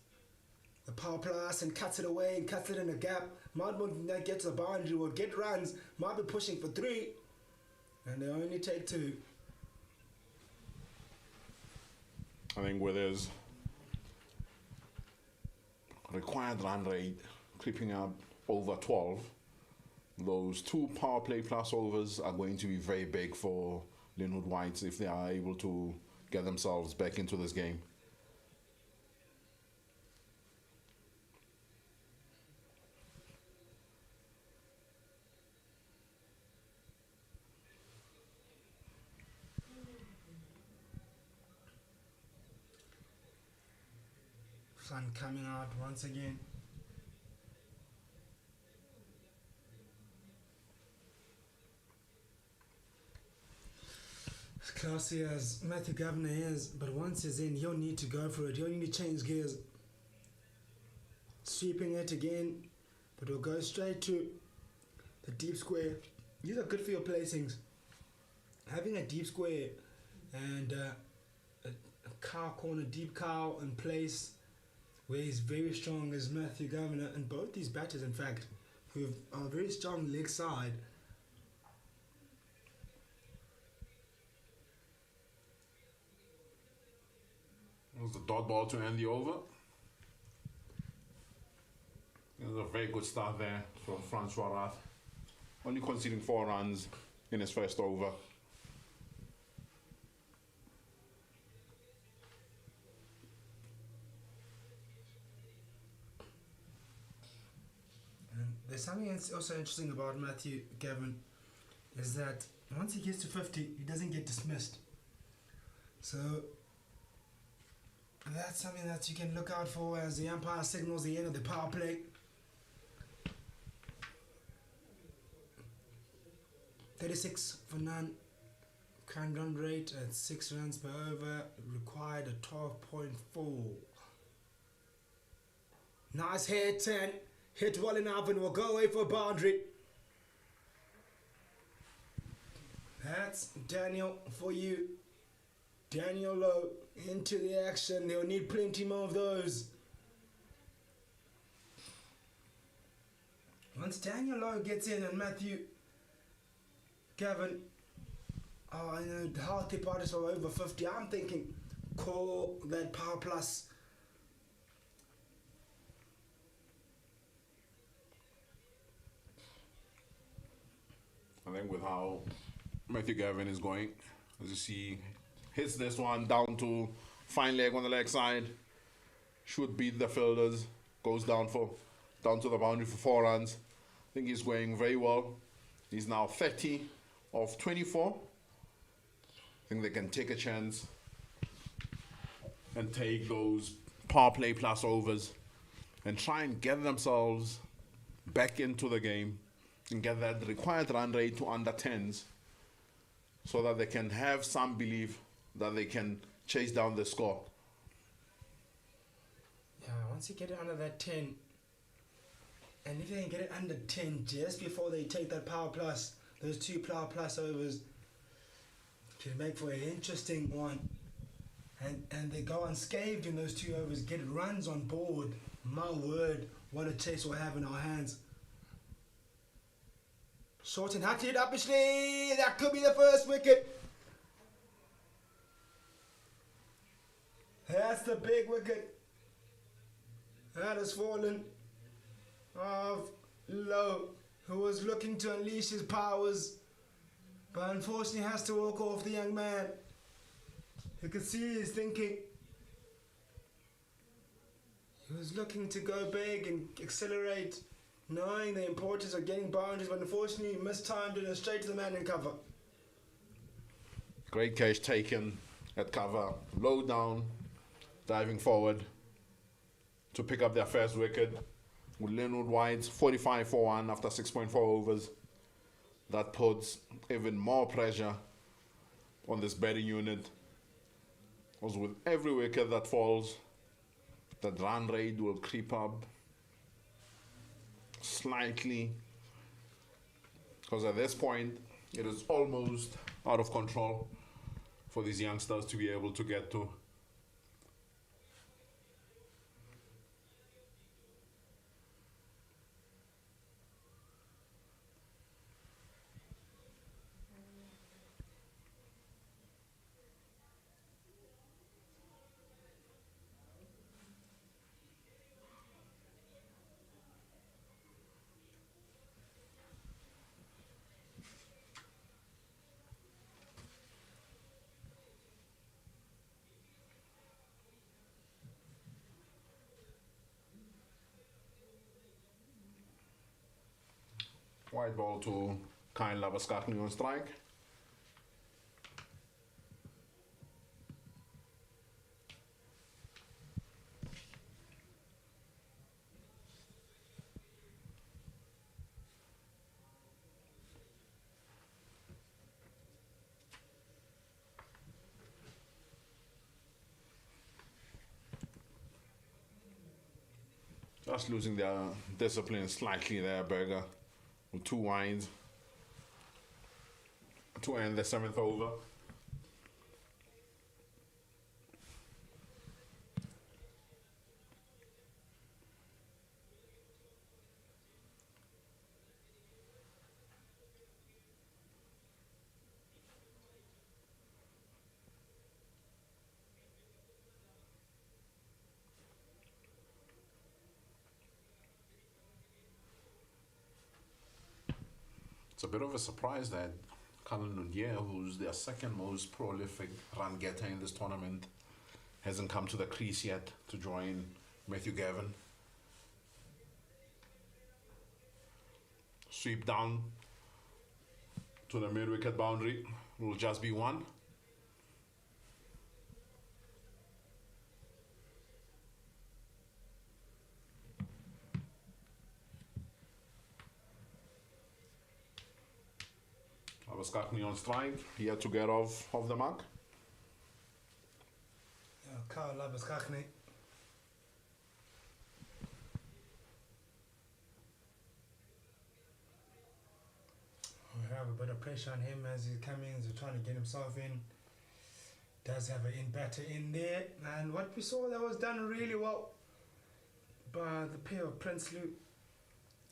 The power plus and cuts it away and cuts it in a gap. Might not get to the boundary or get runs. Might be pushing for 3. And they only take 2. I think with his required run rate creeping up over 12, those 2 power play plus overs are going to be very big for Lynnwood Whites if they are able to get themselves back into this game. fun coming out once again. As classy as Matthew Governor is, but once he's in, he'll need to go for it. He'll need to change gears. Sweeping it again, but he'll go straight to the deep square. These are good for your placings. Having a deep square and a cow corner, deep cow in place where he's very strong as Matthew Governor, and both these batters, in fact, who are very strong leg side. It was the dot ball to end the over. It was a very good start there from Francois Rath. Only conceding 4 runs in his first over. And there's something that's also interesting about Matthew Gavin is that once he gets to 50, he doesn't get dismissed. So that's something that you can look out for as the umpire signals the end of the power play. 36 for none. Current run rate at 6 runs per over. Required a 12.4. Nice hit and hit well enough and will go away for a boundary. That's Daniel for you. Daniel Lowe into the action. They'll need plenty more of those. Once Daniel Lowe gets in and Matthew Gavin are in a healthy parties for over 50, I'm thinking call that power plus. I think with how Matthew Gavin is going, as you see, hits this one down to fine leg on the leg side, should beat the fielders, goes down to the boundary for 4 runs. I think he's going very well. He's now 30 of 24. I think they can take a chance and take those power play plus overs and try and get themselves back into the game and get that required run rate to under 10s so that they can have some belief that they can chase down the score. Yeah, once you get it under that 10, and if they can get it under 10 just before they take that power plus, those 2 power plus overs can make for an interesting one. And they go unscathed in those 2 overs, get runs on board. My word, what a chase we'll have in our hands. Short and hatted up his sleeve. That could be the first wicket. That's the big wicket. That has fallen of Lowe, who was looking to unleash his powers, but unfortunately has to walk off the young man. You can see he's thinking. He was looking to go big and accelerate, knowing the importance of getting boundaries, but unfortunately he mistimed it and straight to the man in cover. Great catch taken at cover, low down, diving forward to pick up their first wicket. With Lynnwood wides 45 for 1 after 6.4 overs. That puts even more pressure on this batting unit. Because with every wicket that falls, the run rate will creep up slightly. Because at this point, it is almost out of control for these youngsters to be able to get to. White ball to Kyle Labaskakni on strike. just losing their discipline slightly there, Berger, with 2 wides to end the 7th over. It's a bit of a surprise that Colin Nundier, who's their second most prolific run getter in this tournament, hasn't come to the crease yet to join Matthew Gavin. Sweep down to the mid-wicket boundary. Will just be 1. Skakni on strike, here to get off the mark. Kyle Labaskachny. We have a bit of pressure on him as he's coming, he's trying to get himself in. Does have an in batter in there, and what we saw that was done really well by the pair of Prinsloo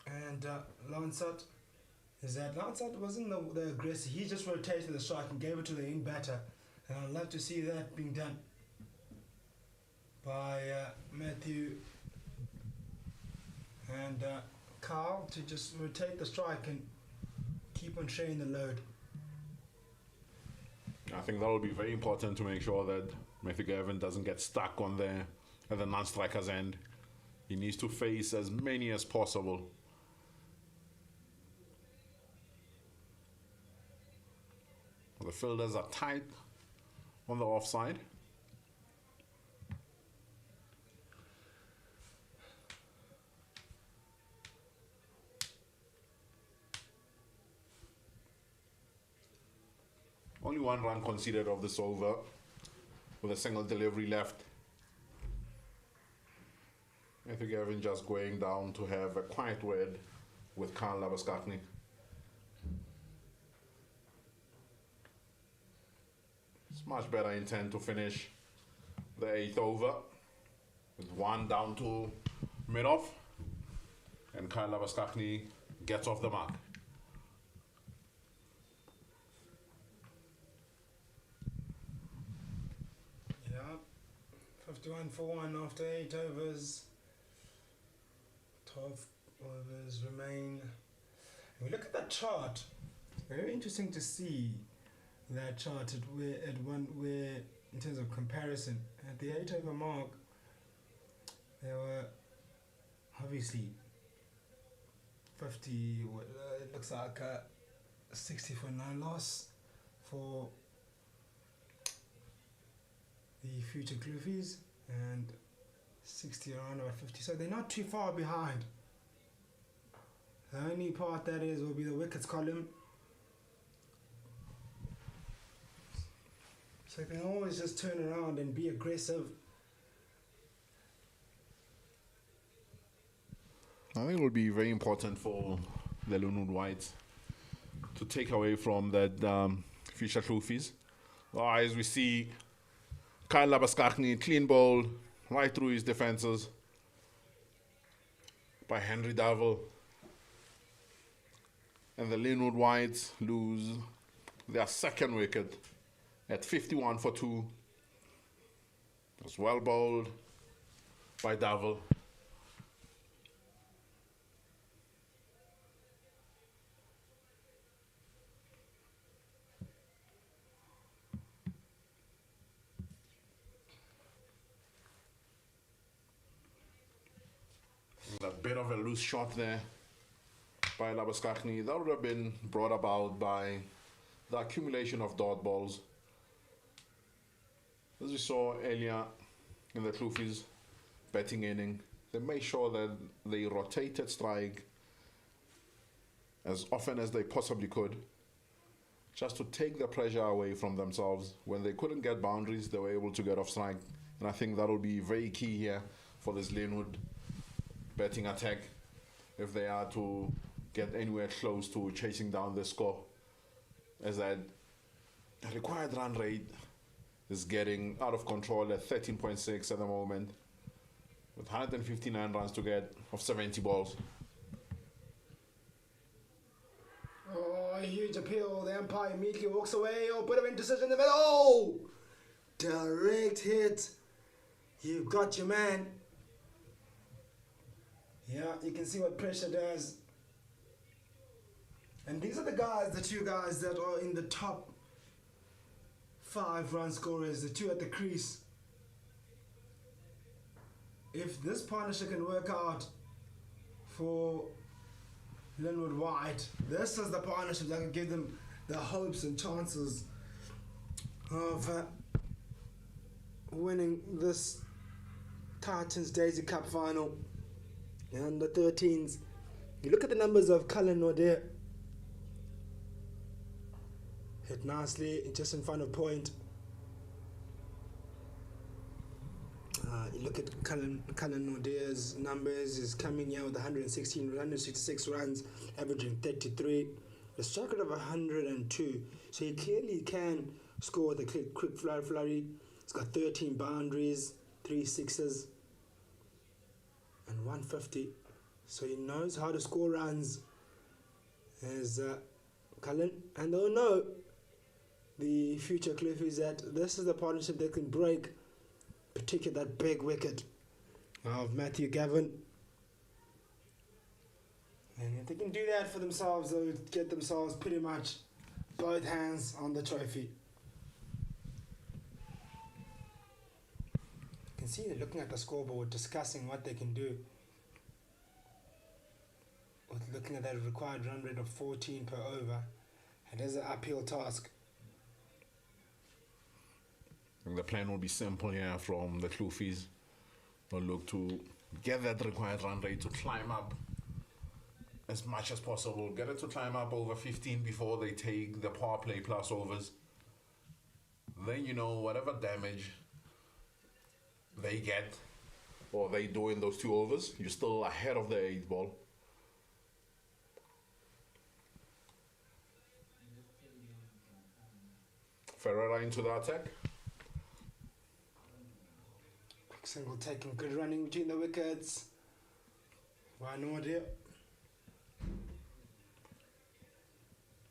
and Lansat. Is that Lansat wasn't the aggressor, he just rotated the strike and gave it to the in batter, and I'd love to see that being done by Matthew and Carl, to just rotate the strike and keep on sharing the load. I think that will be very important to make sure that Matthew Gavin doesn't get stuck on at the non-striker's end. He needs to face as many as possible. The fielders are tight on the offside. Only 1 run conceded of this over, with a single delivery left. Matthew Gavin just going down to have a quiet word with Kyle Labaskachny. It's much better intent to finish the 8th over with 1 down to mid-off, and Kyle Labaskachny gets off the mark. Yeah, 51 for 1 after 8 overs. 12 overs remain. We look at that chart. Very interesting to see that chart where in terms of comparison at the 8 over mark there were obviously 50 it looks like a 60 for 9 loss for the future Klofies and 60 around about 50, so they're not too far behind. The only part that is will be the wickets column. So you can always just turn around and be aggressive. I think it will be very important for the Lynnwood Whites to take away from that future Klofies. As we see Kyle Labaskachny clean ball right through his defences by Henry Davil. And the Lynnwood Whites lose their 2nd wicket at 51 for 2. It was well bowled by Davil. A bit of a loose shot there by Labaskachny. That would have been brought about by the accumulation of dot balls. As we saw earlier in the Klofies batting inning, they made sure that they rotated strike as often as they possibly could, just to take the pressure away from themselves. When they couldn't get boundaries, they were able to get off strike. And I think that will be very key here for this Lynnwood batting attack if they are to get anywhere close to chasing down the score, as that required run rate is getting out of control at 13.6 at the moment, with 159 runs to get of 70 balls. Oh, a huge appeal. The umpire immediately walks away. Oh, bit of indecision in the middle. Oh! Direct hit. You've got your man. Yeah, you can see what pressure does. And these are the two guys that are in the top 5 run scorers, the two at the crease. If this partnership can work out for Lynnwood White, this is the partnership that can give them the hopes and chances of winning this Titans Daisy Cup final. And the 13s, you look at the numbers of Cullen Nordea, hit nicely just in front of point. You look at Cullen Nordea's numbers, is coming here with 166 runs, averaging 33, a strike rate of 102. So he clearly can score with a quick flurry. He's got 13 boundaries, 3 sixes, and 150. So he knows how to score runs as Cullen. And they'll know, the future Klofies, that this is the partnership that can break, particularly that big wicket of Matthew Gavin. And if they can do that for themselves, they'll get themselves pretty much both hands on the trophy. You can see they're looking at the scoreboard, discussing what they can do, with looking at that required run rate of 14 per over. It is an uphill task. And the plan will be simple here from the Klofies. They'll look to get that required run rate to climb up as much as possible. Get it to climb up over 15 before they take the power play plus overs. Then, you know, whatever damage they get or they do in those 2 overs, you're still ahead of the 8th ball. Ferreira into the attack. Single taking good running between the wickets. Why no idea? I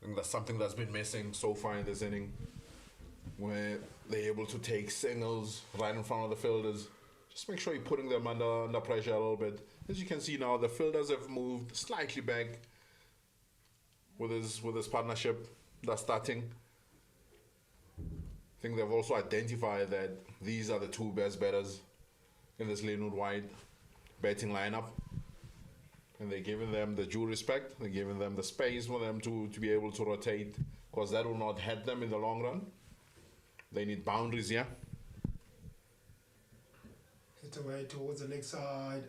think that's something that's been missing so far in this inning, where they're able to take singles right in front of the fielders. Just make sure you're putting them under pressure a little bit. As you can see now, the fielders have moved slightly back with his partnership that's starting. I think they've also identified that these are the 2 best batters in this Lynnwood White batting lineup, and they're giving them the due respect. They're giving them the space for them to be able to rotate, because that will not hurt them in the long run. They need boundaries here. Hit away towards the leg side,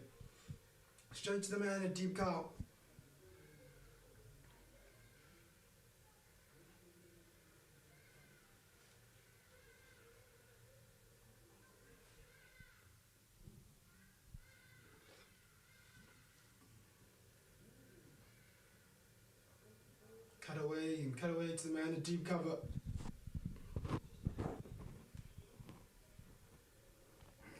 straight to the man in deep cow. Cut away to the man in deep cover.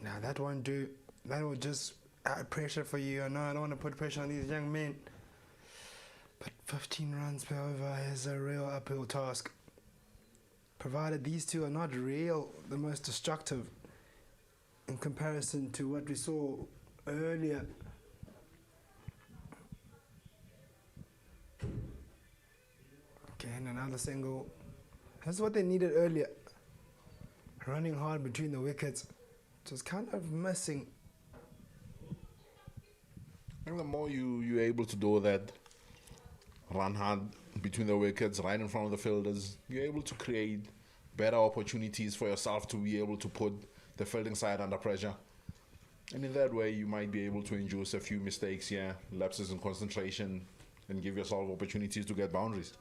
Now that won't do. That will just add pressure for you. I know I don't want to put pressure on these young men, but 15 runs per over is a real uphill task, provided these 2 are not the most destructive in comparison to what we saw earlier. Again, another single. That's what they needed earlier. Running hard between the wickets. Just kind of missing. I think the more you're able to do that, run hard between the wickets, right in front of the fielders, you're able to create better opportunities for yourself to be able to put the fielding side under pressure. And in that way, you might be able to induce a few mistakes here, lapses in concentration, and give yourself opportunities to get boundaries.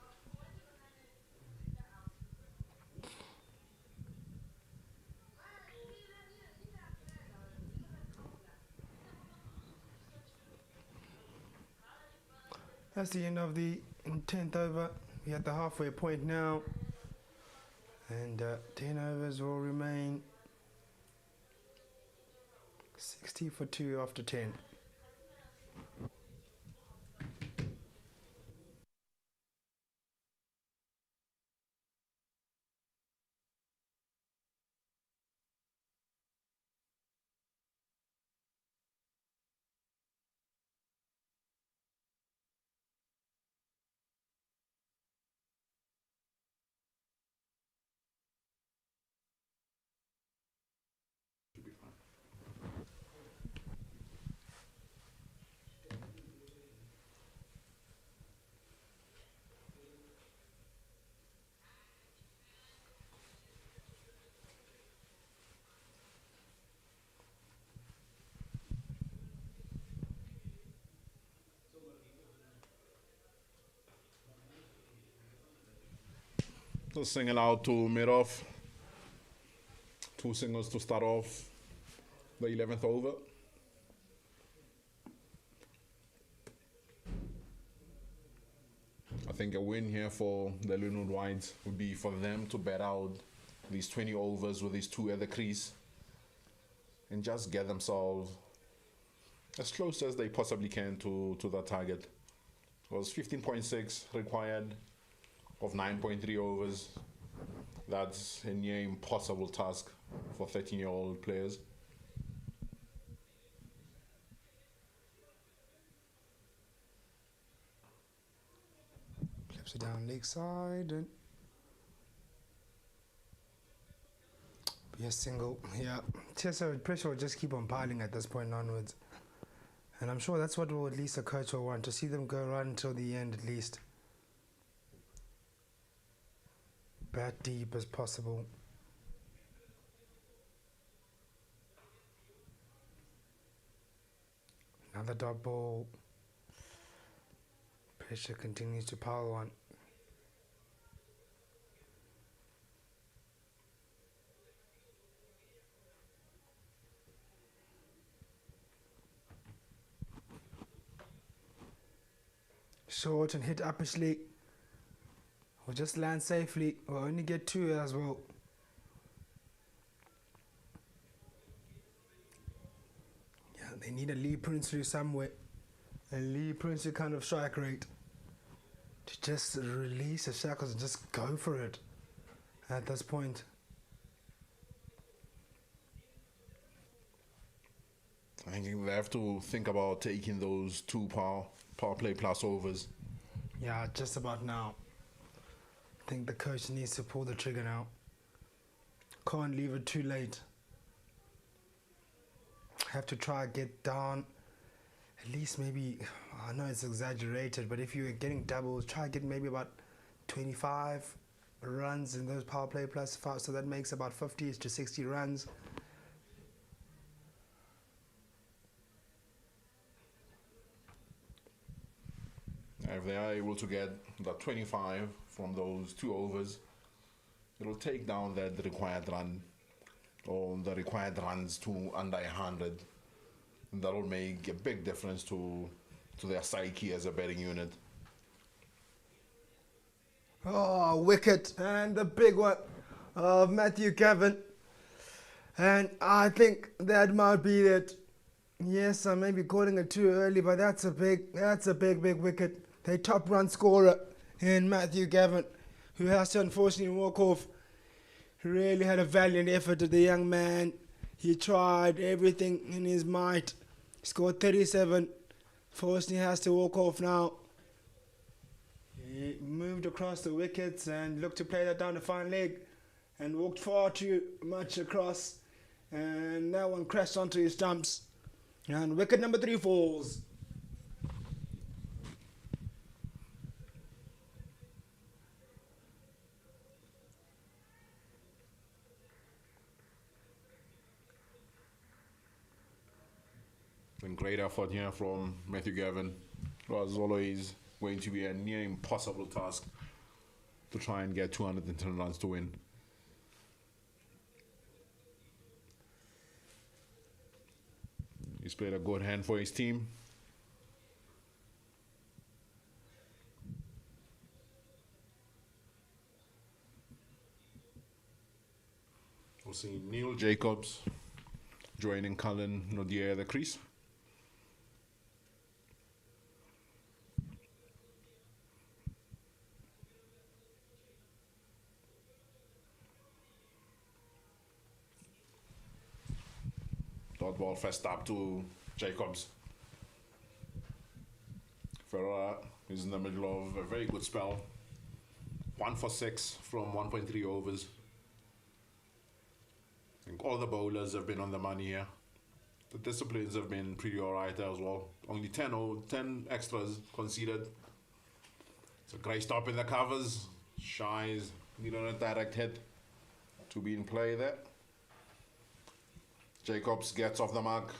That's the end of the 10th over. We're at the halfway point now. And 10 overs will remain 60 for 2 after 10. So single out to mid off. 2 singles to start off the 11th over. I think a win here for the Lynnwood Whites would be for them to bat out these 20 overs with these 2 at the crease and just get themselves as close as they possibly can to that target. It was 15.6 required of 9.3 overs. That's a near impossible task for 13-year-old players. Clips it down leg side and be a single. Yeah, TSO pressure will just keep on piling at this point onwards. And I'm sure that's what will at least a coach will want, to see them go right until the end at least. Bat deep as possible. Another dot ball. Pressure continues to pile on. Short and hit upper sleeve. Or just land safely, or only get 2 as well. Yeah, they need a Lee Princely somewhere. A Lee Princely kind of strike rate. To just release the shackles and just go for it at this point. I think they have to think about taking those 2 power play plus overs. Yeah, just about now. I think the coach needs to pull the trigger now. Can't leave it too late. Have to try get down at least maybe, I know it's exaggerated, but if you're getting doubles, try get maybe about 25 runs in those power play plus 5, so that makes about 50 to 60 runs. If they are able to get the 25 from those 2 overs, it'll take down that required run, or the required runs to under 100. And that'll make a big difference to their psyche as a batting unit. Oh, wicket, and the big one of Matthew Cavan. And I think that might be it. Yes, I may be calling it too early, but that's a big wicket. Their top run scorer in Matthew Cavan, who has to unfortunately walk off. He really had a valiant effort to the young man. He tried everything in his might. He scored 37. Fortunately has to walk off now. He moved across the wickets and looked to play that down the fine leg and walked far too much across. And that one crashed onto his stumps. And wicket number 3 falls. And great effort here from Matthew Gavin. It was always going to be a near impossible task to try and get 210 runs to win. He's played a good hand for his team. We'll see Neil Jacobs joining Cullen Nodier at the crease. Dot ball first up to Jacobs. Ferreira is in the middle of a very good spell. 1 for 6 from 1.3 overs. I think all the bowlers have been on the money here. The disciplines have been pretty alright as well. Only 10 extras conceded. It's a great stop in the covers. Shies need on a direct hit to be in play there. Jacobs gets off the mark.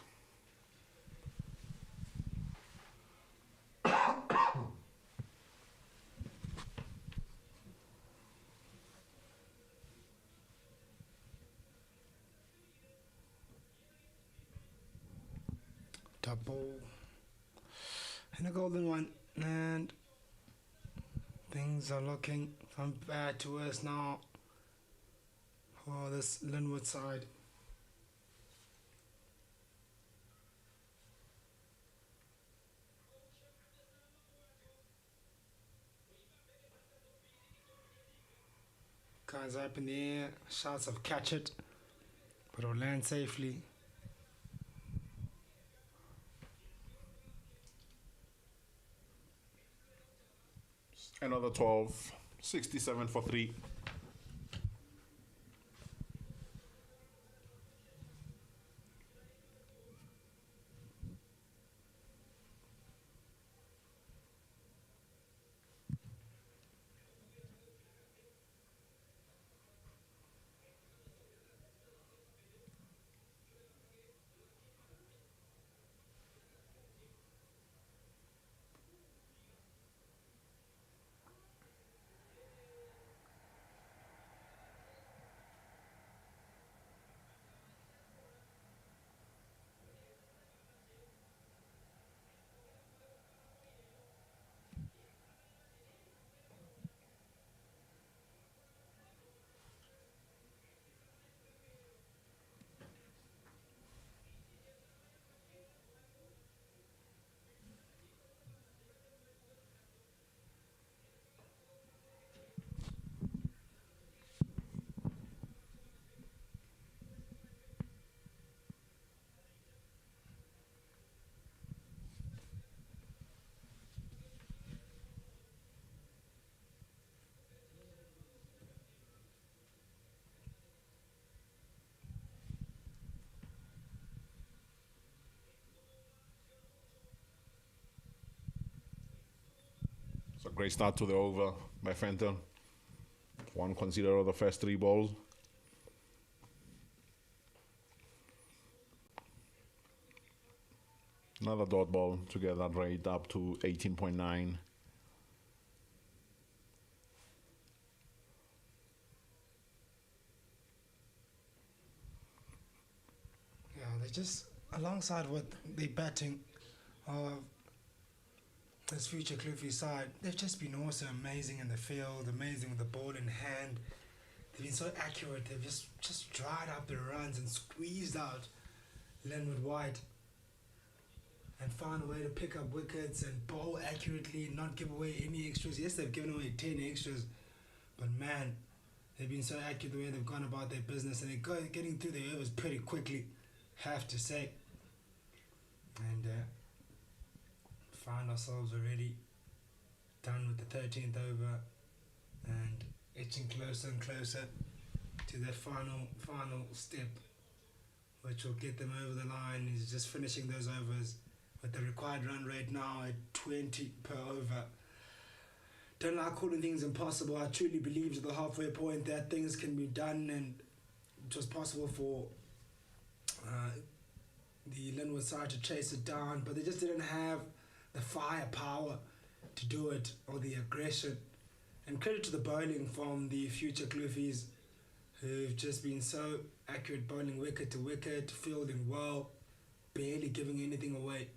Double and a golden one, and things are looking from bad to worse now for this Lynnwood side. Guys up in the air, shots of catch it, but it'll land safely. Another 12, 67 for 3. It's a great start to the over by Fenton. 1 considered of the first 3 balls. Another dot ball to get that rate up to 18.9. Yeah, they just, alongside what they batting, this future Klofies side, they've just been also amazing in the field, amazing with the ball in hand. They've been so accurate. They've just dried up the runs and squeezed out Lynnwood wide and found a way to pick up wickets and bowl accurately and not give away any extras. Yes, they've given away 10 extras, but man, they've been so accurate the way they've gone about their business, and they're getting through the overs pretty quickly, have to say. And found ourselves already done with the 13th over and edging closer and closer to that final step, which will get them over the line. Is just finishing those overs with the required run rate now at 20 per over. Don't like calling things impossible. I truly believe to the halfway point that things can be done, and it was possible for the Lynnwood side to chase it down, but they just didn't have the firepower to do it, or the aggression. And credit to the bowling from the future Klofies, who've just been so accurate, bowling wicket to wicket, fielding well, barely giving anything away.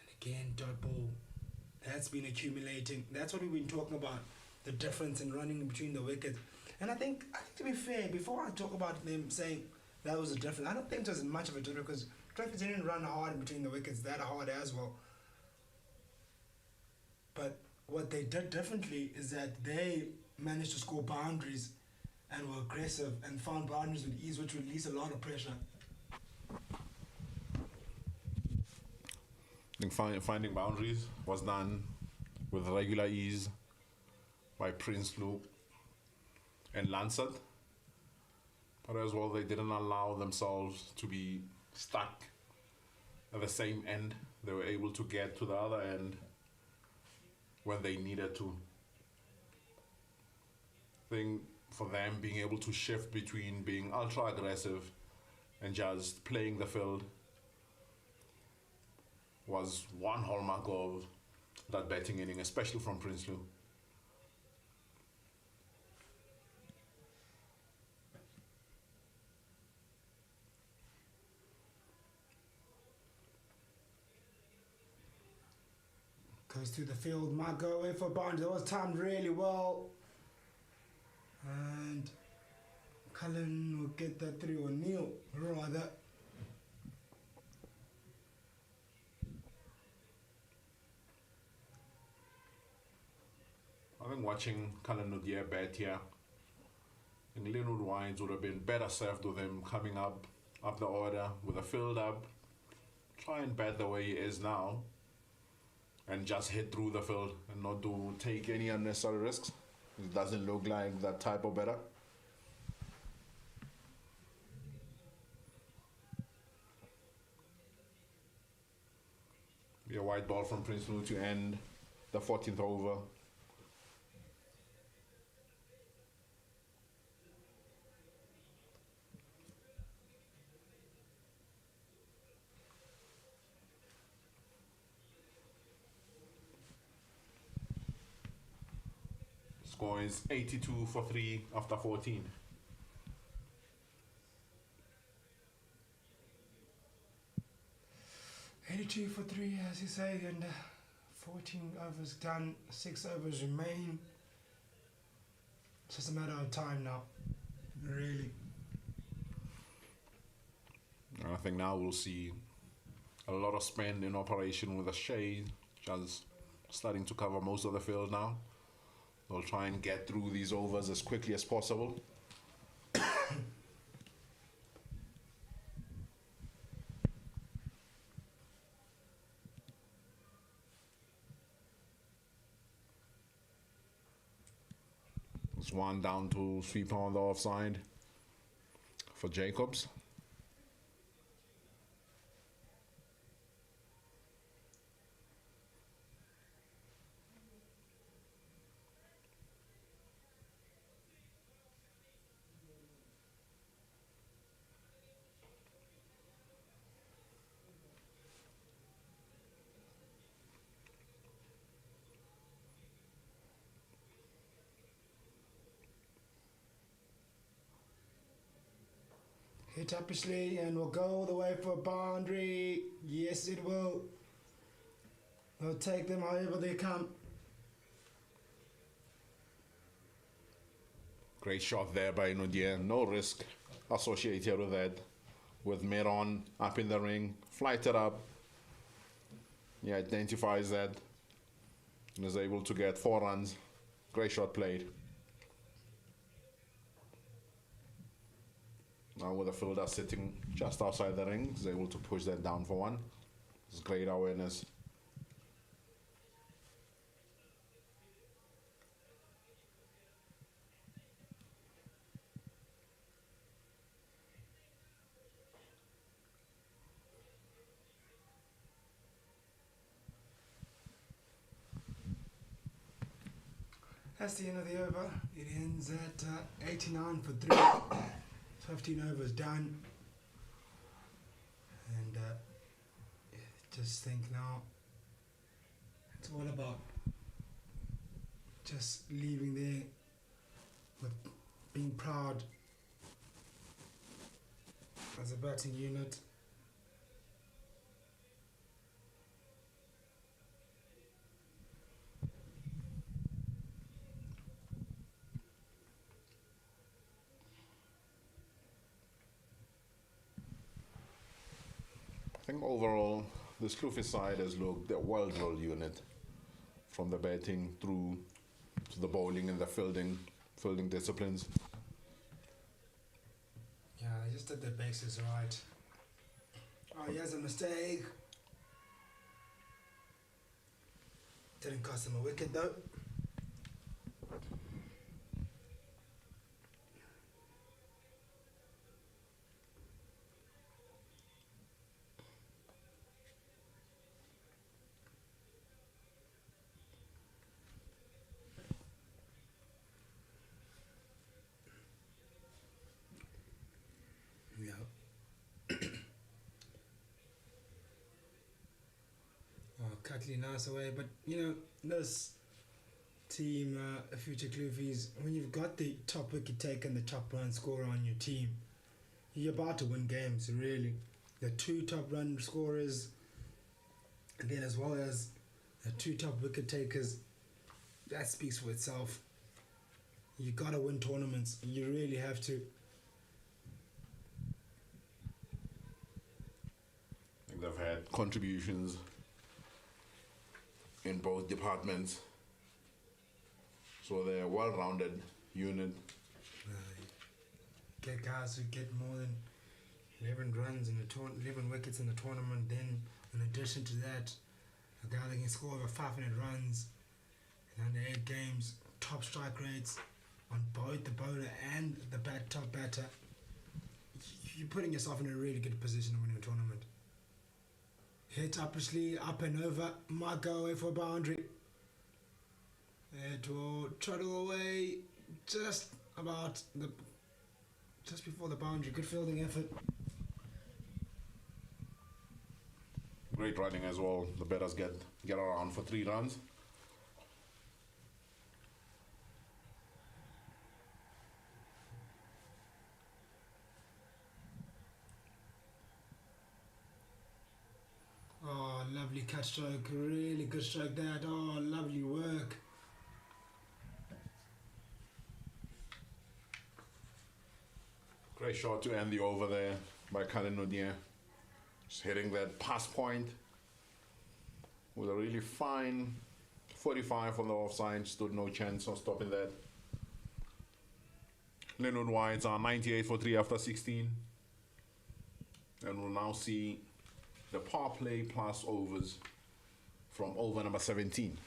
And again, dot ball, that's been accumulating. That's what we've been talking about, the difference in running between the wickets. And I think to be fair, before I talk about them saying that was a difference, I don't think there's much of a difference because Klofies didn't run hard in between the wickets that hard as well. But what they did differently is that they managed to score boundaries and were aggressive and found boundaries with ease, which released a lot of pressure. I think finding boundaries was done with regular ease by Prinsloo and Lansard. But as well, they didn't allow themselves to be stuck at the same end. They were able to get to the other end when they needed to. I think for them, being able to shift between being ultra aggressive and just playing the field was one hallmark of that batting inning, especially from Prinsloo. Goes through the field, might go away for a boundary. That was timed really well. And Cullen will get that through, or Neil, rather. I think watching Cullen Nudia bat here, I think Lynnwood Wines would have been better served with him coming up the order with a field up, try and bat the way he is now, and just hit through the field and not take any unnecessary risks. It doesn't look like that type of batter. Be a white ball from Prinsloo to end the 14th over. Score is 82 for 3 after 14. $82 for 3, as you say, and 14 overs done, 6 overs remain. It's just a matter of time now, really. And I think now we'll see a lot of spend in operation with a shade, just starting to cover most of the field now. They'll try and get through these overs as quickly as possible. It's one down to sweep on the offside for Jacobs. Hit uppishly and will go all the way for a boundary. Yes, it will. They'll take them however they come. Great shot there by Nudia. No risk associated with that. With Meron up in the ring, flight it up. He identifies that and is able to get 4 runs. Great shot played. Now with the fielder sitting just outside the ring, he's able to push that down for 1. It's great awareness. That's the end of the over. It ends at 89 for 3. 15 overs done. And just think now, it's all about just leaving there with being proud as a batting unit. think overall, this Klofies side has looked a well-drilled unit from the batting through to the bowling and the fielding disciplines. Yeah, they just did the basics right. Oh, he has a mistake. Didn't cost him a wicket though. Cutley nice away, but you know, this team, future Klofies, when you've got the top wicket taker and the top run scorer on your team, you're about to win games, really. The two top run scorers, and then as well as the two top wicket takers, that speaks for itself. You gotta win tournaments, you really have to. I think they've had contributions in both departments, so they're a well-rounded unit. Get guys who get more than 11 runs in the 11 wickets in the tournament. Then, in addition to that, a guy that can score over 500 runs in under 8 games, top strike rates on both the bowler and the top batter. You're putting yourself in a really good position to win a tournament. Hit upperly, up and over, might go away for a boundary. It will trundle away just before the boundary. Good fielding effort. Great running as well. The batters get around for 3 runs. Oh, lovely cut stroke, really good stroke that. Oh, lovely work. Great shot to end the over there by Lynnwood. Just hitting that pass point with a really fine 45 on the offside. Stood no chance of stopping that. Lynnwood wides are 98 for 3 after 16. And we'll now see the power play plus overs from over number 17.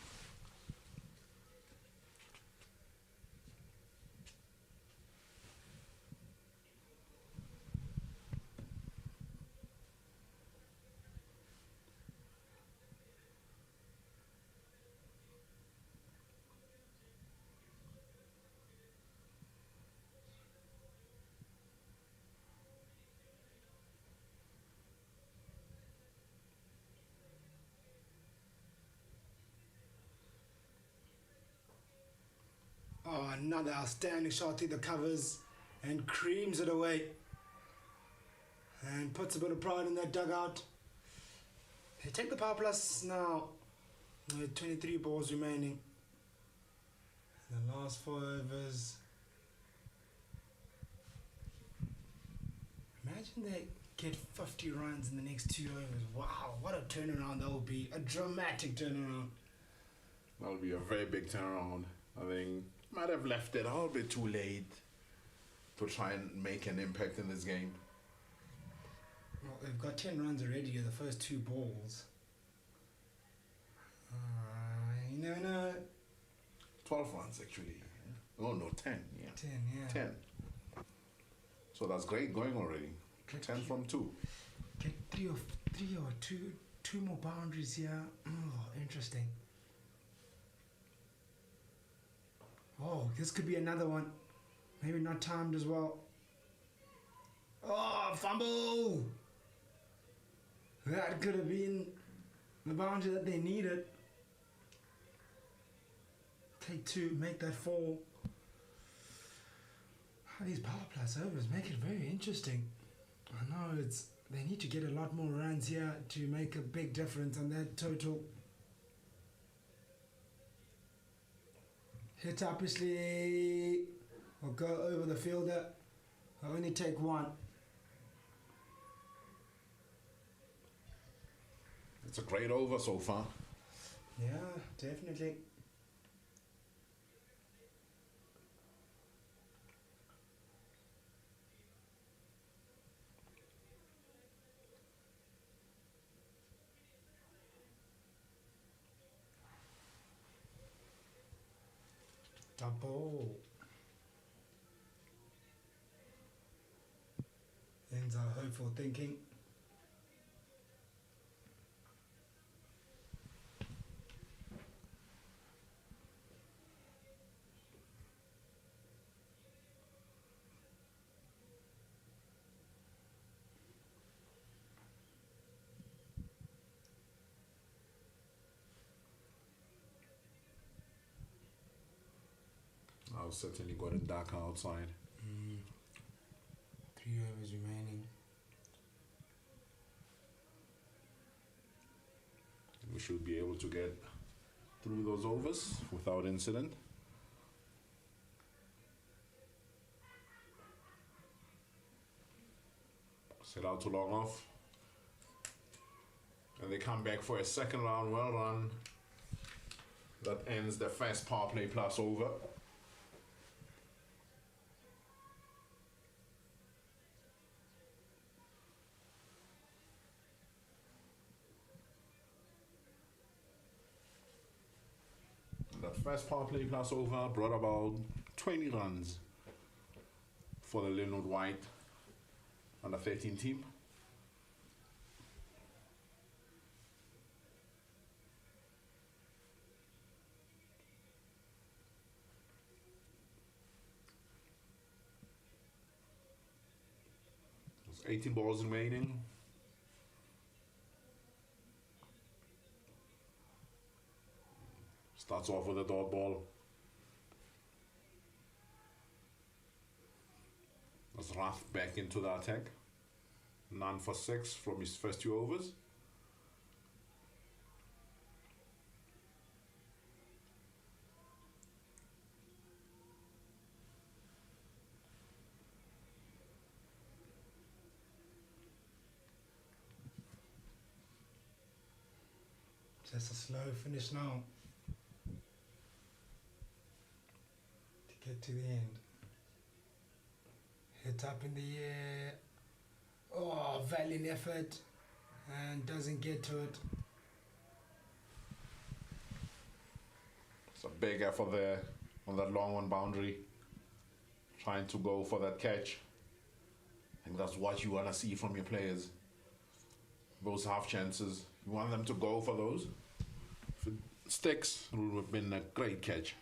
Oh, another outstanding shot through the covers and creams it away. And puts a bit of pride in that dugout. They take the power plus now. With 23 balls remaining. The last 4 overs. Imagine they get 50 runs in the next 2 overs. Wow, what a turnaround that will be. A dramatic turnaround. That would be a very big turnaround. I think might have left it a little bit too late to try and make an impact in this game. Well, they've got 10 runs already in the first 2 balls. You never know. 12 runs actually. Oh no, 10. Yeah. 10, yeah. 10. So that's great going already. 10 from 2. Get three or two more boundaries here. Oh, interesting. Oh, this could be another one. Maybe not timed as well. Oh, fumble! That could have been the boundary that they needed. Take 2, make that 4. These power plus overs make it very interesting. I know they need to get a lot more runs here to make a big difference on that total. Hit upishly or go over the fielder. I'll only take 1. It's a great over so far. Yeah, definitely. Double. Ends our hopeful thinking. I've certainly got it dark outside. 3 overs remaining. We should be able to get through those overs without incident. Set out to long off. And they come back for a second round, well run. That ends the first power play plus over. That first power play plus over brought about 20 runs for the Lynnwood White under 13 team. There's 18 balls remaining. Starts off with a dot ball. That's Rath back into the attack. 9 for 6 from his first 2 overs. Just a slow finish now. To get to the end. Hit up in the air. Oh, valiant effort. And doesn't get to it. It's a big effort there on that long one boundary. Trying to go for that catch. I think that's what you want to see from your players. Those half chances. You want them to go for those. If it sticks, it would have been a great catch.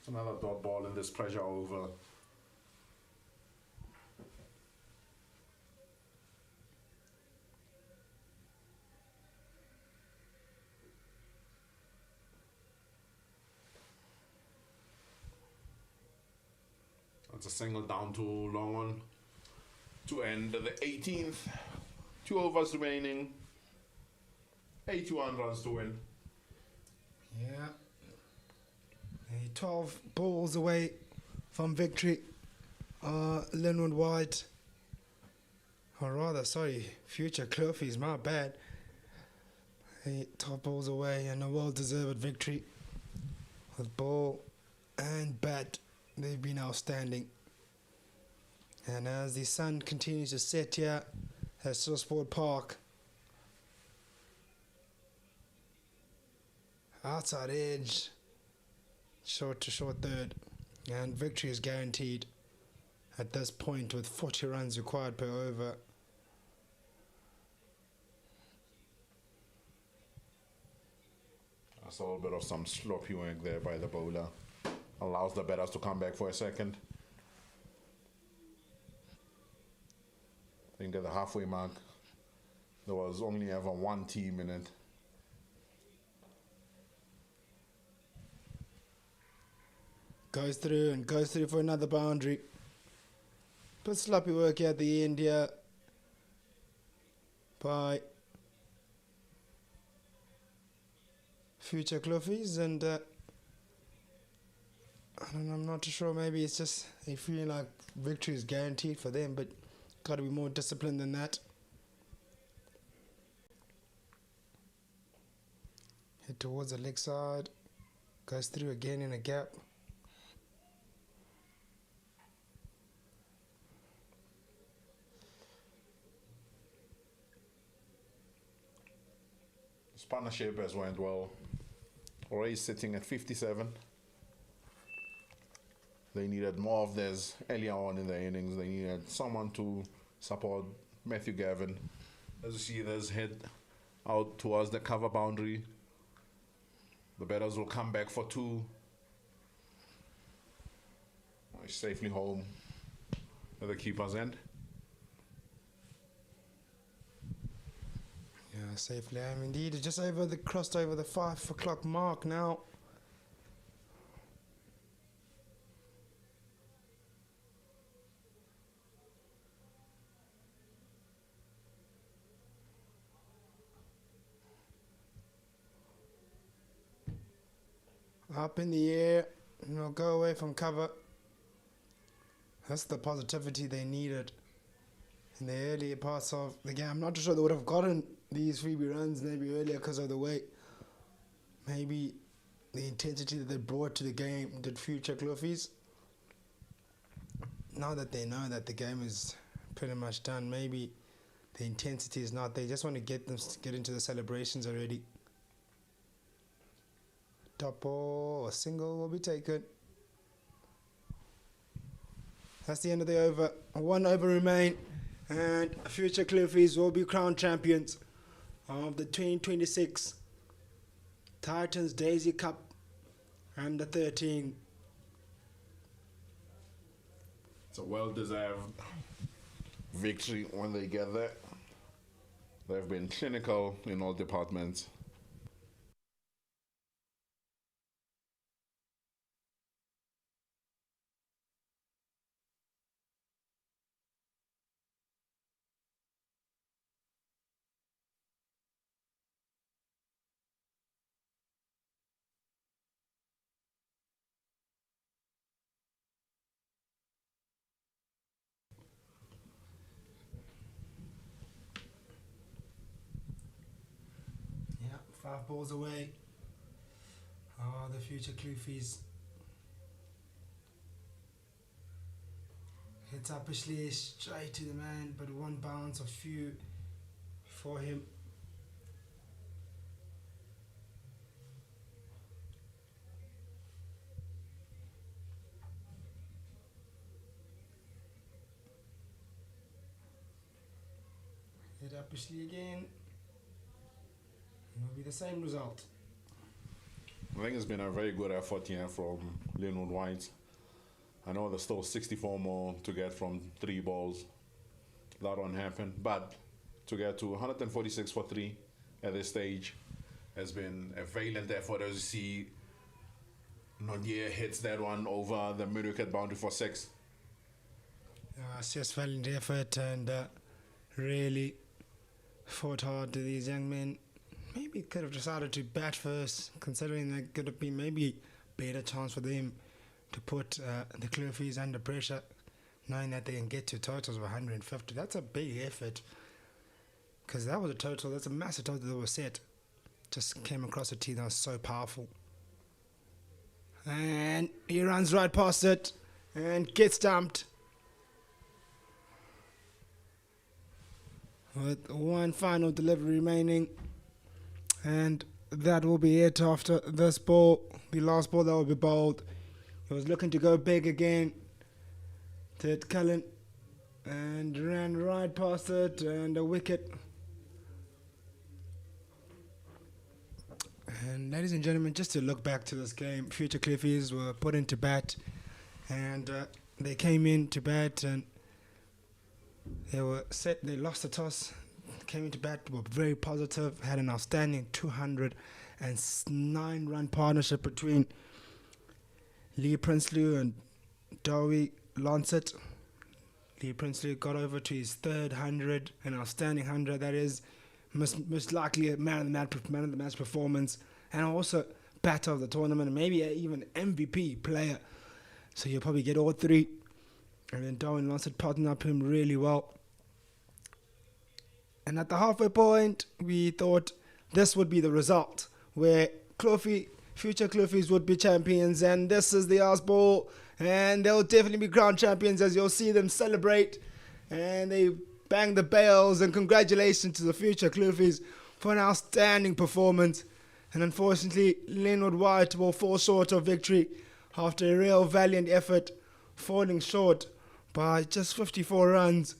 Another dot ball in this pressure over. That's a single down to long one to end the 18th. 2 overs remaining. 81 runs to win. Yeah. 12 balls away from victory. Lynnwood White. Or rather, sorry, future Klofies, my bad. 12 balls away and a well-deserved victory. With ball and bat, they've been outstanding. And as the sun continues to set here at SuperSport Park, outside edge, short to short third, and victory is guaranteed at this point with 40 runs required per over. That's a little bit of some sloppy work there by the bowler. Allows the batters to come back for a second. I think at the halfway mark, there was only ever one team in it. Goes through and goes through for another boundary. But sloppy work here at the end here by future Klofies, and I don't know, I'm not too sure, maybe it's just they feel like victory is guaranteed for them, but got to be more disciplined than that. Head towards the leg side, goes through again in a gap. This partnership has went well. Already sitting at 57. They needed more of this earlier on in the innings. They needed someone to support Matthew Gavin. As you see, there's head out towards the cover boundary. The batters will come back for 2. He's safely home at the keeper's end. Yeah, safely home indeed. Just over the crossed over the 5 o'clock mark now. Up in the air, and we'll go away from cover. That's the positivity they needed in the earlier parts of the game. I'm not too sure they would have gotten these freebie runs maybe earlier because of the weight. Maybe the intensity that they brought to the game did future Klofies. Now that they know that the game is pretty much done, maybe the intensity is not. They just want to get into the celebrations already. Top ball or single will be taken. That's the end of the over. 1 over remain, and future Klofies will be crowned champions of the 2026 Titans Daisy Cup under 13. It's a well-deserved victory when they get there. They've been clinical in all departments. Yeah, 5 balls away. The future Klofies. Hits up Ashley straight to the man, but 1 bounce of few for him. Hit up Ashley again. It'll be the same result. I think it's been a very good effort here from Lynnwood White. I know there's still 64 more to get from 3 balls. That won't happen, but to get to 146 for 3 at this stage has been a valiant effort. As you see, Nodier hits that one over the mid-wicket boundary for 6. It's just valiant effort, and really fought hard to these young men. Maybe could have decided to bat first, considering there could have been maybe a better chance for them to put the Klofies under pressure, knowing that they can get to totals of 150. That's a big effort, because that was a total, that's a massive total that was set. Just came across a tee that was so powerful. And he runs right past it and gets dumped. With 1 final delivery remaining. And that will be it after this ball. The last ball that will be bowled. He was looking to go big again. Did Cullen. And ran right past it. And a wicket. And ladies and gentlemen, just to look back to this game, future Klofies were put into bat. And they came in to bat, and they were set. They lost the toss. Came into bat, were very positive, had an outstanding 209 run partnership between Lee Prinsloo and Dowie Lancet. Lee Prinsloo got over to his third 100, an outstanding 100. That is most likely a man of the match performance, and also batter of the tournament, and maybe even MVP player. So you'll probably get all three. And then Darwin Lancet partnered up him really well. And at the halfway point, we thought this would be the result, where future Klofies would be champions, and this is the Arse Bowl, and they'll definitely be crowned champions as you'll see them celebrate, and they bang the bells, and congratulations to the future Klofies for an outstanding performance. And unfortunately, Lynnwood White will fall short of victory after a real valiant effort, falling short by just 54 runs.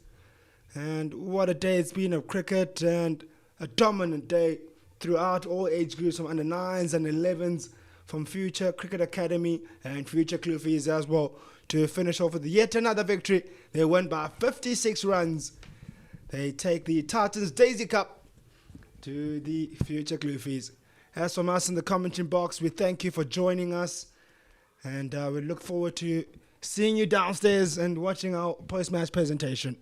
And what a day it's been of cricket, and a dominant day throughout all age groups, from under 9s and 11s, from Future Cricket Academy and Future Klofies as well, to finish off with yet another victory. They win by 56 runs. They take the Titans Daisy Cup to the Future Klofies. As from us in the commenting box, we thank you for joining us, and we look forward to seeing you downstairs and watching our post-match presentation.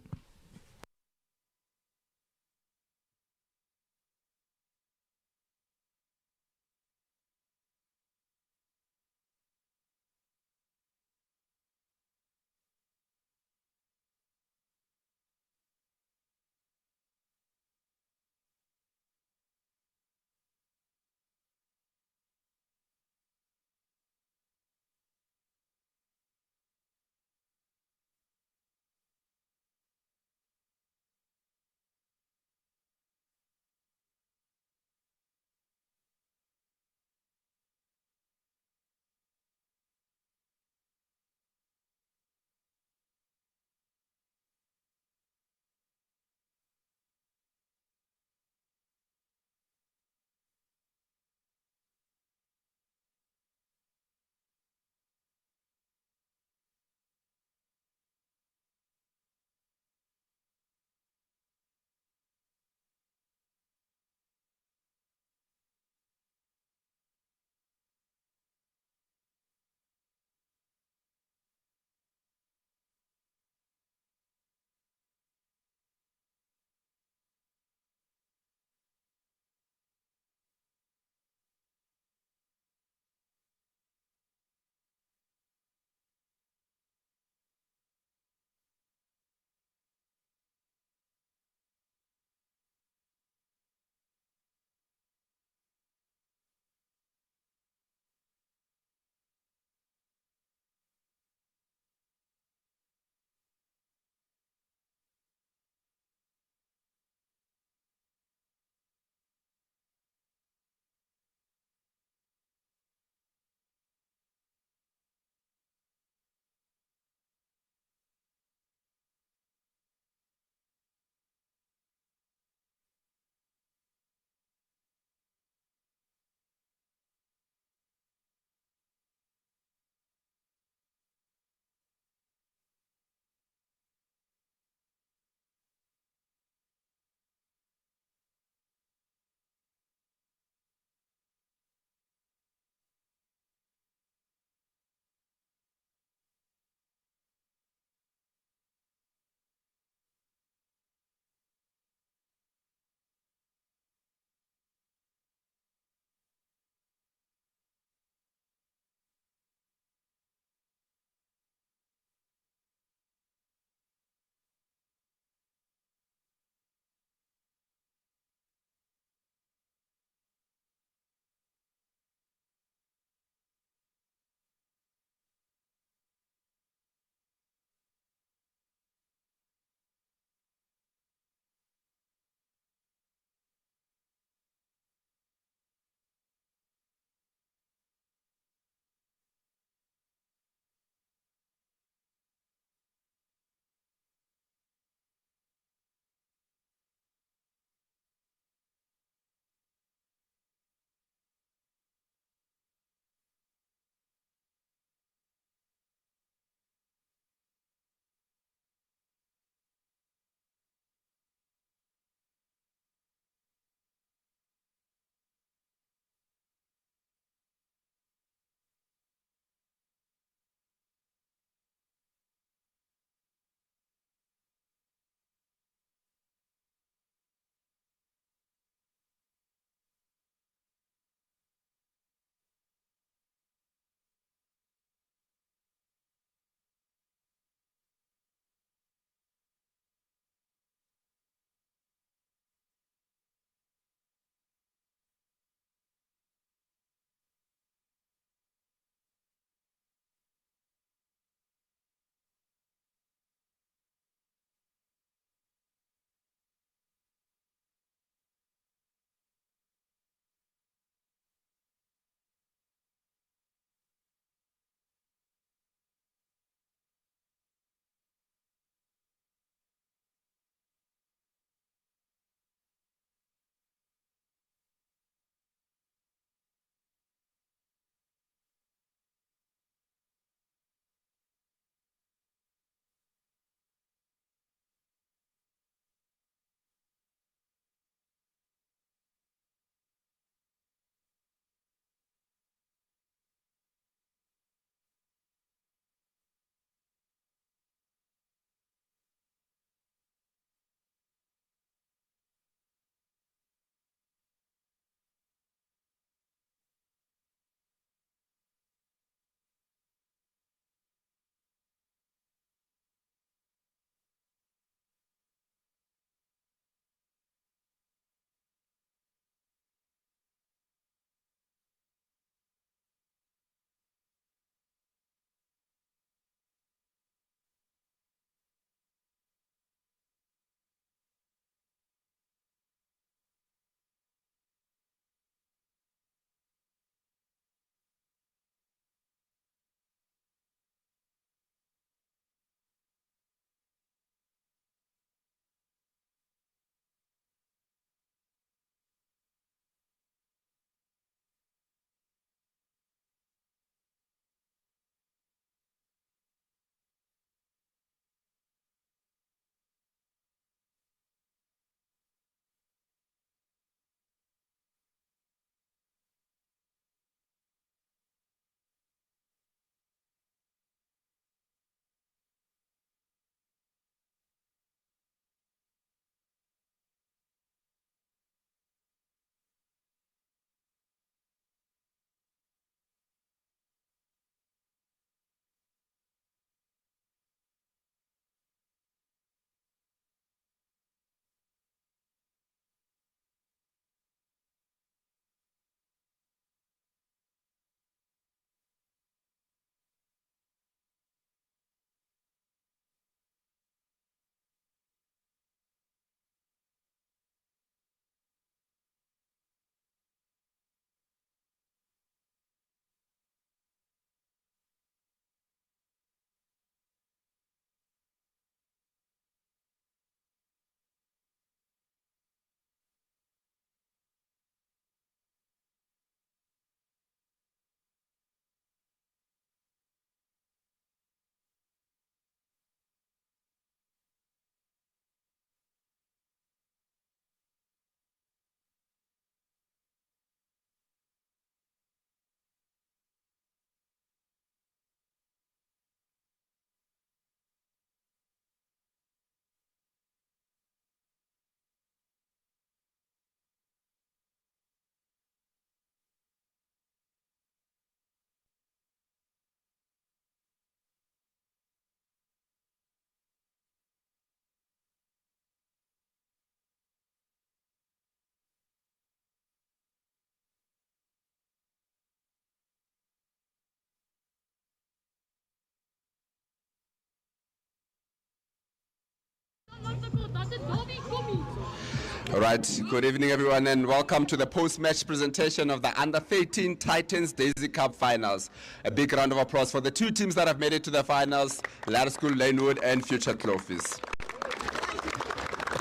All right, good evening everyone and welcome to the post-match presentation of the Under-13 Titans Daisy Cup Finals. A big round of applause for the two teams that have made it to the finals, Lynnwood and Future Klofies.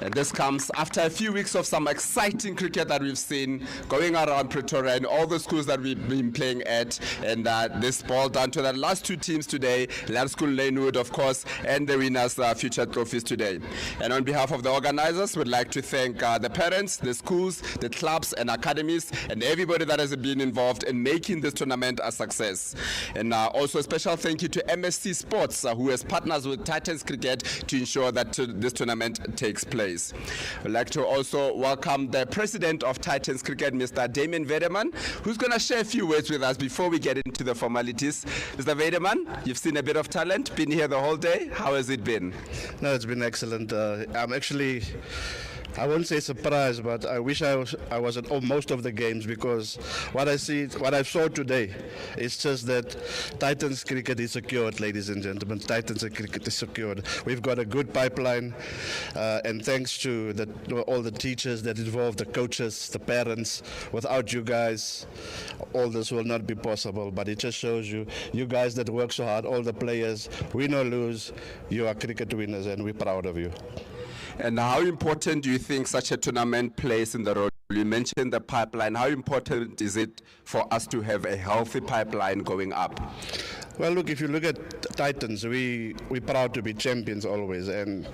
And this comes after a few weeks of some exciting cricket that we've seen going around Pretoria and all the schools that we've been playing at. And this boiled down to the last two teams today, Lynnwood, of course, and the winners, Future Klofies today. And on behalf of the organizers, we'd like to thank the parents, the schools, the clubs and academies, and everybody that has been involved in making this tournament a success. And also a special thank you to MSC Sports, who has partners with Titans Cricket to ensure that this tournament takes place. I'd like to also welcome the president of Titans Cricket, Mr. Damien Vedeman, who's going to share a few words with us before we get into the formalities. Mr. Vedeman, you've seen a bit of talent, been here the whole day. How has it been? No, it's been excellent. I'm actually, I won't say surprised, but I wish I was at most of the games, because what I saw today is just that Titans cricket is secured, ladies and gentlemen. Titans cricket is secured. We've got a good pipeline, and thanks to all the teachers that involved, the coaches, the parents. Without you guys, all this will not be possible. But it just shows you guys that work so hard, all the players, win or lose, you are cricket winners, and we're proud of you. And how important do you think such a tournament plays in the role? You mentioned the pipeline. How important is it for us to have a healthy pipeline going up? Well, look, if you look at Titans, we're proud to be champions always. And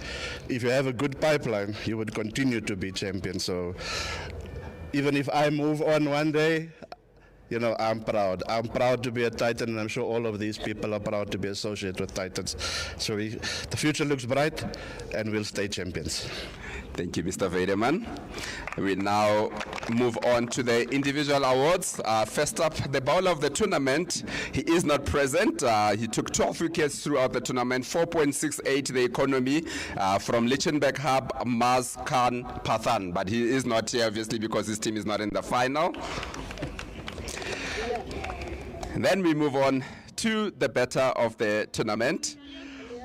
if you have a good pipeline, you would continue to be champions. So even if I move on one day, you know, I'm proud. I'm proud to be a Titan, and I'm sure all of these people are proud to be associated with Titans. So the future looks bright, and we'll stay champions. Thank you, Mr. Vedeman. We now move on to the individual awards. First up, the bowler of the tournament. He is not present. He took 12 wickets throughout the tournament, 4.68 the economy from Lichtenberg Hub, Maz Khan Pathan. But he is not here, obviously, because his team is not in the final. And then we move on to the better of the tournament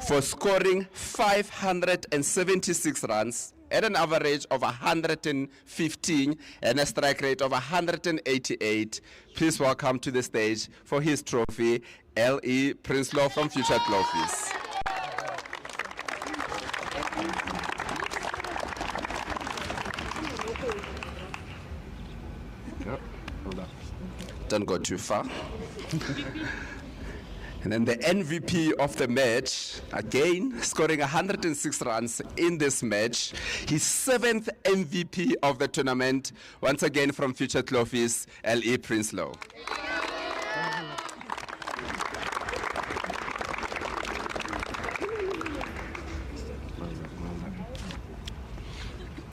for scoring 576 runs at an average of 115 and a strike rate of 188. Please welcome to the stage for his trophy, L.E. Prinsloo from Future Klofies. Don't go too far. And then the MVP of the match, again scoring 106 runs in this match, his 7th MVP of the tournament, once again from Future Klofies, L.E. Prinsloo.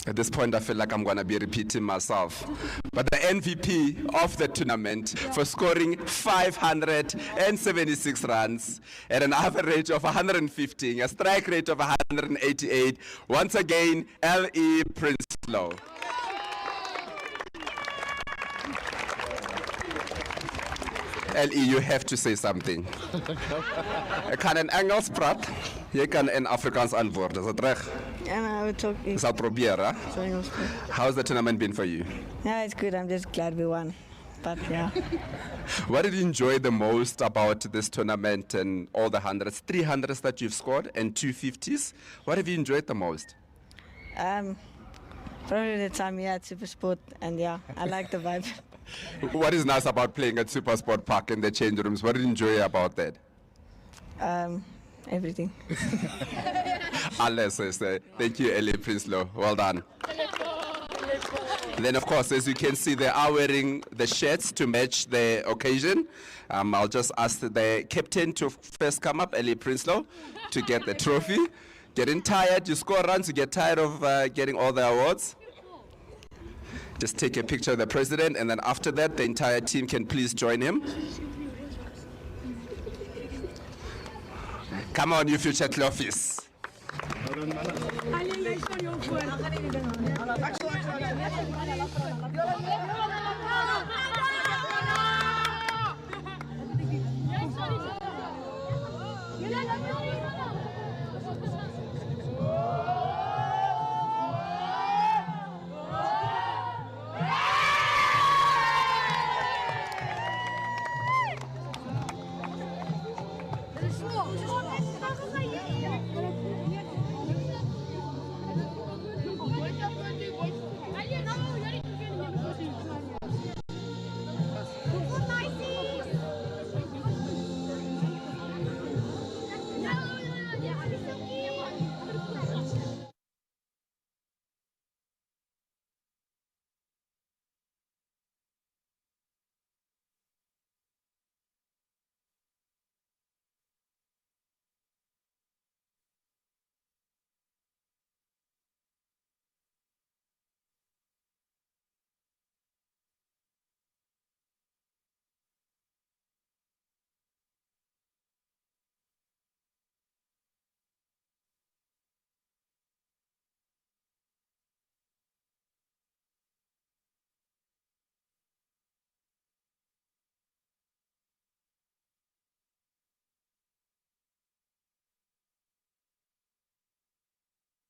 At this point, I feel like I'm going to be repeating myself. But the MVP of the tournament for scoring 576 runs at an average of 115, a strike rate of 188, once again, L.E. Prinsloo. L.E., you have to say something. Ek kan in Engels praat, jy kan in Afrikaans antwoord, is dit reg? Yeah, no, I would talk. Ek sal probeer, hè? How's the tournament been for you? Yeah, it's good. I'm just glad we won. But yeah. What did you enjoy the most about this tournament and all the hundreds, 300s that you've scored and 250s? What have you enjoyed the most? Probably the time here at SuperSport, and yeah, I like the vibe. What is nice about playing at SuperSport Park in the change rooms? What did you enjoy about that? Everything. Alles, thank you, L.E. Prinsloo. Well done. Then, of course, as you can see, they are wearing the shirts to match the occasion. I'll just ask the captain to first come up, L.E. Prinsloo, to get the trophy. Getting tired, you score runs, you get tired of getting all the awards. Just take a picture of the president, and then after that, the entire team can please join him. Come on, you Future Klofies.